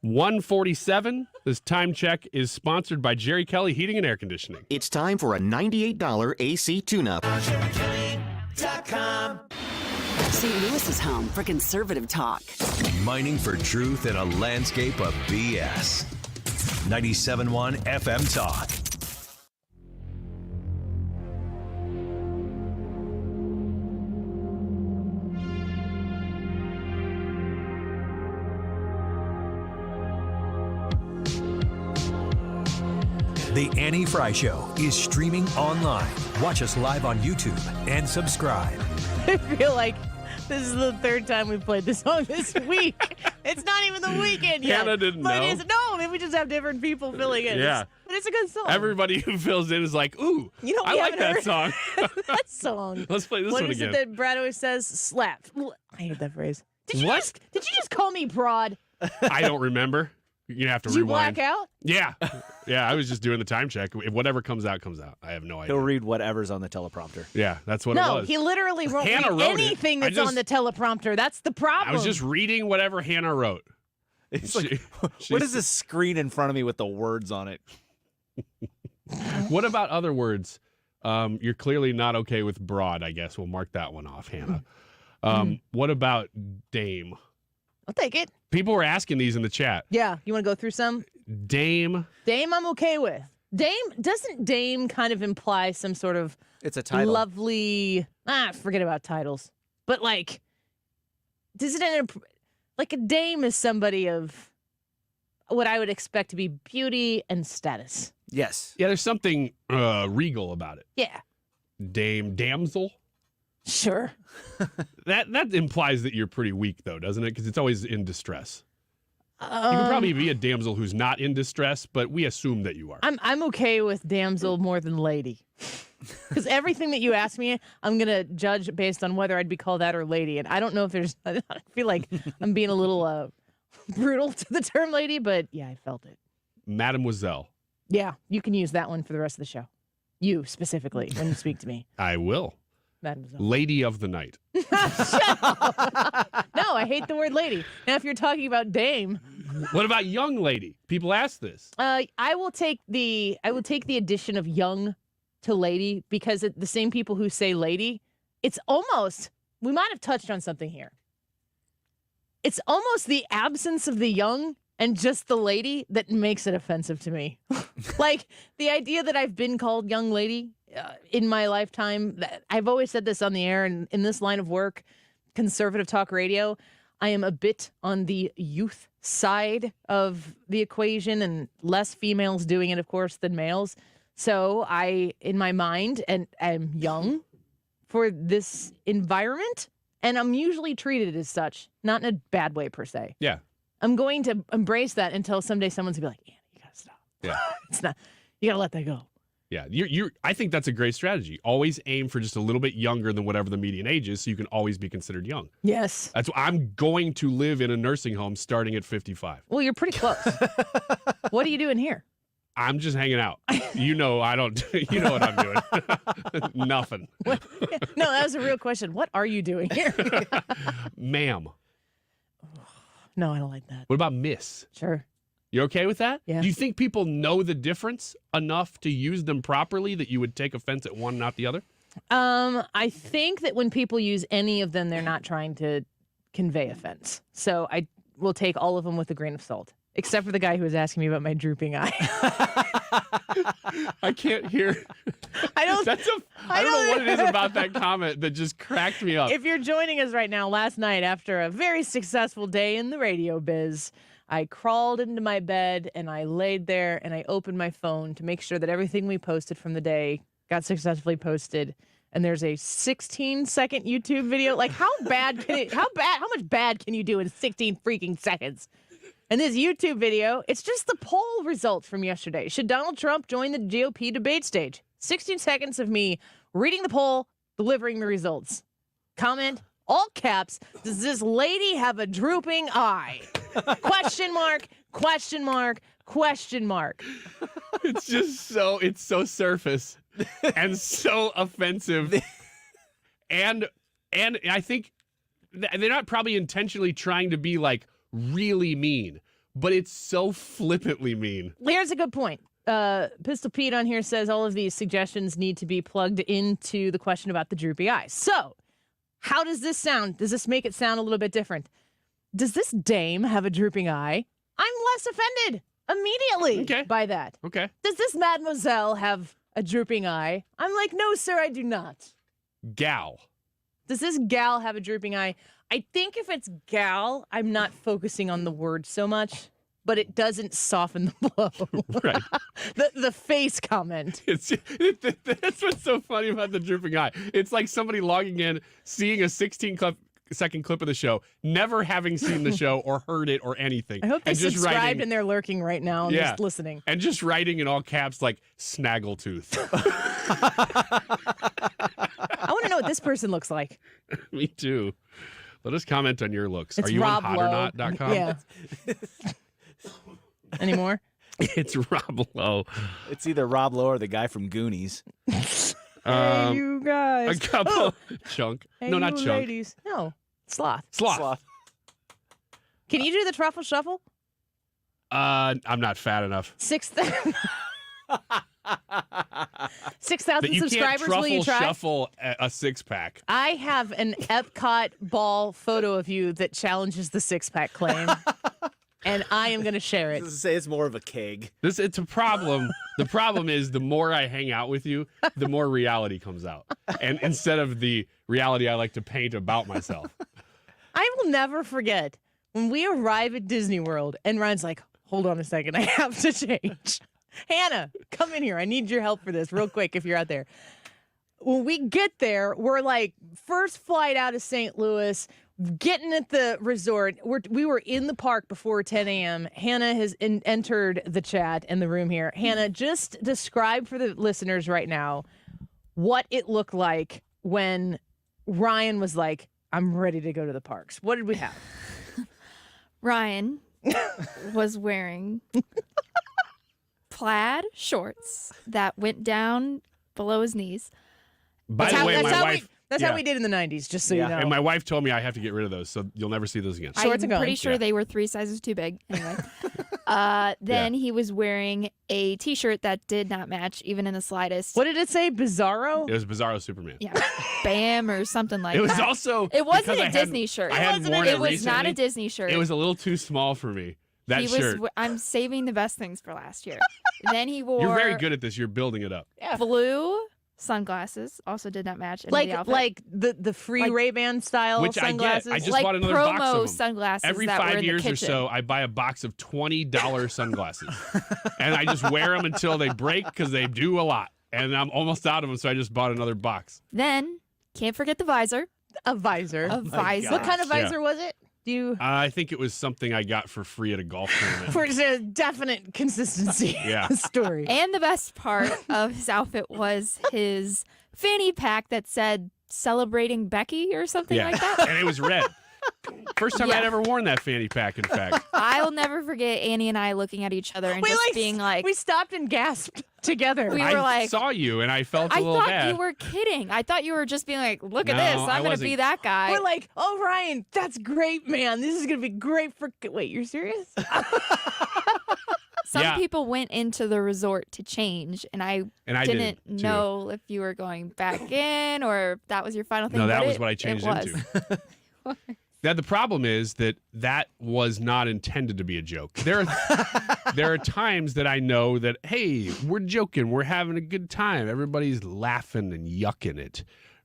1:47. This time check is sponsored by Jerry Kelly Heating and Air Conditioning. It's time for a $98 AC tune-up. St. Louis's home for conservative talk. Mining for truth in a landscape of BS. 97.1 FM Talk. The Annie Frey Show is streaming online. Watch us live on YouTube and subscribe. I feel like this is the third time we've played this song this week. It's not even the weekend yet. Hannah didn't know. No, maybe we just have different people filling in. Yeah. But it's a good song. Everybody who fills in is like, ooh, You know, I like that song. that song. Let's play this one What is again. it that Brad always says? Slap. I hate that phrase. Did you What? just call me broad? I don't remember. You're going to have to Did you rewind. black out? Yeah. Yeah, I was just doing the time check. If whatever comes out, comes out. I have no idea. He'll read whatever's on the teleprompter. Yeah, that's what it No, was. he literally won't Hannah read wrote it. anything I that's just- on the teleprompter. That's the problem. I was just reading whatever Hannah wrote. It's like, what is this screen in front of me with the words on it? What about other words? You're clearly not okay with broad, I guess. We'll mark that one off, Hannah. What about dame? I'll take it. People were asking these in the chat. Yeah. You want to go through some? Dame. Dame, I'm okay with. Doesn't dame kind of imply some sort of It's a title. lovely, forget about titles. But like, does it like a dame is somebody of what I would expect to be beauty and status. Yes. Yeah, there's something regal about it. Yeah. Damsel. Sure. That implies that you're pretty weak, though, doesn't it? Because it's always in distress. You can probably be a damsel who's not in distress, but we assume that you are. I'm okay with damsel more than lady. Because everything that you ask me, I'm going to judge based on whether I'd be called that or lady. And I don't know if I feel like I'm being a little brutal to the term lady, but yeah, I felt it. Mademoiselle. Yeah, you can use that one for the rest of the show. You specifically, when you speak to me. I will. Mademoiselle. Lady of the night. Shut up. No, I hate the word lady. Now, if you're talking about dame. What about young lady? People ask this. I will take the addition of young to lady because the same people who say lady, it's almost, we might have touched on something here. It's almost the absence of the young and just the lady that makes it offensive to me. Like the idea that I've been called young lady in my lifetime, I've always said this on the air and in this line of work, conservative talk radio, I am a bit on the youth side of the equation and less females doing it, of course, than males. So I, in my mind, and I'm young for this environment, and I'm usually treated as such, not in a bad way per se. Yeah. I'm going to embrace that until someday someone's gonna be like, Anna, you gotta stop. Yeah. It's not, you gotta let that go. Yeah, I think that's a great strategy. Always aim for just a little bit younger than whatever the median age is, so you can always be considered young. Yes. That's why I'm going to live in a nursing home starting at 55. Well, you're pretty close. What are you doing here? I'm just hanging out. You know, I don't. You know what I'm doing? Nothing. What? No, that was a real question. What are you doing here? Ma'am. No, I don't like that. What about miss? Sure. You okay with that? Yeah. Do you think people know the difference enough to use them properly that you would take offense at one, not the other? I think that when people use any of them, they're not trying to convey offense. So I will take all of them with a grain of salt, except for the guy who was asking me about my drooping eye. I can't hear. I don't know what it is about that comment that just cracked me up. If you're joining us right now, last night after a very successful day in the radio biz, I crawled into my bed and I laid there and I opened my phone to make sure that everything we posted from the day got successfully posted. And there's a 16-second YouTube video. Like, how much bad can you do in 16 freaking seconds? And this YouTube video, it's just the poll results from yesterday. Should Donald Trump join the GOP debate stage? 16 seconds of me reading the poll, delivering the results. Comment, all caps, does this lady have a drooping eye? Question mark, question mark, question mark. It's just it's so surface and so offensive. and I think they're not probably intentionally trying to be like really mean, but it's so flippantly mean. Here's a good point. Pistol Pete on here says all of these suggestions need to be plugged into the question about the droopy eyes. So, how does this sound? Does this make it sound a little bit different? Does this dame have a drooping eye? I'm less offended immediately by that. Okay. Does this mademoiselle have a drooping eye? I'm like, no, sir, I do not. Gal. Does this gal have a drooping eye? I think if it's gal, I'm not focusing on the word so much, but it doesn't soften the blow. Right. the face comment. That's what's so funny about the drooping eye. It's like somebody logging in, seeing a 16-second clip of the show, never having seen the show or heard it or anything. I hope they and just subscribed writing, and they're lurking right now and just listening. And just writing in all caps like snaggletooth. I want to know what this person looks like. Me too. Let us comment on your looks. It's Are you Rob on hotornot.com? Yeah. Any more? It's Rob Lowe. It's either Rob Lowe or the guy from Goonies. Hey, you guys. A couple. Chunk. Hey, no, not you Chunk. ladies. No, Sloth. Sloth. Can you do the truffle shuffle? I'm not fat enough. 6,000 You subscribers. can't Will you try? shuffle a six-pack. I have an Epcot ball photo of you that challenges the six-pack claim, and I am going to share it. Say it's more of a keg. It's a problem. The problem is the more I hang out with you, the more reality comes out. And instead of the reality I like to paint about myself. I will never forget when we arrive at Disney World and Ryan's like, hold on a second, I have to change. Hannah, come in here. I need your help for this real quick if you're out there. When we get there, we're like first flight out of St. Louis, getting at the resort. We were in the park before 10 a.m. Hannah has entered the chat in the room here. Hannah, just describe for the listeners right now what it looked like when Ryan was like, I'm ready to go to the parks. What did we have? Ryan was wearing plaid shorts that went down below his knees. By the way, my wife... That's how we did in the 90s, just so you know. And my wife told me I have to get rid of those, so you'll never see those again. I'm pretty sure they were 3 sizes too big. Anyway. Then he was wearing a T-shirt that did not match, even in the slightest. What did it say? Bizarro? It was Bizarro Superman. Yeah. Bam or something like that. It was also... It wasn't because a Disney shirt. It was not a Disney shirt. It was a little too small for me, that shirt. I'm saving the best things for last year. Then he wore... You're very good at this. You're building it up. Blue sunglasses, also did not match any of the outfit. Like the free Ray-Ban style Which sunglasses? I get. I just bought another box of them. Sunglasses Every that were 5 in years the or so, I buy a box of $20 sunglasses. And I just wear them until they break because they do a lot. And I'm almost out of them, so I just bought another box. Then, can't forget the visor. A visor. A visor. What kind of visor was it? I think it was something I got for free at a golf tournament. For a definite consistency story. And the best part of his outfit was his fanny pack that said "Celebrating Becky" or something like that. And it was red. First time I'd ever worn that fanny pack, in fact. I'll never forget Annie and I looking at each other and just being like... We stopped and gasped together. We were I like... saw you, and I felt a I little thought bad. you were kidding. I thought you were just being like, look at No, this. I I'm going to wasn't. be that guy. We're like, oh, Ryan, that's great, man. This is going to be great for... Wait, you're serious? Some people went into the resort to change, and I didn't know if you were going back in or if that was your final thing. No, that but was what I changed into. Now, the problem is that was not intended to be a joke. There are times that I know that, hey, we're joking. We're having a good time. Everybody's laughing and yucking it.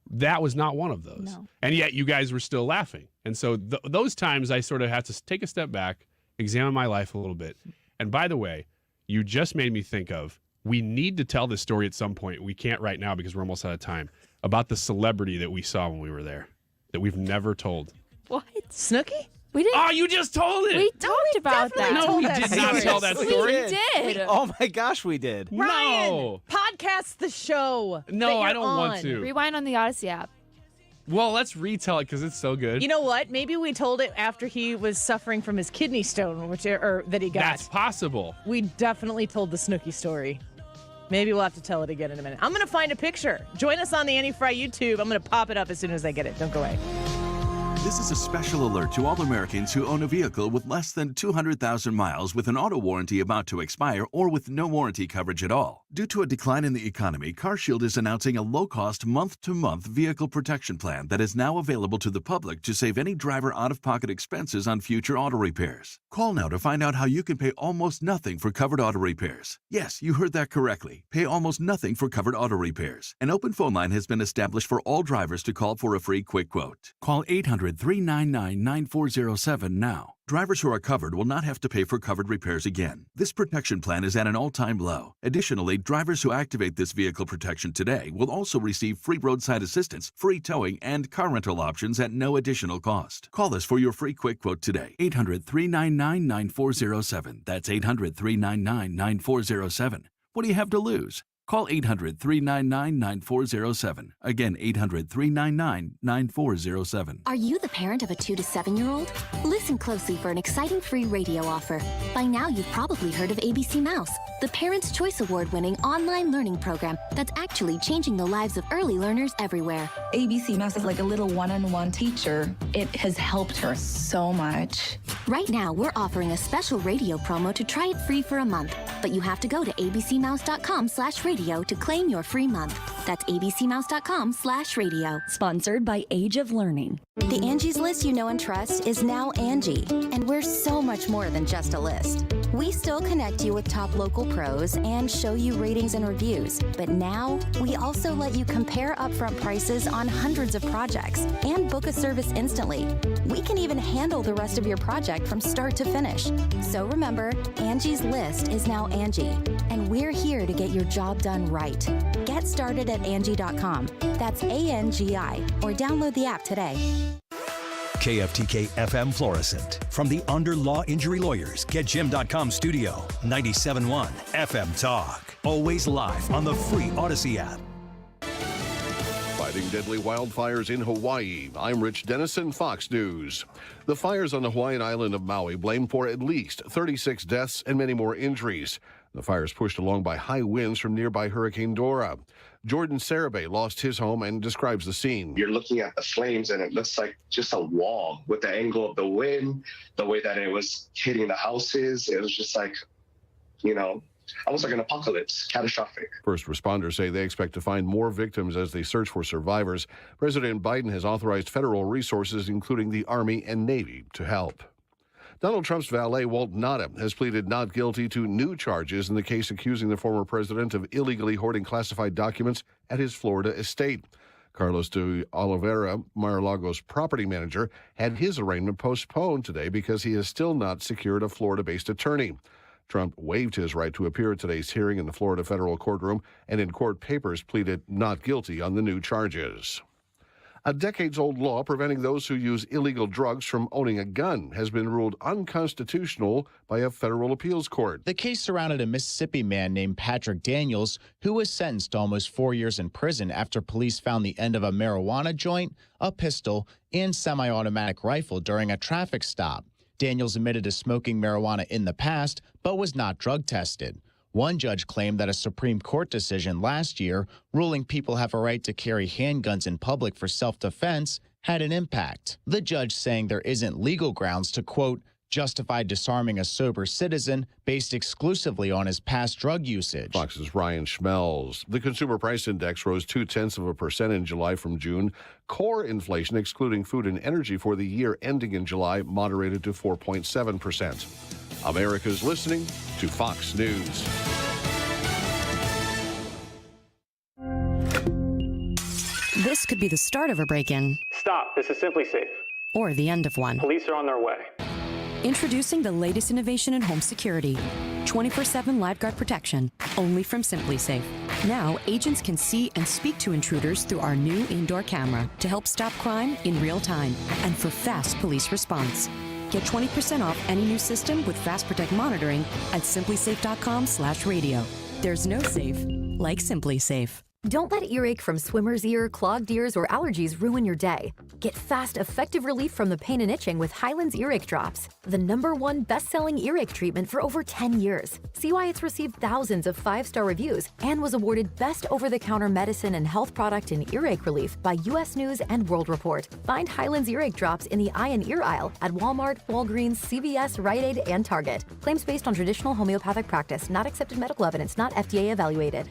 That was not one of those. No. And yet you guys were still laughing. And so those times I sort of have to take a step back, examine my life a little bit. And by the way, you just made me think of, we need to tell this story at some point. We can't right now because we're almost out of time, about the celebrity that we saw when we were there that we've never told. What? Snooki? We didn't. Oh, you just told it. We talked about that. No, we did not tell that story. We did. Oh my gosh, we did. Ryan, No. podcast the show. No, that you're I don't want on. to. Rewind on the Odyssey app. Well, let's retell it because it's so good. You know what? Maybe we told it after he was suffering from his kidney stone, that he got. That's possible. We definitely told the Snooki story. Maybe we'll have to tell it again in a minute. I'm going to find a picture. Join us on the Annie Frey YouTube. I'm going to pop it up as soon as I get it. Don't go away. This is a special alert to all Americans who own a vehicle with less than 200,000 miles with an auto warranty about to expire or with no warranty coverage at all. Due to a decline in the economy, CarShield is announcing a low-cost month-to-month vehicle protection plan that is now available to the public to save any driver out-of-pocket expenses on future auto repairs. Call now to find out how you can pay almost nothing for covered auto repairs. Yes, you heard that correctly. Pay almost nothing for covered auto repairs. An open phone line has been established for all drivers to call for a free quick quote. Call 800-399-9407 now. Drivers who are covered will not have to pay for covered repairs again. This protection plan is at an all-time low. Additionally, drivers who activate this vehicle protection today will also receive free roadside assistance, free towing, and car rental options at no additional cost. Call us for your free quick quote today. 800-399-9407. That's 800-399-9407. What do you have to lose? Call 800-399-9407. Again, 800-399-9407. Are you the parent of a 2 to 7-year-old? Listen closely for an exciting free radio offer. By now, you've probably heard of ABC Mouse, the Parents' Choice Award-winning online learning program that's actually changing the lives of early learners everywhere. ABC Mouse is like a little one-on-one teacher. It has helped her so much. Right now, we're offering a special radio promo to try it free for a month, but you have to go to abcmouse.com/radio to claim your free month. That's abcmouse.com/radio. Sponsored by Age of Learning. The Angie's List you know and trust is now Angie, and we're so much more than just a list. We still connect you with top local pros and show you ratings and reviews, but now we also let you compare upfront prices on hundreds of projects and book a service instantly. We can even handle the rest of your project from start to finish. So remember, Angie's List is now Angie, and we're here to get your job done right. Get started at Angie.com. That's ANGI, or download the app today. KFTK FM Florissant. From the Under Law Injury Lawyers, GetJim.com studio. 97.1 FM Talk. Always live on the free Odyssey app. Fighting deadly wildfires in Hawaii. I'm Rich Dennison, Fox News. The fires on the Hawaiian island of Maui blamed for at least 36 deaths and many more injuries. The fires pushed along by high winds from nearby Hurricane Dora. Jordan Sarabay lost his home and describes the scene. You're looking at the flames and it looks like just a wall with the angle of the wind, the way that it was hitting the houses. It was just like, almost like an apocalypse, catastrophic. First responders say they expect to find more victims as they search for survivors. President Biden has authorized federal resources, including the Army and Navy, to help. Donald Trump's valet, Walt Nada, has pleaded not guilty to new charges in the case accusing the former president of illegally hoarding classified documents at his Florida estate. Carlos de Oliveira, Mar-a-Lago's property manager, had his arraignment postponed today because he has still not secured a Florida-based attorney. Trump waived his right to appear at today's hearing in the Florida federal courtroom and in court papers pleaded not guilty on the new charges. A decades-old law preventing those who use illegal drugs from owning a gun has been ruled unconstitutional by a federal appeals court. The case surrounded a Mississippi man named Patrick Daniels, who was sentenced to almost 4 years in prison after police found the end of a marijuana joint, a pistol, and semi-automatic rifle during a traffic stop. Daniels admitted to smoking marijuana in the past, but was not drug tested. One judge claimed that a Supreme Court decision last year ruling people have a right to carry handguns in public for self-defense had an impact. The judge saying there isn't legal grounds to, quote, justify disarming a sober citizen based exclusively on his past drug usage. Fox's Ryan Schmelz. The Consumer Price Index rose 0.2% in July from June. Core inflation, excluding food and energy for the year ending in July, moderated to 4.7%. America's listening to Fox News. This could be the start of a break-in. Stop. This is Simply Safe. Or the end of one. Police are on their way. Introducing the latest innovation in home security. 24/7 LiveGuard protection, only from Simply Safe. Now, agents can see and speak to intruders through our new indoor camera to help stop crime in real time and for fast police response. Get 20% off any new system with Fast Protect monitoring at simplysafe.com/radio. There's no safe like Simply Safe. Don't let earache from swimmer's ear, clogged ears, or allergies ruin your day. Get fast, effective relief from the pain and itching with Hyland's Earache Drops, the #1 best-selling earache treatment for over 10 years. See why it's received thousands of 5-star reviews and was awarded Best Over-the-Counter Medicine and Health Product in Earache Relief by U.S. News and World Report. Find Hyland's Earache Drops in the eye and ear aisle at Walmart, Walgreens, CVS, Rite Aid, and Target. Claims based on traditional homeopathic practice, not accepted medical evidence, not FDA evaluated.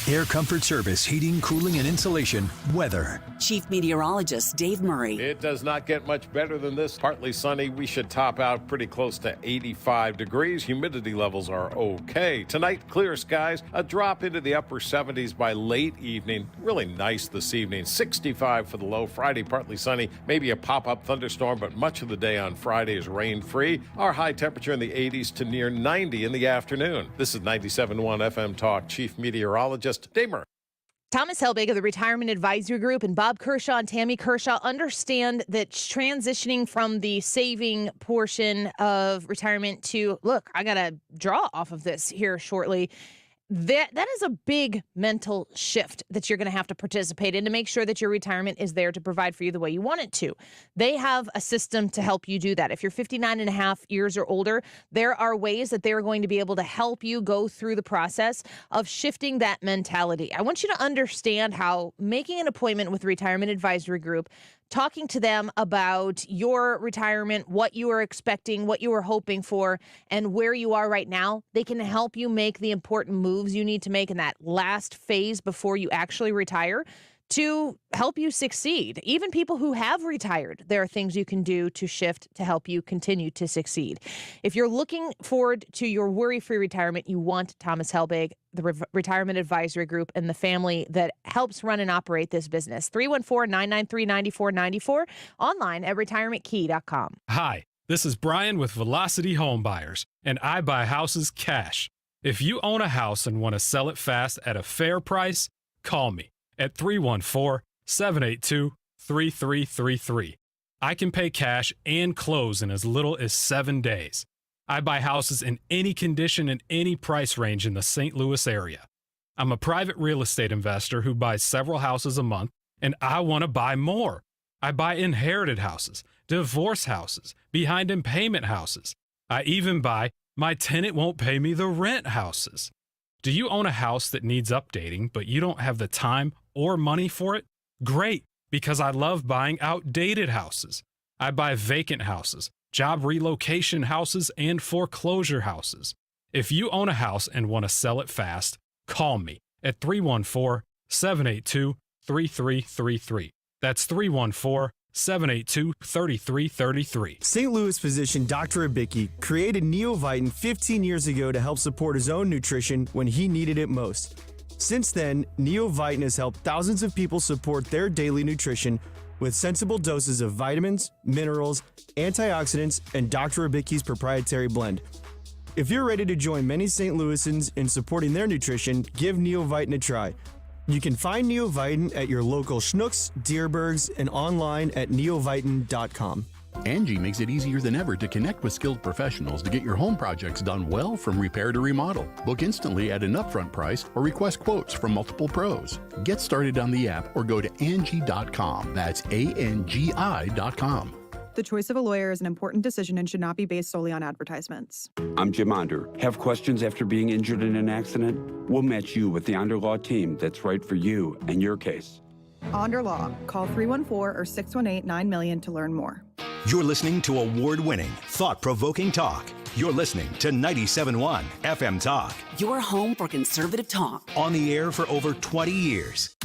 Air Comfort Service, heating, cooling, and insulation. Weather. Chief Meteorologist Dave Murray. It does not get much better than this. Partly sunny. We should top out pretty close to 85 degrees. Humidity levels are okay. Tonight, clear skies. A drop into the upper 70s by late evening. Really nice this evening. 65 for the low. Friday, partly sunny. Maybe a pop-up thunderstorm, but much of the day on Friday is rain-free. Our high temperature in the 80s to near 90 in the afternoon. This is 97.1 FM Talk. Chief Meteorologist Dave Murray. Thomas Helbig of the Retirement Advisory Group and Bob Kershaw and Tammy Kershaw understand that transitioning from the saving portion of retirement to, look, I got to draw off of this here shortly. that is a big mental shift that you're going to have to participate in to make sure that your retirement is there to provide for you the way you want it to. They have a system to help you do that. If you're 59 and a half years or older, there are ways that they're going to be able to help you go through the process of shifting that mentality. I want you to understand how making an appointment with the Retirement Advisory Group, talking to them about your retirement, what you are expecting, what you are hoping for, and where you are right now, they can help you make the important moves you need to make in that last phase before you actually retire to help you succeed. Even people who have retired, there are things you can do to shift to help you continue to succeed. If you're looking forward to your worry-free retirement, you want Thomas Helbig, the Retirement Advisory Group, and the family that helps run and operate this business. 314-993-9494, online at retirementkey.com. Hi, this is Brian with Velocity Home Buyers, and I buy houses cash. If you own a house and want to sell it fast at a fair price, call me at 314-782-3333. I can pay cash and close in as little as 7 days. I buy houses in any condition and any price range in the St. Louis area. I'm a private real estate investor who buys several houses a month, and I want to buy more. I buy inherited houses, divorce houses, behind in payment houses. I even buy my tenant won't pay me the rent houses. Do you own a house that needs updating, but you don't have the time or money for it? Great, because I love buying outdated houses. I buy vacant houses, job relocation houses, and foreclosure houses. If you own a house and want to sell it fast, call me at 314-782-3333. That's 314-782-3333. St. Louis physician Dr. Abicki created Neovitin 15 years ago to help support his own nutrition when he needed it most. Since then, Neovitin has helped thousands of people support their daily nutrition with sensible doses of vitamins, minerals, antioxidants, and Dr. Abicki's proprietary blend. If you're ready to join many St. Louisans in supporting their nutrition, give Neovitin a try. You can find Neovitin at your local Schnucks, Dierbergs, and online at neovitin.com. Angie makes it easier than ever to connect with skilled professionals to get your home projects done well, from repair to remodel. Book instantly at an upfront price or request quotes from multiple pros. Get started on the app or go to Angie.com. That's ANGI.com. The choice of a lawyer is an important decision and should not be based solely on advertisements. I'm Jim Onder. Have questions after being injured in an accident? We'll match you with the Onder Law team that's right for you and your case. Onder Law. Call 314 or 618-9000 to learn more. You're listening to award-winning, thought-provoking talk. You're listening to 97.1 FM Talk. Your home for conservative talk. On the air for over 20 years.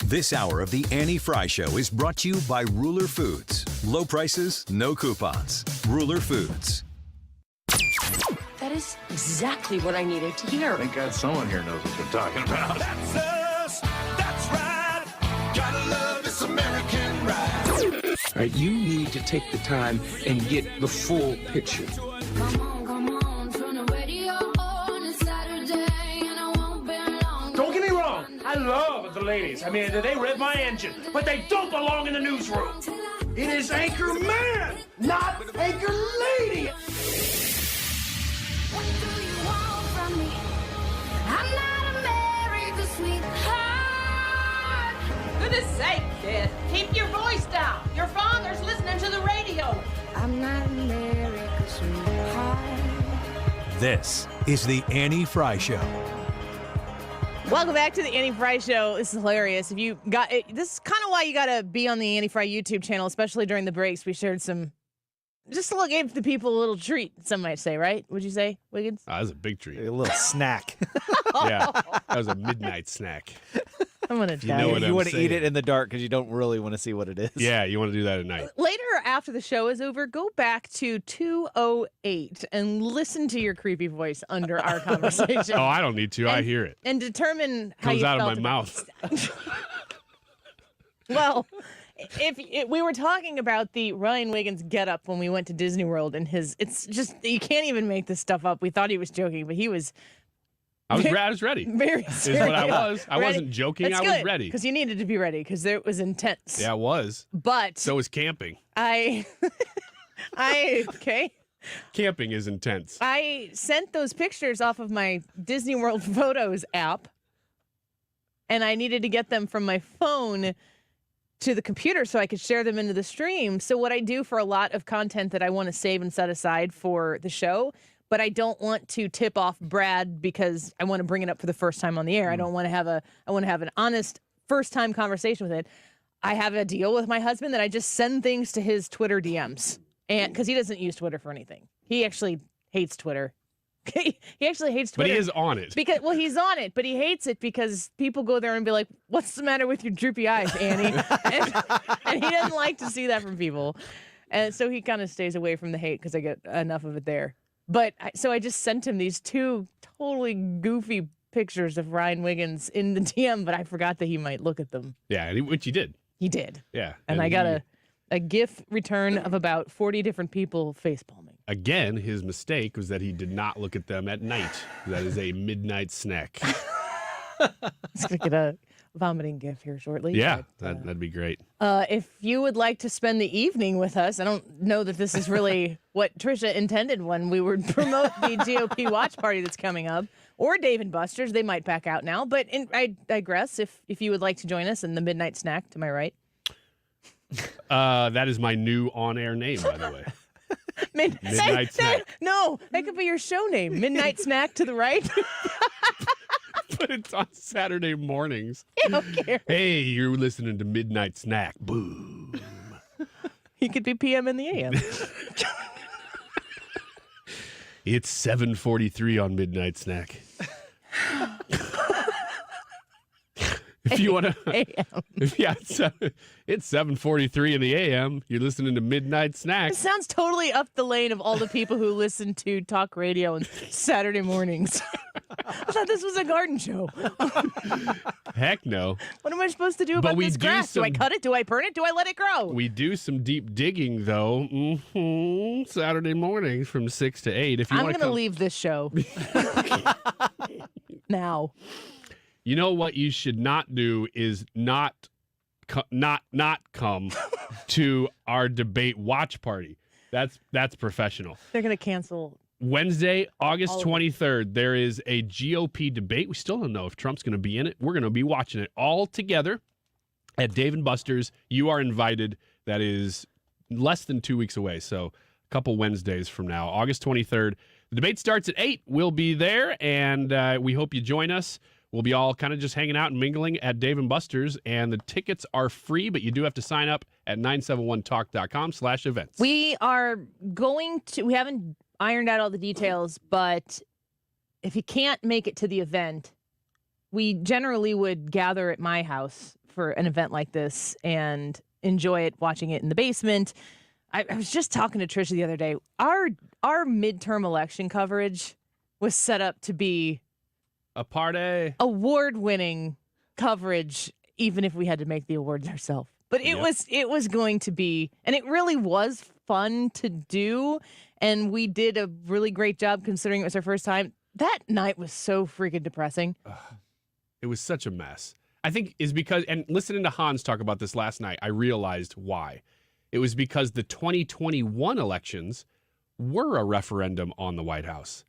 This hour of the Annie Frey Show is brought to you by Ruler Foods. Low prices, no coupons. Ruler Foods. That is exactly what I needed to hear. Thank God someone here knows what they're talking about. That's us. That's right. Gotta love this American ride. All right, you need to take the time and get the full picture. Don't get me wrong, I love the ladies. I mean, they rev my engine, but they don't belong in the newsroom. It is Anchor Man, not Anchor Lady. What do you want from me? I'm not America's sweetheart. Goodness sake, kid. Keep your voice down. Your father's listening to the radio. I'm not America's sweetheart. This is the Annie Frey Show. Welcome back to the Annie Frey Show. This is hilarious. If you got it, this is kind of why you got to be on the Annie Frey YouTube channel, especially during the breaks. We shared some, just to give the people a little treat, some might say, right? Would you say, Wiggins? That was a big treat. A little snack. Yeah, that was a midnight snack. I'm going to die. You want to eat it in the dark because you don't really want to see what it is. Yeah, you want to do that at night. Later, after the show is over, go back to 2:08 and listen to your creepy voice under our conversation. Oh, I don't need to. I hear it. And determine how Comes you out felt of my mouth. Well, if we were talking about the Ryan Wiggins getup when we went to Disney World, and it's just, you can't even make this stuff up. We thought he was joking, but he was. I was ready. Very serious. serious. Is what I was. I Ready. wasn't joking. That's I was good, ready. because you needed to be ready because it was intense. Yeah, it was. But so was camping. okay. Camping is intense. I sent those pictures off of my Disney World Photos app, and I needed to get them from my phone to the computer so I could share them into the stream. So what I do for a lot of content that I want to save and set aside for the show, but I don't want to tip off Brad because I want to bring it up for the first time on the air. I want to have an honest first time conversation with it. I have a deal with my husband that I just send things to his Twitter DMs, and because he doesn't use Twitter for anything. He actually hates Twitter. He actually hates Twitter. But he is on it. He's on it, but he hates it because people go there and be like, "What's the matter with your droopy eyes, Annie?" and he doesn't like to see that from people. And so he kind of stays away from the hate because I get enough of it there. But so I just sent him these 2 totally goofy pictures of Ryan Wiggins in the DM, but I forgot that he might look at them. Yeah, which he did. He did. Yeah. And I got a GIF return of about 40 different people facepalming. Again, his mistake was that he did not look at them at night. That is a midnight snack. I'm just going to get a vomiting GIF here shortly. Yeah, that'd be great. If you would like to spend the evening with us, I don't know that this is really what Tricia intended when we would promote the GOP watch party that's coming up, or Dave and Buster's. They might back out now, but I digress. If you would like to join us in the midnight snack to my right. That is my new on-air name, by the way. Midnight Snack. No, that could be your show name. Midnight Snack to the right. But it's on Saturday mornings. I don't care. Hey, you're listening to Midnight Snack. Boom. He could be PM in the AM. It's 7:43 on Midnight Snack. If you want to, it's 7:43 in the AM. You're listening to Midnight Snack. It sounds totally up the lane of all the people who listen to talk radio on Saturday mornings. I thought this was a garden show. Heck no. What am I supposed to do about this grass? Do I cut it? Do I burn it? Do I let it grow? We do some deep digging, though. Saturday mornings from 6 to 8. If you I'm going to leave this show now. You know what you should not do is not come to our debate watch party. That's professional. They're going to cancel. Wednesday, August 23rd, there is a GOP debate. We still don't know if Trump's going to be in it. We're going to be watching it all together at Dave & Buster's. You are invited. That is less than 2 weeks away, so a couple Wednesdays from now, August 23rd. The debate starts at 8. We'll be there, and we hope you join us. We'll be all kind of just hanging out and mingling at Dave & Buster's, and the tickets are free, but you do have to sign up at 971talk.com/events. We haven't ironed out all the details, but if you can't make it to the event, we generally would gather at my house for an event like this and enjoy it, watching it in the basement. I was just talking to Tricia the other day. Our midterm election coverage was set up to be a party, award-winning coverage, even if we had to make the awards ourselves. But it was going to be, and it really was fun to do, and we did a really great job considering it was our first time. That night was so freaking depressing. It was such a mess. I think is because, and listening to Hans talk about this last night, I realized why. It was because the 2021 elections were a referendum on the White House.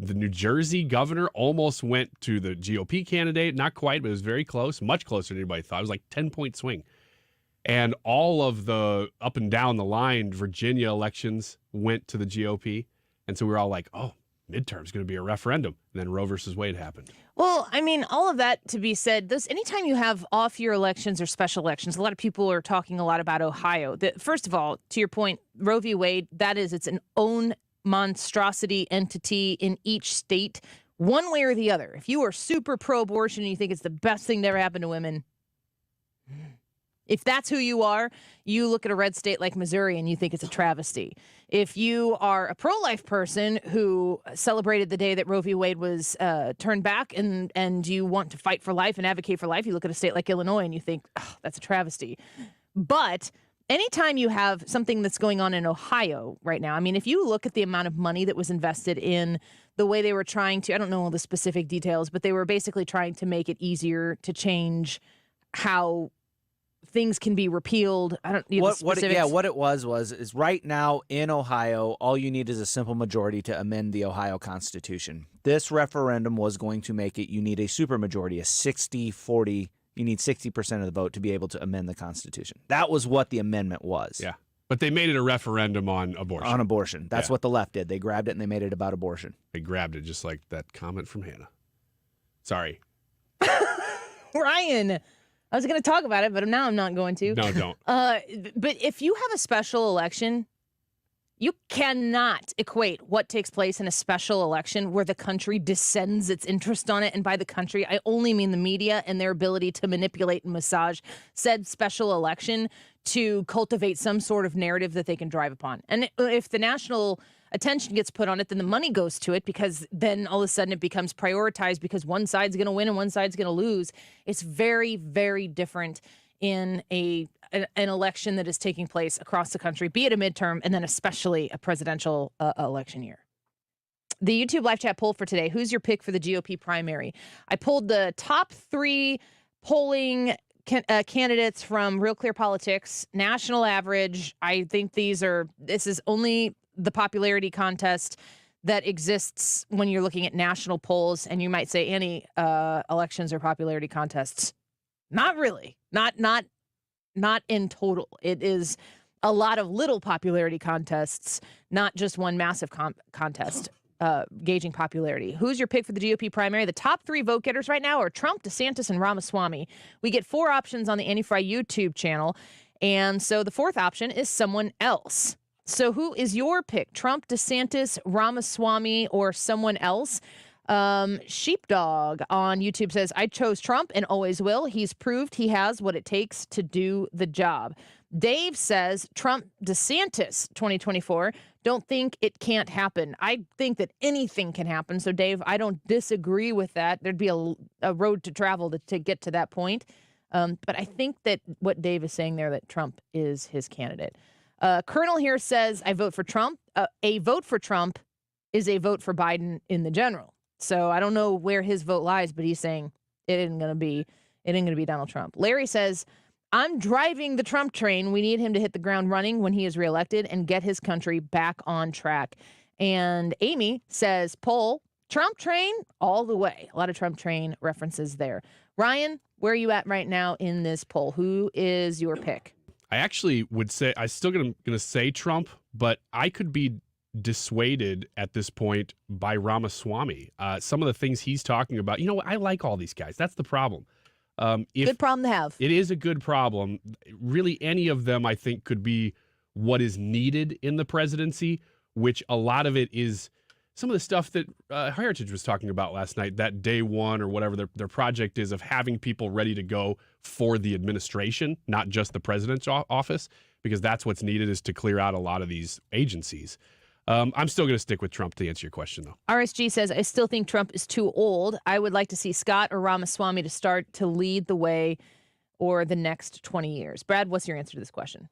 The New Jersey governor almost went to the GOP candidate. Not quite, but it was very close, much closer than anybody thought. It was like 10-point swing. And all of the up and down the line Virginia elections went to the GOP. And so we were all like, oh, midterm's going to be a referendum. And then Roe versus Wade happened. Well, I mean, all of that to be said, anytime you have off-year elections or special elections, a lot of people are talking a lot about Ohio. First of all, to your point, Roe v. Wade, it's an own monstrosity entity in each state, one way or the other. If you are super pro-abortion and you think it's the best thing that ever happened to women, if that's who you are, you look at a red state like Missouri and you think it's a travesty. If you are a pro-life person who celebrated the day that Roe v. Wade was turned back and you want to fight for life and advocate for life, you look at a state like Illinois and you think, oh, that's a travesty. But anytime you have something that's going on in Ohio right now, I mean, if you look at the amount of money that was invested in the way they were trying to, I don't know all the specific details, but they were basically trying to make it easier to change how things can be repealed. I don't need the specifics. What it was right now in Ohio, all you need is a simple majority to amend the Ohio Constitution. This referendum was going to make it, you need a supermajority, a 60-40. You need 60% of the vote to be able to amend the Constitution. That was what the amendment was. Yeah. But they made it a referendum on abortion. On abortion. That's what the left did. They grabbed it and they made it about abortion. They grabbed it just like that comment from Hannah. Sorry. Ryan, I was going to talk about it, but now I'm not going to. No, don't. But if you have a special election, you cannot equate what takes place in a special election where the country descends its interest on it. And by the country, I only mean the media and their ability to manipulate and massage said special election to cultivate some sort of narrative that they can drive upon. And if the national attention gets put on it, then the money goes to it, because then all of a sudden it becomes prioritized because one side's going to win and one side's going to lose. It's very, very different in an election that is taking place across the country, be it a midterm and then especially a presidential election year. The YouTube live chat poll for today: who's your pick for the GOP primary? I pulled the top 3 polling candidates from Real Clear Politics, national average. I think this is only the popularity contest that exists when you're looking at national polls, and you might say any elections or popularity contests. Not really. Not in total. It is a lot of little popularity contests, not just one massive contest gauging popularity. Who's your pick for the GOP primary? The top 3 vote getters right now are Trump, DeSantis, and Ramaswamy. We get 4 options on the Annie Frey YouTube channel, and so the 4th option is someone else. So who is your pick? Trump, DeSantis, Ramaswamy, or someone else? Sheepdog on YouTube says, I chose Trump and always will. He's proved he has what it takes to do the job. Dave says, Trump, DeSantis 2024. Don't think it can't happen. I think that anything can happen. So, Dave, I don't disagree with that. There'd be a road to travel to get to that point. But I think that what Dave is saying there, that Trump is his candidate. Colonel here says, I vote for Trump. A vote for Trump is a vote for Biden in the general. So I don't know where his vote lies, but he's saying it ain't going to be Donald Trump. Larry says, I'm driving the Trump train. We need him to hit the ground running when he is reelected and get his country back on track. And Amy says, poll, Trump train all the way. A lot of Trump train references there. Ryan, where are you at right now in this poll? Who is your pick? I actually would say, I'm still going to say Trump, but I could be dissuaded at this point by Ramaswamy. Some of the things he's talking about, I like all these guys. That's the problem. Good problem to have. It is a good problem. Really, any of them, I think, could be what is needed in the presidency, which a lot of it is some of the stuff that Heritage was talking about last night, that day one or whatever their project is of having people ready to go for the administration, not just the president's office, because that's what's needed, is to clear out a lot of these agencies. I'm still going to stick with Trump to answer your question, though. RSG says, I still think Trump is too old. I would like to see Scott or Ramaswamy to start to lead the way or the next 20 years. Brad, what's your answer to this question?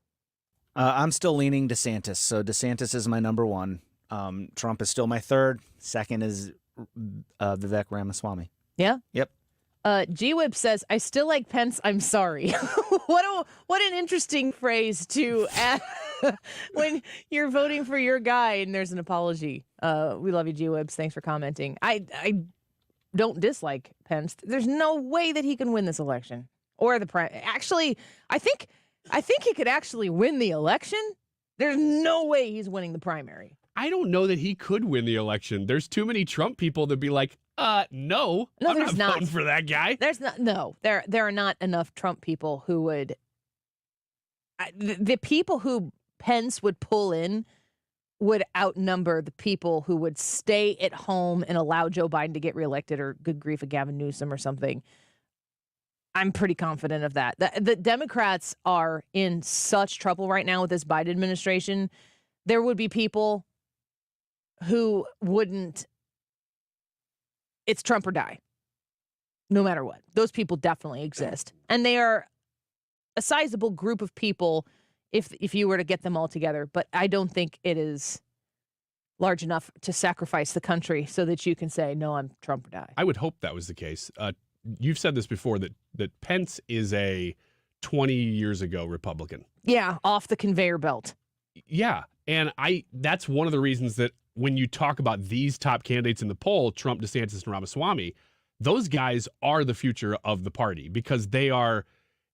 I'm still leaning DeSantis. So DeSantis is my number 1. Trump is still my 3rd. 2nd is Vivek Ramaswamy. Yeah? Yep. G-Whip says, I still like Pence. I'm sorry. What an interesting phrase to add when you're voting for your guy and there's an apology. We love you, G-Whips. Thanks for commenting. I don't dislike Pence. There's no way that he can win this election or the Actually, I think he could actually win the election. There's no way he's winning the primary. I don't know that he could win the election. There's too many Trump people to be like, no, I'm not voting for that guy. There are not enough Trump people who would. The people who Pence would pull in would outnumber the people who would stay at home and allow Joe Biden to get reelected, or good grief, a Gavin Newsom or something. I'm pretty confident of that. The Democrats are in such trouble right now with this Biden administration. There would be people who wouldn't. It's Trump or die, no matter what. Those people definitely exist. And they are a sizable group of people if you were to get them all together. But I don't think it is large enough to sacrifice the country so that you can say, no, I'm Trump or die. I would hope that was the case. You've said this before, that Pence is a 20 years ago Republican. Yeah, off the conveyor belt. Yeah, and that's one of the reasons that when you talk about these top candidates in the poll, Trump, DeSantis, and Ramaswamy, those guys are the future of the party because they are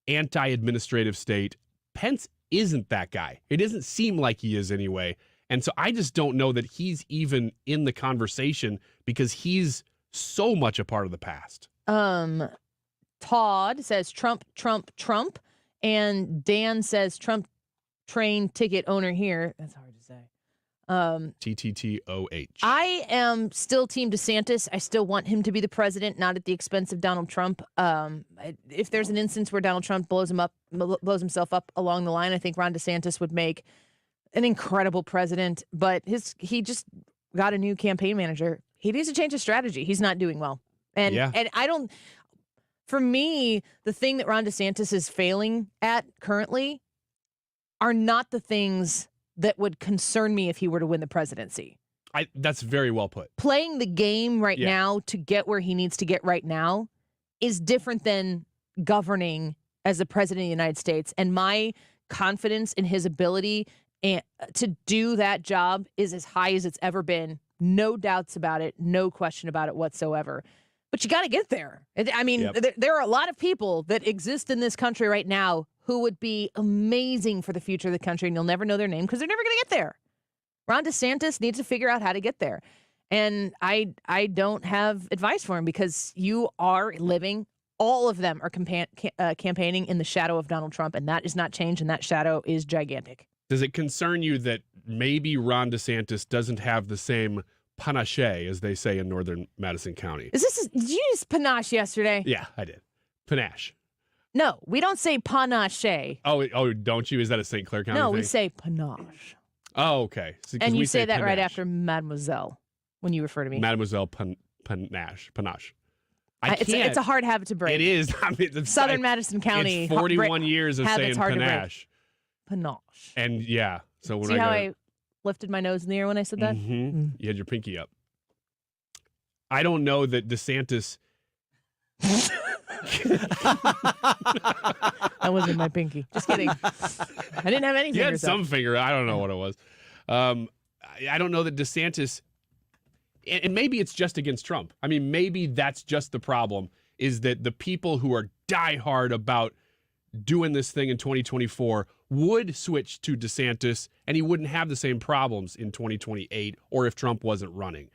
anti-administrative state. Pence isn't that guy. It doesn't seem like he is anyway. And so I just don't know that he's even in the conversation because he's so much a part of the past. Todd says Trump, Trump, Trump. And Dan says Trump train ticket owner here. That's hard to say. TTTOH. I am still Team DeSantis. I still want him to be the president, not at the expense of Donald Trump. If there's an instance where Donald Trump blows himself up along the line, I think Ron DeSantis would make an incredible president. But he just got a new campaign manager. He needs to change his strategy. He's not doing well. And I don't. For me, the thing that Ron DeSantis is failing at currently are not the things that would concern me if he were to win the presidency. That's very well put. Playing the game right now to get where he needs to get right now is different than governing as the president of the United States. And my confidence in his ability to do that job is as high as it's ever been. No doubts about it. No question about it whatsoever. But you got to get there. I mean, there are a lot of people that exist in this country right now who would be amazing for the future of the country, and you'll never know their name because they're never going to get there. Ron DeSantis needs to figure out how to get there. And I don't have advice for him because you are living, all of them are campaigning in the shadow of Donald Trump, and that is not changed, and that shadow is gigantic. Does it concern you that maybe Ron DeSantis doesn't have the same panache, as they say in northern Madison County? Did you use panache yesterday? Yeah, I did. Panache. No, we don't say panache. Oh, don't you? Is that a St. Clair County thing? No, we say panache. Oh, okay. So, and you we say that panache right after Mademoiselle when you refer to me. Mademoiselle Panache. It's a hard habit to break. It is. I mean, Southern Madison County. It's 41 years of saying panache. Panache. And yeah. So when See how I lifted my nose in the air when I said that? Mm-hmm. You had your pinky up. I don't know that DeSantis. That wasn't my pinky. Just kidding. I didn't have any fingers. You had some up. finger. I don't know what it was. I don't know that DeSantis, and maybe it's just against Trump. I mean, maybe that's just the problem, is that the people who are diehard about doing this thing in 2024 would switch to DeSantis, and he wouldn't have the same problems in 2028 or if Trump wasn't running.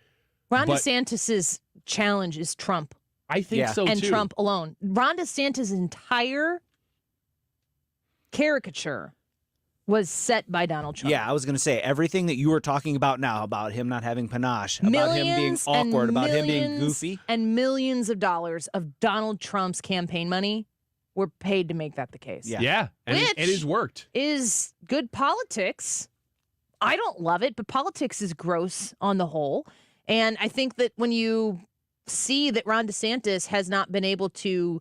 Ron DeSantis's challenge is Trump. I think so, and too. Trump alone. Ron DeSantis' entire caricature was set by Donald Trump. Yeah, I was going to say, everything that you were talking about now, about him not having panache, about him being awkward, about him being goofy. And millions of dollars of Donald Trump's campaign money were paid to make that the case. Yeah. And it has worked. Is good politics. I don't love it, but politics is gross on the whole. And I think that when you see that Ron DeSantis has not been able to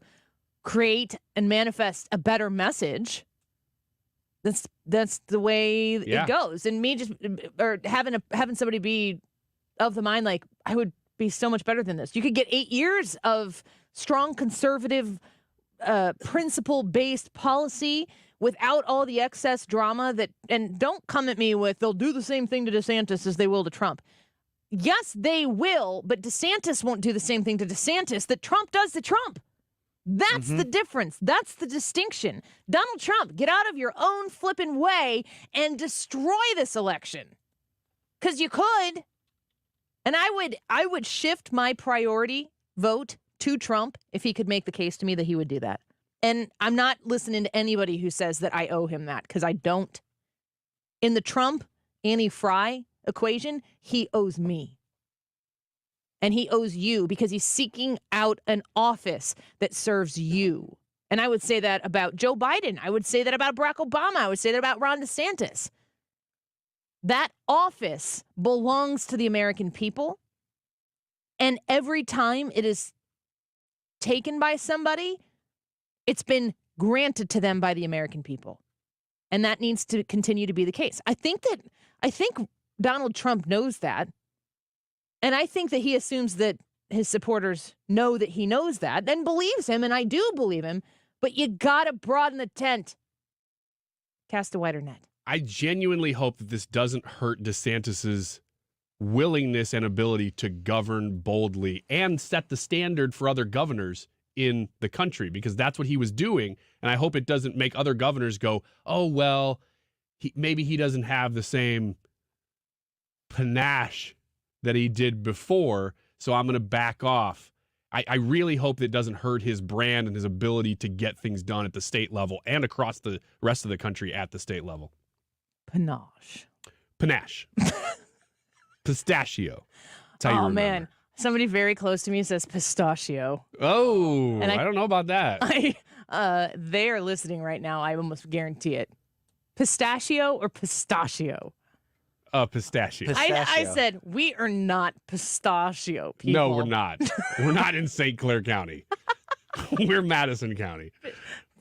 create and manifest a better message, that's the way it goes. And me having somebody be of the mind like, I would be so much better than this. You could get 8 years of strong conservative principle-based policy without all the excess drama and don't come at me with they'll do the same thing to DeSantis as they will to Trump. Yes, they will, but DeSantis won't do the same thing to DeSantis that Trump does to Trump. That's the difference. That's the distinction. Donald Trump, get out of your own flippin' way and destroy this election. Because you could. And I would shift my priority vote to Trump if he could make the case to me that he would do that. And I'm not listening to anybody who says that I owe him that, because I don't. In the Trump-Annie Frey equation, he owes me. And he owes you because he's seeking out an office that serves you. And I would say that about Joe Biden. I would say that about Barack Obama. I would say that about Ron DeSantis. That office belongs to the American people. And every time it is taken by somebody, it's been granted to them by the American people. And that needs to continue to be the case. I think Donald Trump knows that. And I think that he assumes that his supporters know that he knows that and believes him. And I do believe him. but you got to broaden the tent. Cast a wider net. I genuinely hope that this doesn't hurt DeSantis's willingness and ability to govern boldly and set the standard for other governors in the country, because that's what he was doing. And I hope it doesn't make other governors go, oh, well, maybe he doesn't have the same panache that he did before, so I'm going to back off. I really hope that it doesn't hurt his brand and his ability to get things done at the state level and across the rest of the country at the state level. Panache. Pistachio. That's how you remember. Man. Somebody very close to me says pistachio. Oh, and I don't know about that. They are listening right now. I almost guarantee it. Pistachio or pistachio? Pistachio. I said, we are not pistachio people. No, we're not. We're not in St. Clair County. We're Madison County.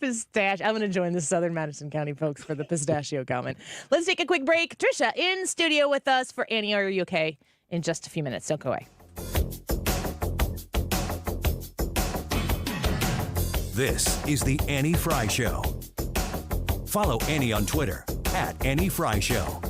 Pistachio. I'm going to join the Southern Madison County folks for the pistachio comment. Let's take a quick break. Tricia in studio with us for Annie, Are You Okay? In just a few minutes. Don't go away. This is the Annie Frey Show. Follow Annie on Twitter @AnnieFreyShow.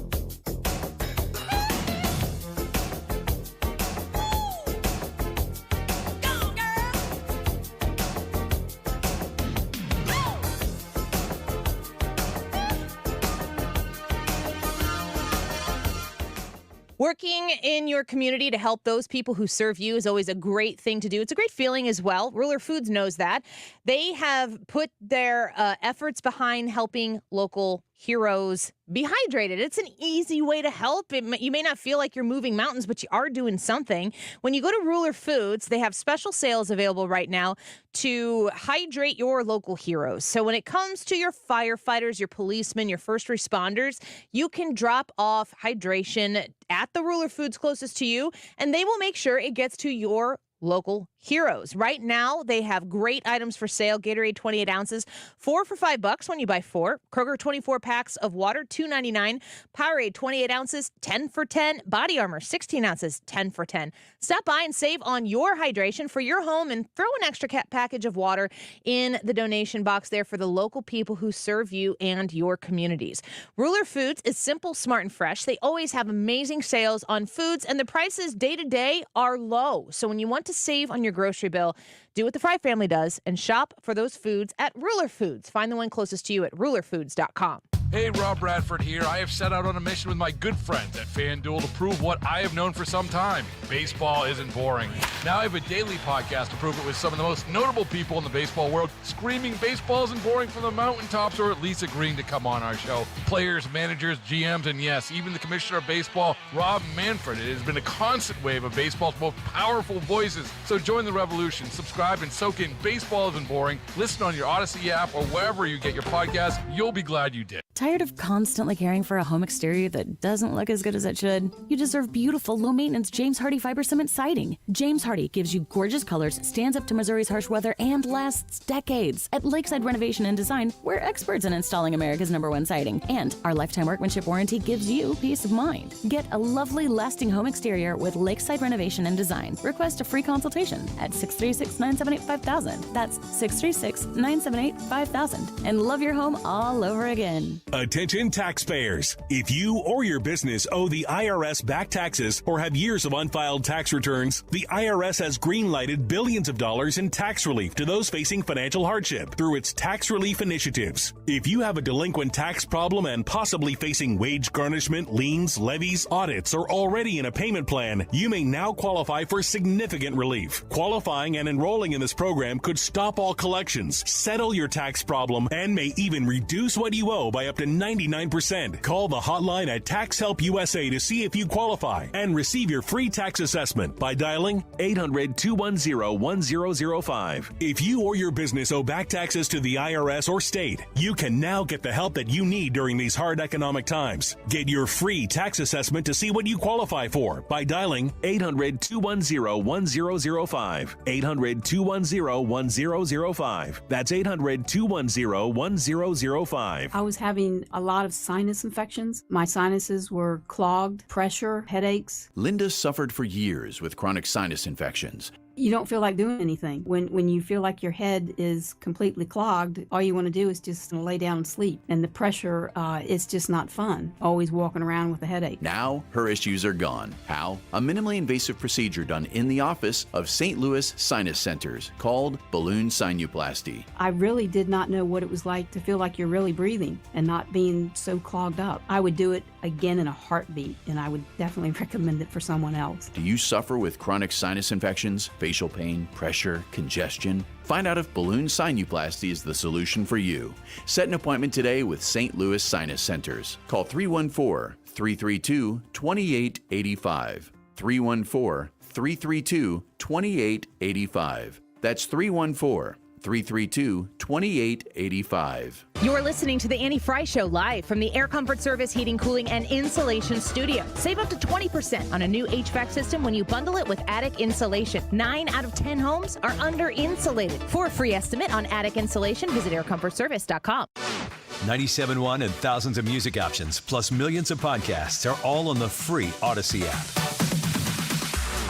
Working in your community to help those people who serve you is always a great thing to do. It's a great feeling as well. Ruler Foods knows that. They have put their efforts behind helping local heroes be hydrated. It's an easy way to help. You may not feel like you're moving mountains, but you are doing something. When you go to Ruler Foods, they have special sales available right now to hydrate your local heroes. So when it comes to your firefighters, your policemen, your first responders, you can drop off hydration at the Ruler Foods closest to you, and they will make sure it gets to your local heroes. Right now, they have great items for sale. Gatorade 28 ounces, 4 for $5 when you buy 4. Kroger 24 packs of water, $2.99. Powerade 28 ounces, 10 for $10. Body Armor 16 ounces, 10 for $10. Stop by and save on your hydration for your home and throw an extra package of water in the donation box there for the local people who serve you and your communities. Ruler Foods is simple, smart, and fresh. They always have amazing sales on foods, and the prices day to day are low. So when you want to save on your grocery bill, do what the Frey family does and shop for those foods at Ruler Foods. Find the one closest to you at rulerfoods.com. Hey, Rob Bradford here. I have set out on a mission with my good friends at FanDuel to prove what I have known for some time. Baseball isn't boring. Now I have a daily podcast to prove it with some of the most notable people in the baseball world, screaming baseball isn't boring from the mountaintops, or at least agreeing to come on our show. Players, managers, GMs, and yes, even the commissioner of baseball, Rob Manfred. It has been a constant wave of baseball's most powerful voices. So join the revolution. Subscribe and soak in Baseball Isn't Boring. Listen on your Odyssey app or wherever you get your podcasts. You'll be glad you did. Tired of constantly caring for a home exterior that doesn't look as good as it should? You deserve beautiful, low-maintenance James Hardie fiber cement siding. James Hardie gives you gorgeous colors, stands up to Missouri's harsh weather, and lasts decades. At Lakeside Renovation and Design, we're experts in installing America's #1 siding. And our lifetime workmanship warranty gives you peace of mind. Get a lovely, lasting home exterior with Lakeside Renovation and Design. Request a free consultation at 636-978-5000. That's 636-978-5000. And love your home all over again. Attention taxpayers. If you or your business owe the IRS back taxes or have years of unfiled tax returns, the IRS has green-lighted billions of dollars in tax relief to those facing financial hardship through its tax relief initiatives. If you have a delinquent tax problem and possibly facing wage garnishment, liens, levies, audits, or already in a payment plan, you may now qualify for significant relief. Qualifying and enrolling in this program could stop all collections, settle your tax problem, and may even reduce what you owe by up to 99%. Call the hotline at Tax Help USA to see if you qualify and receive your free tax assessment by dialing 800-210-1005. If you or your business owe back taxes to the IRS or state, you can now get the help that you need during these hard economic times. Get your free tax assessment to see what you qualify for by dialing 800-210-1005. 800-210-1005. That's 800-210-1005. I was having a lot of sinus infections. My sinuses were clogged, pressure, headaches. Linda suffered for years with chronic sinus infections. You don't feel like doing anything. When you feel like your head is completely clogged, all you want to do is just lay down and sleep. And the pressure, it's just not fun, always walking around with a headache. Now, her issues are gone. How? A minimally invasive procedure done in the office of St. Louis Sinus Centers called balloon sinuplasty. I really did not know what it was like to feel like you're really breathing and not being so clogged up. I would do it again in a heartbeat, and I would definitely recommend it for someone else. Do you suffer with chronic sinus infections, facial pain, pressure, congestion? Find out if balloon sinuplasty is the solution for you. Set an appointment today with St. Louis Sinus Centers. Call 314-332-2885. 314-332-2885. That's 314-332-2885. You're listening to the Annie Frey Show live from the Air Comfort Service Heating, Cooling, and Insulation Studio. Save up to 20% on a new HVAC system when you bundle it with attic insulation. 9 out of 10 homes are under insulated. For a free estimate on attic insulation, visit aircomfortservice.com. 97.1 and thousands of music options, plus millions of podcasts are all on the free Odyssey app.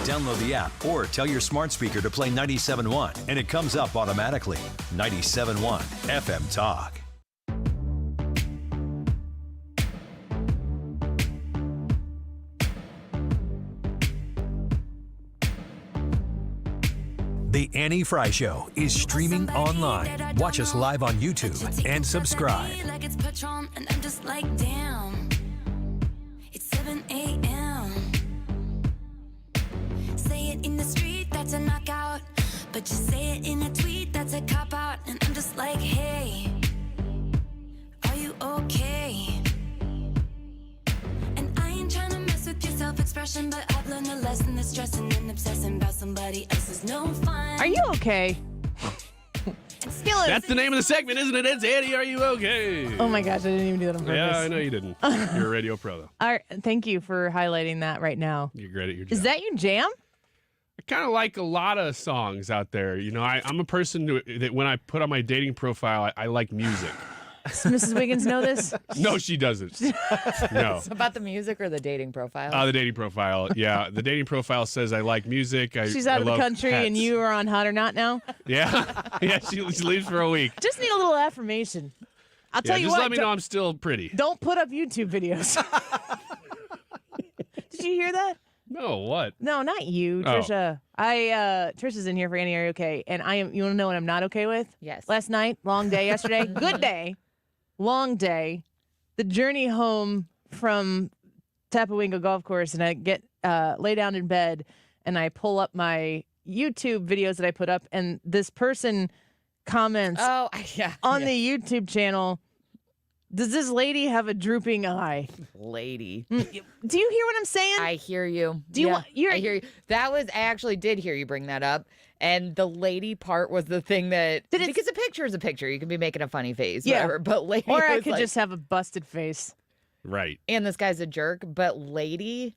Download the app or tell your smart speaker to play 97.1 and it comes up automatically. 97.1 FM Talk. The Annie Frey Show is streaming online. Watch us live on YouTube and subscribe. Like it's Patron, and I'm just like, damn. It's 7 a.m. Say it in the street, that's a knockout. But just say it in a tweet, that's a cop-out. And I'm just like, hey, are you okay? And I ain't trying to mess with your self-expression, but I've learned a lesson that stressing and obsessing about somebody else is no fun. Are you okay? That's the name of the segment, isn't it? It's Annie, are you okay? Oh my gosh, I didn't even do that on purpose. Yeah, I know you didn't. You're a radio pro, though. All right, thank you for highlighting that right now. You're great at your job. Is that your jam? I kind of like a lot of songs out there. You know, I'm a person that when I put on my dating profile, I like music. Does Mrs. Wiggins know this? No, she doesn't. No. It's about the music or the dating profile? The dating profile. Yeah, the dating profile says I like music. She's out of the love country pets. and you are on Hot or Not now? Yeah. Yeah, she leaves for a week. Just need a little affirmation. I'll tell you just what. let me know I'm still pretty. Don't put up YouTube videos. Did you hear that? No, what? No, not you, Tricia. Trisha's in here for Annie, are you okay? And you want to know what I'm not okay with? Yes. Last night, long day yesterday, good day, long day. The journey home from Tapawingo Golf Course, and I get lay down in bed, and I pull up my YouTube videos that I put up, and this person comments on the YouTube channel, does this lady have a drooping eye? Lady. Do you hear what I'm saying? I hear you. Do you I hear you. I actually did hear you bring that up. And the lady part was the thing that, because a picture is a picture. You can be making a funny face, whatever. But lady or I was could like, just have a busted face. Right. And this guy's a jerk, but lady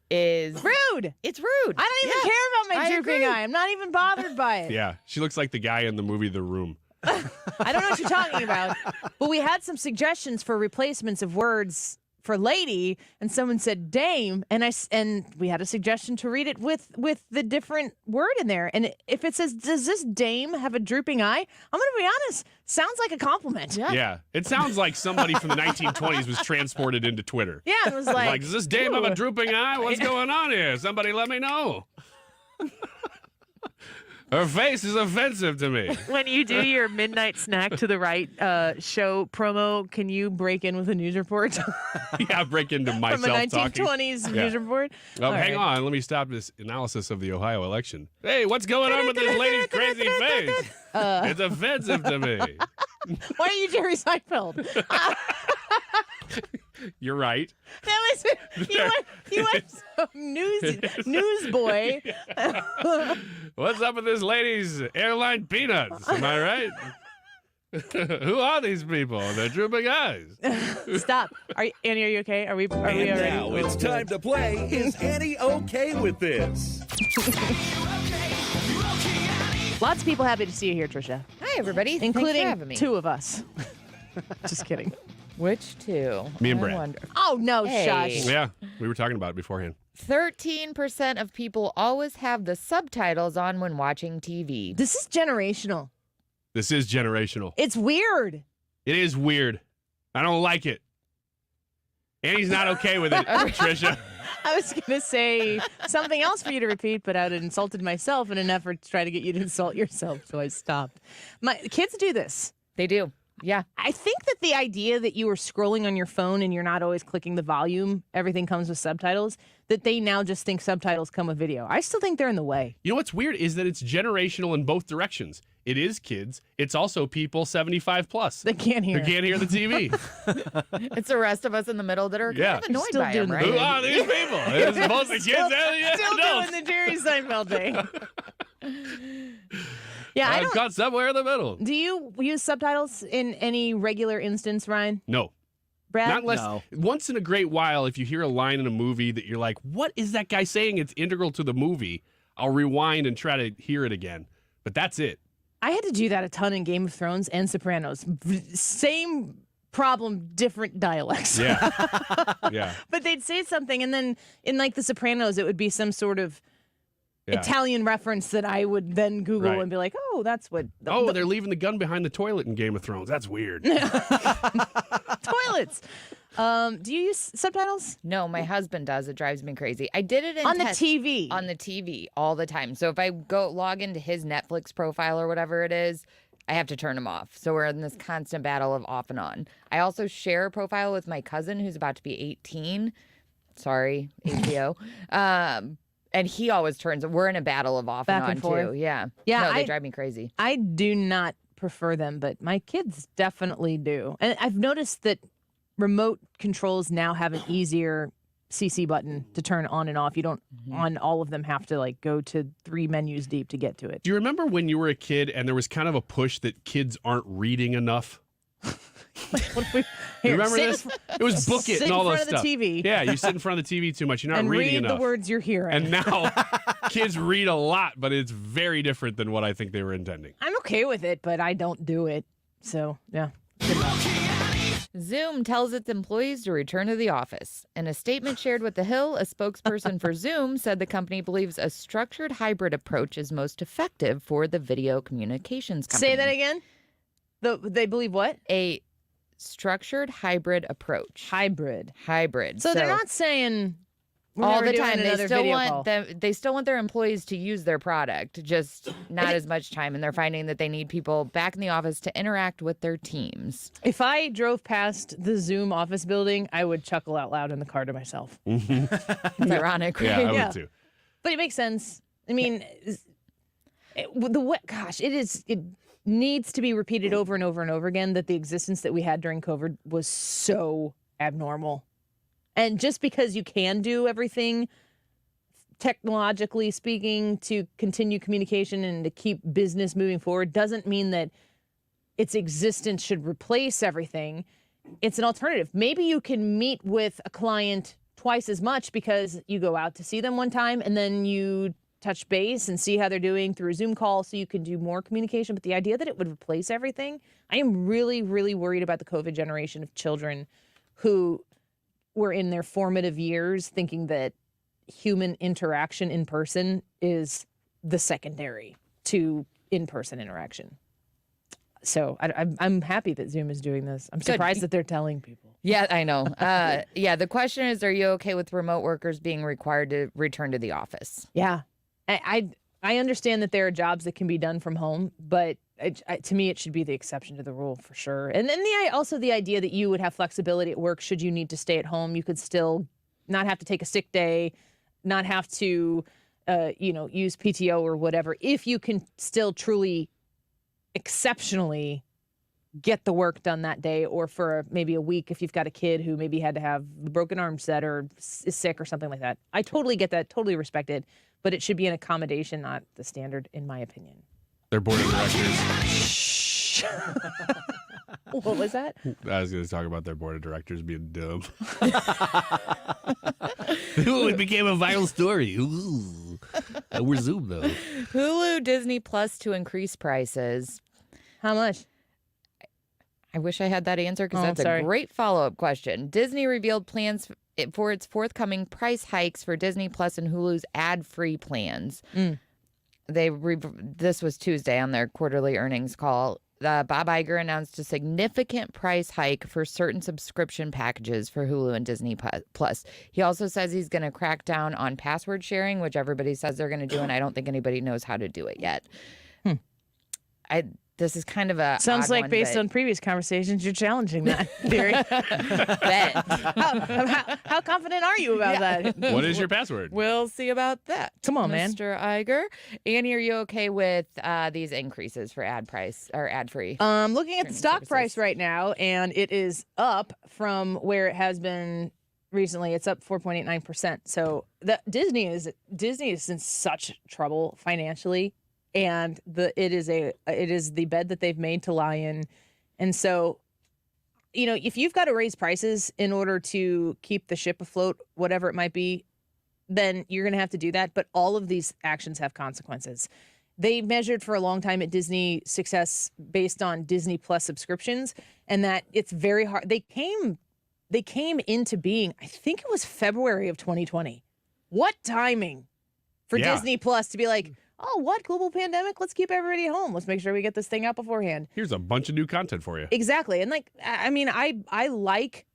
is rude. It's rude. I don't even care about my drooping eye. I'm not even bothered by it. Yeah, she looks like the guy in the movie The Room. I don't know what you're talking about. But we had some suggestions for replacements of words for lady, and someone said dame, and we had a suggestion to read it with the different word in there. And if it says, does this dame have a drooping eye? I'm going to be honest, sounds like a compliment. Yeah. It sounds like somebody from the 1920s was transported into Twitter. Yeah, it was like, does this dame have a drooping eye? What's going on here? Somebody let me know. Her face is offensive to me. When you do your midnight snack to the right show promo, can you break in with a news report? Yeah, break into myself from a talking. 1920s news report. Oh, hang on. Let me stop this analysis of the Ohio election. Hey, what's going on with this lady's crazy face? It's offensive to me. Why are you Jerry Seinfeld? You're right. That was you went newsboy. What's up with this lady's airline peanuts? Am I right? Who are these people? They're drooping eyes. Stop. Annie, are you okay? Are we already? Now it's time to play. Is Annie okay with this? Lots of people happy to see you here, Tricia. Hi, everybody. Thanks Including for having me. 2 of us. Just kidding. Which 2? Me and Brad. Oh, no, Hey. shush. Yeah, we were talking about it beforehand. 13% of people always have the subtitles on when watching TV. This is generational. This is generational. It's weird. It is weird. I don't like it. Annie's not okay with it, Tricia. I was going to say something else for you to repeat, but I had insulted myself in an effort to try to get you to insult yourself, so I stopped. My kids do this. They do. Yeah. I think that the idea that you were scrolling on your phone and you're not always clicking the volume, everything comes with subtitles, that they now just think subtitles come with video. I still think they're in the way. You know what's weird is that it's generational in both directions. It is kids. It's also people 75 plus. They can't hear. They can't hear the TV. It's the rest of us in the middle that are kind of annoyed by them, right? Who are these people? It's both the kids and the Still adults. doing the Jerry Seinfeld thing. Yeah, I've got somewhere in the middle. Do you use subtitles in any regular instance, Ryan? No. Brad? Not unless once in a great while, if you hear a line in a movie that you're like, what is that guy saying? It's integral to the movie. I'll rewind and try to hear it again. But that's it. I had to do that a ton in Game of Thrones and Sopranos. Same problem, different dialects. Yeah. Yeah. But they'd say something, and then in like The Sopranos, it would be some sort of Italian reference that I would then Google and be like, oh, that's what. They're leaving the gun behind the toilet in Game of Thrones. That's weird. Toilets. Do you use subtitles? No, my husband does. It drives me crazy. I did it on the TV. On the TV all the time. So if I go log into his Netflix profile or whatever it is, I have to turn him off. So we're in this constant battle of off and on. I also share a profile with my cousin who's about to be 18. Sorry, HBO. And he always turns. We're in a battle of off Back and on and forth. too. Yeah. Yeah. No, they drive me crazy. I do not prefer them, but my kids definitely do. And I've noticed that remote controls now have an easier CC button to turn on and off. You don't on all of them have to like go to 3 menus deep to get to it. Do you remember when you were a kid and there was kind of a push that kids aren't reading enough? You remember this? It was book it and all those stuff. Sit in front of the TV. Yeah, you sit in front of the TV too much. You're not and reading read enough. the words you're hearing. And now kids read a lot, but it's very different than what I think they were intending. I'm okay with it, but I don't do it. So, yeah. Zoom tells its employees to return to the office. In a statement shared with The Hill, a spokesperson for Zoom said the company believes a structured hybrid approach is most effective for the video communications company. Say that again? They believe what? A structured hybrid approach. Hybrid. So they're not saying all the time. They still want their employees to use their product, just not as much time. And they're finding that they need people back in the office to interact with their teams. If I drove past the Zoom office building, I would chuckle out loud in the car to myself. It's ironic, right? Yeah, I would too. But it makes sense. I mean, it needs to be repeated over and over and over again that the existence that we had during COVID was so abnormal. And just because you can do everything technologically speaking to continue communication and to keep business moving forward doesn't mean that its existence should replace everything. It's an alternative. Maybe you can meet with a client twice as much because you go out to see them one time and then you touch base and see how they're doing through a Zoom call so you can do more communication. But the idea that it would replace everything, I am really, really worried about the COVID generation of children who were in their formative years thinking that human interaction in person is the secondary to in-person interaction. So I'm happy that Zoom is doing this. I'm surprised that they're telling people. Yeah, I know. The question is, are you okay with remote workers being required to return to the office? Yeah. I understand that there are jobs that can be done from home, but to me, it should be the exception to the rule for sure. And then also the idea that you would have flexibility at work should you need to stay at home. You could still not have to take a sick day, not have to, use PTO or whatever, if you can still truly exceptionally get the work done that day, or for maybe a week if you've got a kid who maybe had to have a broken arm set or is sick or something like that. I totally get that, totally respect it, but it should be an accommodation, not the standard, in my opinion. Their board of directors. What was that? I was going to talk about their board of directors being dumb. Ooh, it became a viral story. Ooh. We're Zoom, though. Hulu, Disney Plus to increase prices. How much? I wish I had that answer because that's a great follow-up question. Disney revealed plans for its forthcoming price hikes for Disney Plus and Hulu's ad-free plans. This was Tuesday on their quarterly earnings call. Bob Iger announced a significant price hike for certain subscription packages for Hulu and Disney Plus. He also says he's going to crack down on password sharing, which everybody says they're going to do, and I don't think anybody knows how to do it yet. This is kind of a sounds odd like one, based but- on previous conversations, you're challenging that theory. How confident are you about that? What is your password? We'll see about that. Come on, man. Mr. Iger. Annie, are you okay with these increases for ad price or ad free? Looking at the stock price right now, and it is up from where it has been recently. It's up 4.89%. So Disney is in such trouble financially, and it is the bed that they've made to lie in. And so, if you've got to raise prices in order to keep the ship afloat, whatever it might be, then you're going to have to do that. But all of these actions have consequences. They measured for a long time at Disney success based on Disney Plus subscriptions, and that it's very hard. They came into being, I think it was February of 2020. What timing for Disney Plus to be like, oh, what? Global pandemic? Let's keep everybody home. Let's make sure we get this thing out beforehand. Here's a bunch of new content for you. Exactly. And I like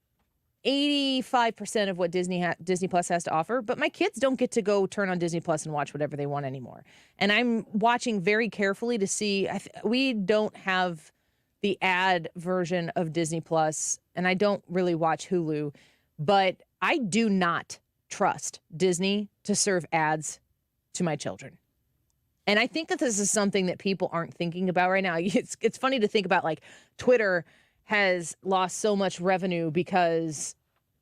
85% of what Disney Plus has to offer, but my kids don't get to go turn on Disney Plus and watch whatever they want anymore. And I'm watching very carefully to see, we don't have the ad version of Disney Plus, and I don't really watch Hulu, but I do not trust Disney to serve ads to my children. And I think that this is something that people aren't thinking about right now. It's funny to think about, like, Twitter has lost so much revenue because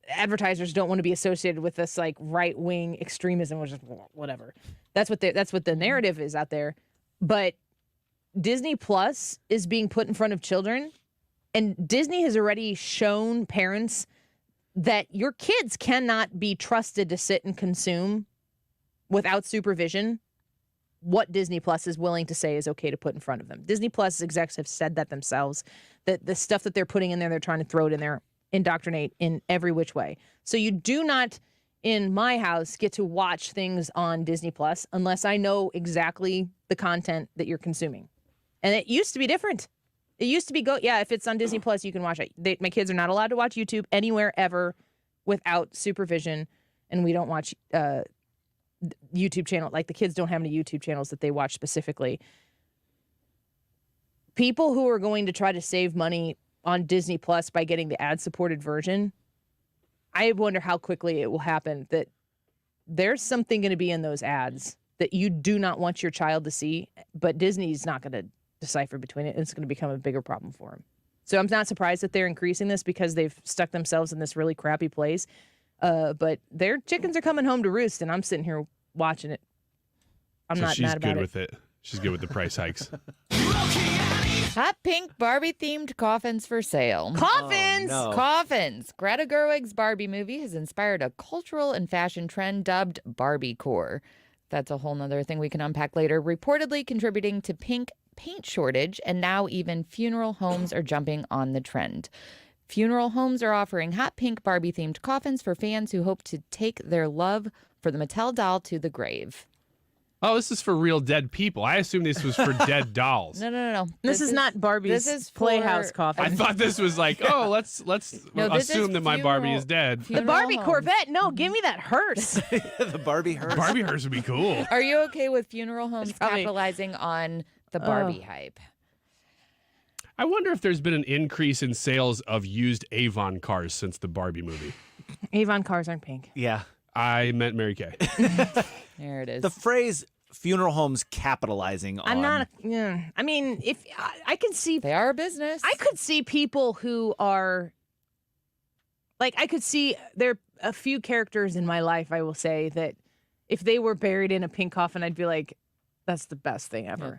advertisers don't want to be associated with this, like, right-wing extremism, which is whatever. That's what the narrative is out there. But Disney Plus is being put in front of children, and Disney has already shown parents that your kids cannot be trusted to sit and consume without supervision what Disney Plus is willing to say is okay to put in front of them. Disney Plus execs have said that themselves, that the stuff that they're putting in there, they're trying to throw it in there, indoctrinate in every which way. So you do not, in my house, get to watch things on Disney Plus unless I know exactly the content that you're consuming. And it used to be different. It used to be, if it's on Disney Plus, you can watch it. My kids are not allowed to watch YouTube anywhere ever without supervision, and we don't watch YouTube channel. Like, the kids don't have any YouTube channels that they watch specifically. People who are going to try to save money on Disney Plus by getting the ad-supported version, I wonder how quickly it will happen that there's something going to be in those ads that you do not want your child to see, but Disney's not going to decipher between it, and it's going to become a bigger problem for them. So I'm not surprised that they're increasing this because they've stuck themselves in this really crappy place. But their chickens are coming home to roost, and I'm sitting here watching it. I'm not mad about it. She's good with it. She's good with the price hikes. Hot pink Barbie-themed coffins for sale. Coffins! Oh, no. Coffins. Greta Gerwig's Barbie movie has inspired a cultural and fashion trend dubbed Barbiecore. That's a whole nother thing we can unpack later. Reportedly contributing to pink paint shortage, and now even funeral homes are jumping on the trend. Funeral homes are offering hot pink Barbie-themed coffins for fans who hope to take their love for the Mattel doll to the grave. Oh, this is for real dead people. I assume this was for dead dolls. No. This is not Barbie's Playhouse coffin. I thought this was like, let's assume that my Barbie is dead. The Barbie Corvette. No, give me that hearse. The Barbie hearse. Barbie hearse would be cool. Are you okay with funeral homes capitalizing on the Barbie hype? I wonder if there's been an increase in sales of used Avon cars since the Barbie movie. Avon cars aren't pink. Yeah. I meant Mary Kay. There it is. The phrase funeral homes capitalizing on. I'm not. Yeah. I mean, if I can see. They are a business. I could see people who are. Like, I could see there are a few characters in my life, I will say, that if they were buried in a pink coffin, I'd be like, that's the best thing ever. Yeah.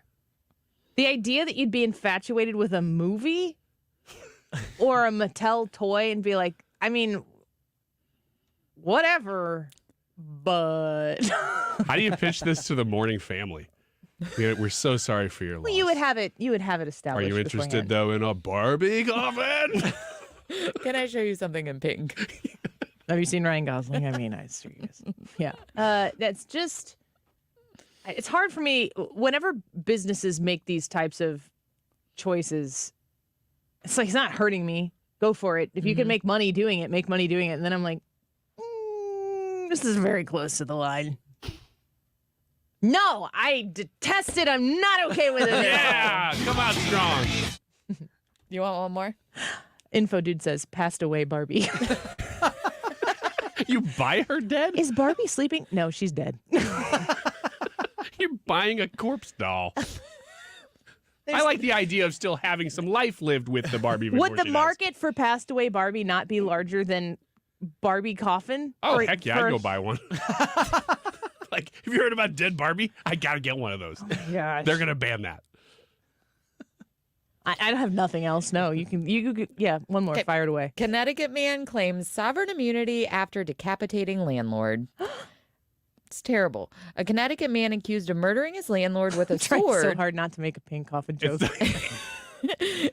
The idea that you'd be infatuated with a movie or a Mattel toy and be like, I mean, whatever, but... How do you pitch this to the mourning family? We're so sorry for your loss. Well, you would have it Are established. you interested, beforehand. though, in a Barbie coffin? Can I show you something in pink? Have you seen Ryan Gosling? I mean, yeah. That's just. It's hard for me whenever businesses make these types of choices. It's like, it's not hurting me. Go for it. If you can make money doing it, make money doing it. And then I'm like, this is very close to the line. No, I detest it. I'm not okay with it. Yeah, come out strong. You want one more? Info dude says, passed away Barbie. You buy her dead? Is Barbie sleeping? No, she's dead. You're buying a corpse doll. I like the idea of still having some life lived with the Barbie. Would the market for passed away Barbie not be larger than Barbie coffin? Oh, heck yeah, I'd go buy one. Like, have you heard about dead Barbie? I got to get one of those. Oh my gosh. They're going to ban that. I don't have nothing else. No, you can, yeah, one more. Fire it away. Connecticut man claims sovereign immunity after decapitating landlord. It's terrible. A Connecticut man accused of murdering his landlord with a Trying sword so hard not to make a pink coffin joke.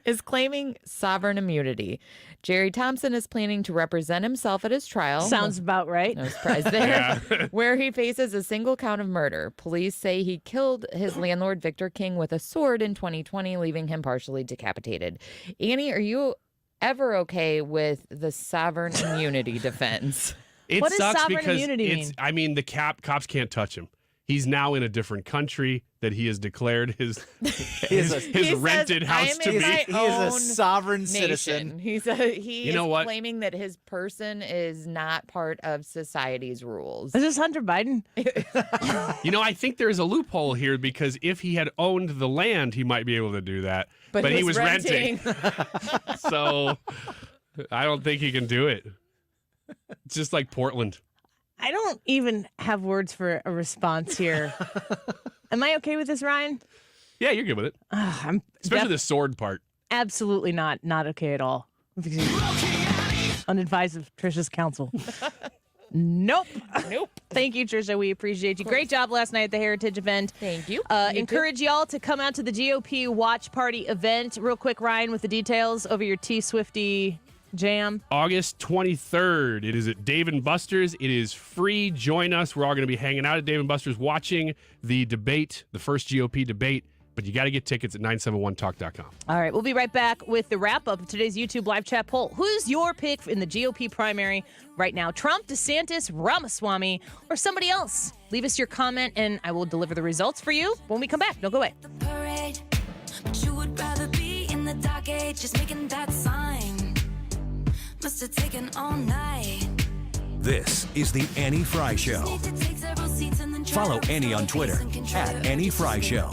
is claiming sovereign immunity. Jerry Thompson is planning to represent himself at his trial. Sounds about right. No surprise there. Where he faces a single count of murder. Police say he killed his landlord, Victor King, with a sword in 2020, leaving him partially decapitated. Annie, are you ever okay with the sovereign immunity defense? It What does sucks sovereign because immunity it's, mean? I mean, the cops can't touch him. He's now in a different country that he has declared his rented house to be. He is a sovereign citizen. He You know is what? claiming that his person is not part of society's rules. Is this Hunter Biden? You know, I think there's a loophole here because if he had owned the land, he might be able to do that. But he was renting. So I don't think he can do it. It's just like Portland. I don't even have words for a response here. Am I okay with this, Ryan? Yeah, you're good with it. I'm Especially the sword part. absolutely not okay at all. Unadvised of Tricia's counsel. Nope. Thank you, Tricia. We appreciate you. Great job last night at the Heritage event. Thank you. Encourage y'all to come out to the GOP watch party event. Real quick, Ryan, with the details over your T-Swifty jam. August 23rd. It is at Dave & Buster's. It is free. Join us. We're all going to be hanging out at Dave & Buster's watching the debate, the first GOP debate. But you got to get tickets at 971talk.com. All right, we'll be right back with the wrap-up of today's YouTube live chat poll. Who's your pick in the GOP primary right now? Trump, DeSantis, Ramaswamy, or somebody else? Leave us your comment, and I will deliver the results for you when we come back. Don't go away. Parade, but you would rather be in the dark age, just making that sign. Must have taken all night. This is the Annie Frey Show. Follow Annie on Twitter at Annie Frey Show.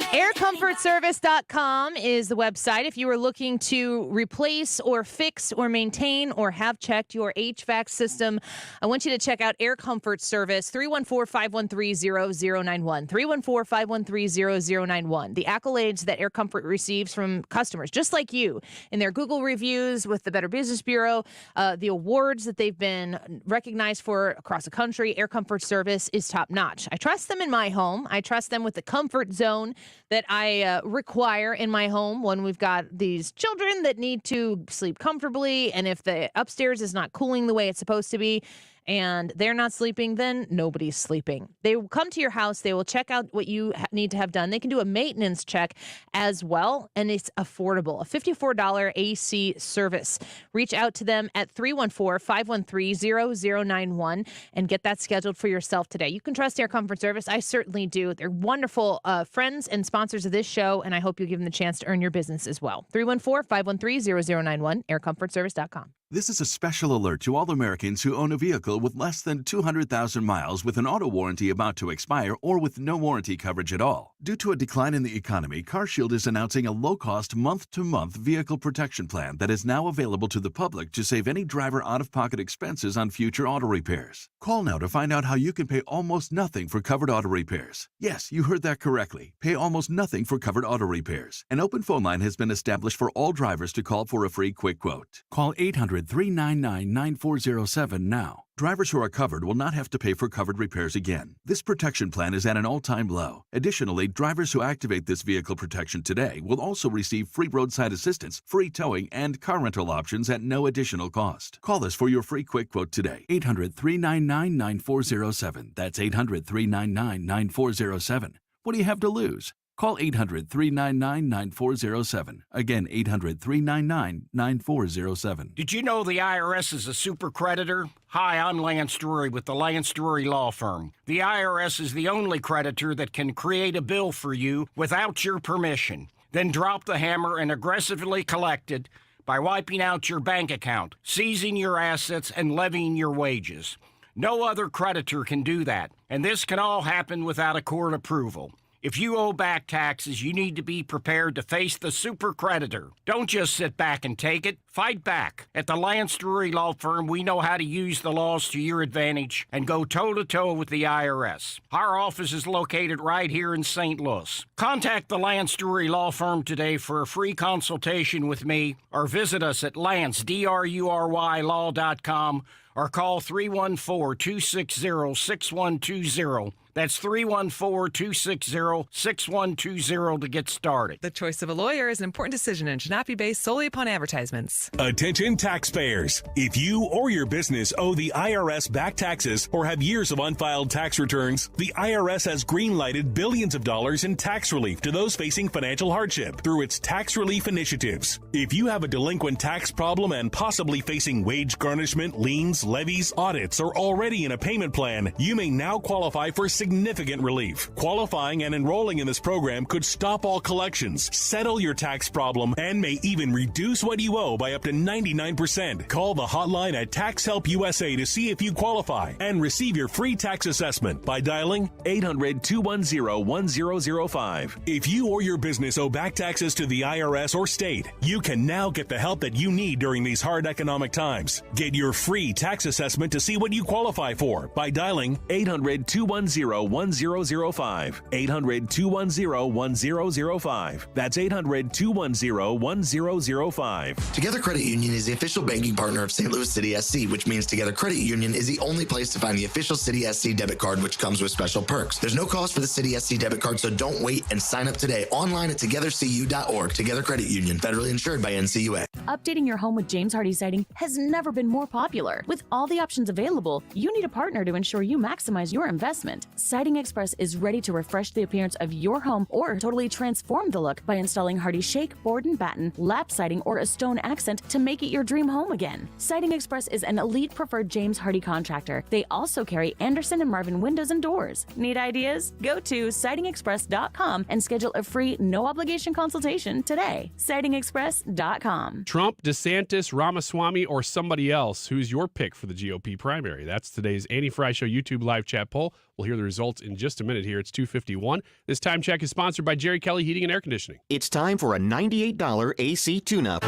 AirComfortService.com is the website. If you are looking to replace or fix or maintain or have checked your HVAC system, I want you to check out Air Comfort Service, 314-513-0091, 314-513-0091. The accolades that Air Comfort receives from customers, just like you, in their Google reviews with the Better Business Bureau, the awards that they've been recognized for across the country, Air Comfort Service is top notch. I trust them in my home. I trust them with the comfort zone that I require in my home when we've got these children that need to sleep comfortably. And if the upstairs is not cooling the way it's supposed to be and they're not sleeping, then nobody's sleeping. They will come to your house. They will check out what you need to have done. They can do a maintenance check as well, and it's affordable. A $54 AC service. Reach out to them at 314-513-0091 and get that scheduled for yourself today. You can trust Air Comfort Service. I certainly do. They're wonderful friends and sponsors of this show, and I hope you give them the chance to earn your business as well. 314-513-0091, aircomfortservice.com. This is a special alert to all Americans who own a vehicle with less than 200,000 miles with an auto warranty about to expire or with no warranty coverage at all. Due to a decline in the economy, CarShield is announcing a low-cost month-to-month vehicle protection plan that is now available to the public to save any driver out-of-pocket expenses on future auto repairs. Call now to find out how you can pay almost nothing for covered auto repairs. Yes, you heard that correctly. Pay almost nothing for covered auto repairs. An open phone line has been established for all drivers to call for a free quick quote. Call 800 800-399-9407 now. Drivers who are covered will not have to pay for covered repairs again. This protection plan is at an all-time low. Additionally, drivers who activate this vehicle protection today will also receive free roadside assistance, free towing, and car rental options at no additional cost. Call us for your free quick quote today. 800-399-9407. That's 800-399-9407. What do you have to lose? Call 800-399-9407. Again, 800-399-9407. Did you know the IRS is a super creditor? Hi, I'm Lance Drury with the Lance Drury Law Firm. The IRS is the only creditor that can create a bill for you without your permission, then drop the hammer and aggressively collect it by wiping out your bank account, seizing your assets, and levying your wages. No other creditor can do that, and this can all happen without a court approval. If you owe back taxes, you need to be prepared to face the super creditor. Don't just sit back and take it. Fight back. At the Lance Drury Law Firm, we know how to use the laws to your advantage and go toe-to-toe with the IRS. Our office is located right here in St. Louis. Contact the Lance Drury Law Firm today for a free consultation with me, or visit us at lancedrurylaw.com or call 314-260-6120. That's 314-260-6120 to get started. The choice of a lawyer is an important decision and should not be based solely upon advertisements. Attention taxpayers. If you or your business owe the IRS back taxes or have years of unfiled tax returns, the IRS has green-lighted billions of dollars in tax relief to those facing financial hardship through its tax relief initiatives. If you have a delinquent tax problem and possibly facing wage garnishment, liens, levies, audits, or already in a payment plan, you may now qualify for significant relief. Qualifying and enrolling in this program could stop all collections, settle your tax problem, and may even reduce what you owe by up to 99%. Call the hotline at Tax Help USA to see if you qualify and receive your free tax assessment by dialing 800-210-1005. If you or your business owe back taxes to the IRS or state, you can now get the help that you need during these hard economic times. Get your free tax assessment to see what you qualify for by dialing 800-210-1005. 800-210-1005. That's 800-210-1005. Together Credit Union is the official banking partner of St. Louis City SC, which means Together Credit Union is the only place to find the official City SC debit card, which comes with special perks. There's no cost for the City SC debit card, so don't wait and sign up today online at togethercu.org. Together Credit Union, federally insured by NCUA. Updating your home with James Hardie siding has never been more popular. With all the options available, you need a partner to ensure you maximize your investment. Siding Express is ready to refresh the appearance of your home or totally transform the look by installing Hardie shake, board and batten, lap siding, or a stone accent to make it your dream home again. Siding Express is an elite preferred James Hardie contractor. They also carry Anderson and Marvin windows and doors. Need ideas? Go to sidingexpress.com and schedule a free, no-obligation consultation today. sidingexpress.com. Trump, DeSantis, Ramaswamy, or somebody else? Who's your pick for the GOP primary? That's today's Annie Frey Show YouTube live chat poll. We'll hear the results in just a minute here. It's 2:51. This time check is sponsored by Jerry Kelly Heating and Air Conditioning. It's time for a $98 AC tune-up.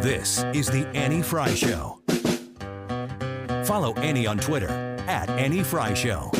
This is the Annie Frey Show. Follow Annie on Twitter at Annie Frey Show.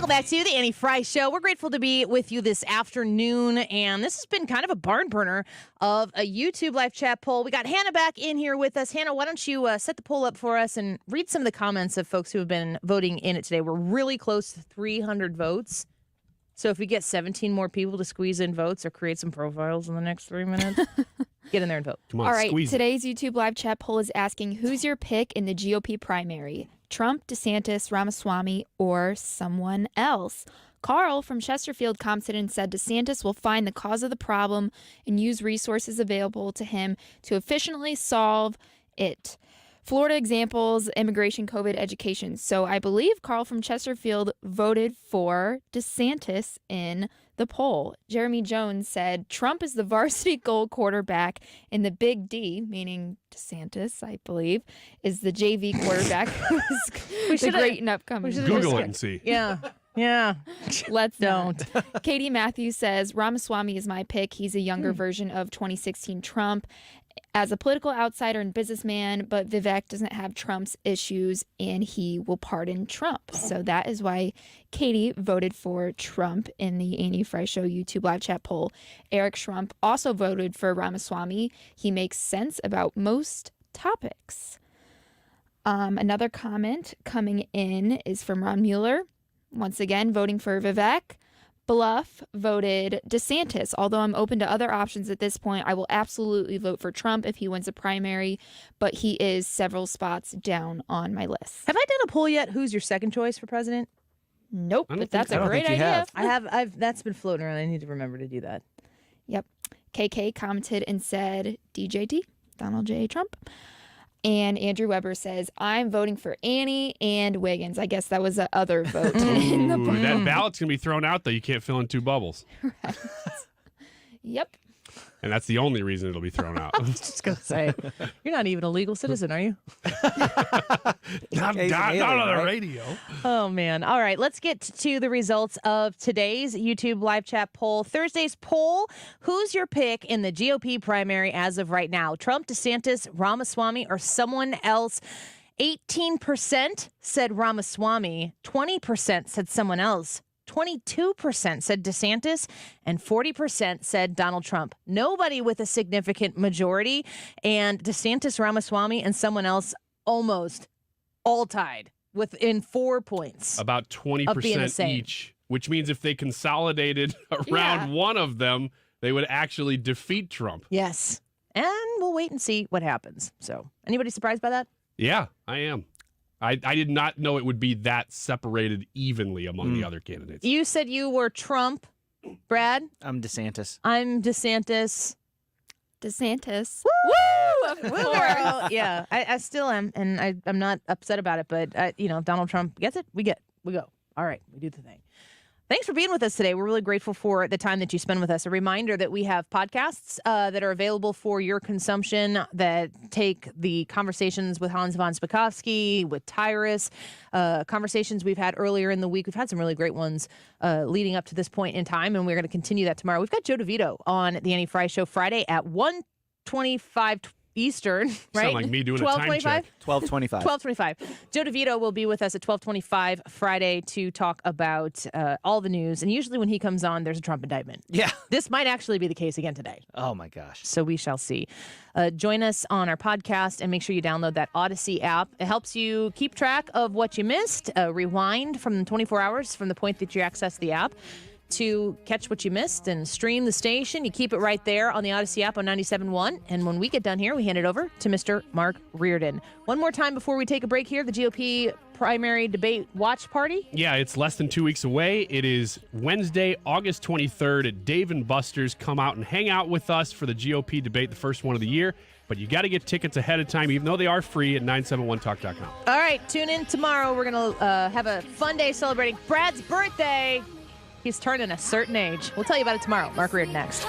Back to the Annie Frey Show. We're grateful to be with you this afternoon, and this has been kind of a barn burner of a YouTube live chat poll. We got Hannah back in here with us. Hannah, why don't you set the poll up for us and read some of the comments of folks who have been voting in it today. We're really close to 300 votes. So if we get 17 more people to squeeze in votes or create some profiles in the next 3 minutes, get in there and vote. Come on, all right, today's YouTube live chat poll is asking, who's your pick in the GOP primary? Trump, DeSantis, Ramaswamy, or someone else? Carl from Chesterfield commented and said DeSantis will find the cause of the problem and use resources available to him to efficiently solve it. Florida examples, immigration, COVID, education. So I believe Carl from Chesterfield voted for DeSantis in the the poll. Jeremy Jones said Trump is the varsity gold quarterback and the big D, meaning DeSantis, I believe, is the JV quarterback who's the great and upcoming. Google it and see. Yeah. Yeah. Let's don't. Katie Matthews says Ramaswamy is my pick. He's a younger version of 2016 Trump. As a political outsider and businessman, but Vivek doesn't have Trump's issues and he will pardon Trump. So that is why Katie voted for Trump in the Annie Frey Show YouTube live chat poll. Eric Schrump also voted for Ramaswamy. He makes sense about most topics. Another comment coming in is from Ron Mueller. Once again, voting for Vivek. Bluff voted DeSantis. Although I'm open to other options at this point, I will absolutely vote for Trump if he wins a primary, but he is several spots down on my list. Have I done a poll yet? Who's your second choice for president? Nope, but that's a great idea. I've that's been floating around. I need to remember to do that. Yep. KK commented and said DJT, Donald J. Trump. And Andrew Weber says, I'm voting for Annie and Wiggins. I guess that was the other vote in the poll. That ballot's going to be thrown out, though. You can't fill in 2 bubbles. Right. Yep. And that's the only reason it'll be thrown out. I was just going to say, you're not even a legal citizen, are you? Not on the radio. Oh, man. All right, let's get to the results of today's YouTube live chat poll. Thursday's poll, who's your pick in the GOP primary as of right now? Trump, DeSantis, Ramaswamy, or someone else? 18% said Ramaswamy, 20% said someone else. 22% said DeSantis, and 40% said Donald Trump. Nobody with a significant majority, and DeSantis, Ramaswamy, and someone else almost all tied within 4 points. About 20% each, which means if they consolidated around one of them, they would actually defeat Trump. Yes, and we'll wait and see what happens. So, anybody surprised by that? Yeah, I am. I did not know it would be that separated evenly among the other candidates. You said you were Trump, Brad. I'm DeSantis. I'm DeSantis. DeSantis. Woo! Of Woo, girl. Yeah, I still am, and I'm not upset about it. But if Donald Trump gets it, we go. All right, we do the thing. Thanks for being with us today. We're really grateful for the time that you spend with us. A reminder that we have podcasts that are available for your consumption that take the conversations with Hans von Spakovsky, with Tyrus, conversations we've had earlier in the week. We've had some really great ones leading up to this point in time, and we're going to continue that tomorrow. We've got Joe DeVito on the Annie Frey Show Friday at 1:25 Eastern, right? Sound like me doing a time check. 12:25. 12:25. Joe DeVito will be with us at 12:25 Friday to talk about all the news. And usually when he comes on, there's a Trump indictment. Yeah. This might actually be the case again today. Oh, my gosh. So we shall see. Join us on our podcast and make sure you download that Odyssey app. It helps you keep track of what you missed, rewind from 24 hours from the point that you access the app to catch what you missed and stream the station. You keep it right there on the Odyssey app on 97.1. And when we get done here, we hand it over to Mr. Mark Reardon. One more time before we take a break here, the GOP primary debate watch party. Yeah, it's less than 2 weeks away. It is Wednesday, August 23rd at Dave & Buster's. Come out and hang out with us for the GOP debate, the first one of the year. But you got to get tickets ahead of time, even though they are free at 971talk.com. All right, tune in tomorrow. We're going to have a fun day celebrating Brad's birthday. He's turning a certain age. We'll tell you about it tomorrow. Mark Reardon next.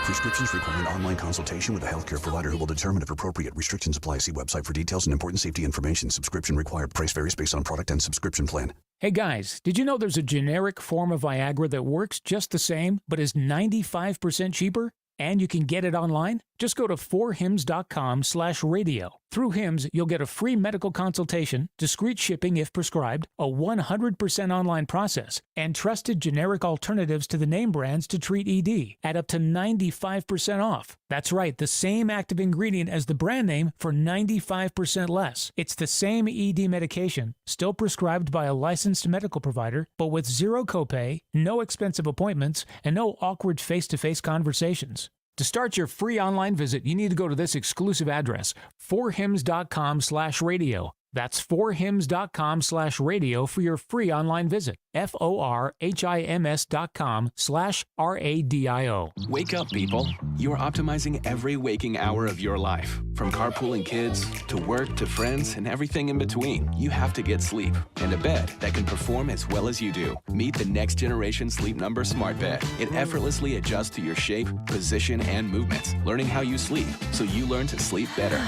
Prescriptions require an online consultation with a healthcare provider who will determine if appropriate. Restrictions apply. See website for details and important safety information. Subscription required. Price varies based on product and subscription plan. Hey guys, did you know there's a generic form of Viagra that works just the same, but is 95% cheaper? And you can get it online? Just go to 4hims.com/radio. Through Hims, you'll get a free medical consultation, discreet shipping if prescribed, a 100% online process, and trusted generic alternatives to the name brands to treat ED at up to 95% off. That's right, the same active ingredient as the brand name for 95% less. It's the same ED medication, still prescribed by a licensed medical provider, but with zero copay, no expensive appointments, and no awkward face-to-face conversations. To start your free online visit, you need to go to this exclusive address, 4hims.com/radio. That's forhims.com/radio for your free online visit. forhims.com/radio. Wake up, people. You are optimizing every waking hour of your life. From carpooling kids to work to friends and everything in between. You have to get sleep and a bed that can perform as well as you do. Meet the next generation Sleep Number Smart Bed. It effortlessly adjusts to your shape, position, and movements, learning how you sleep so you learn to sleep better.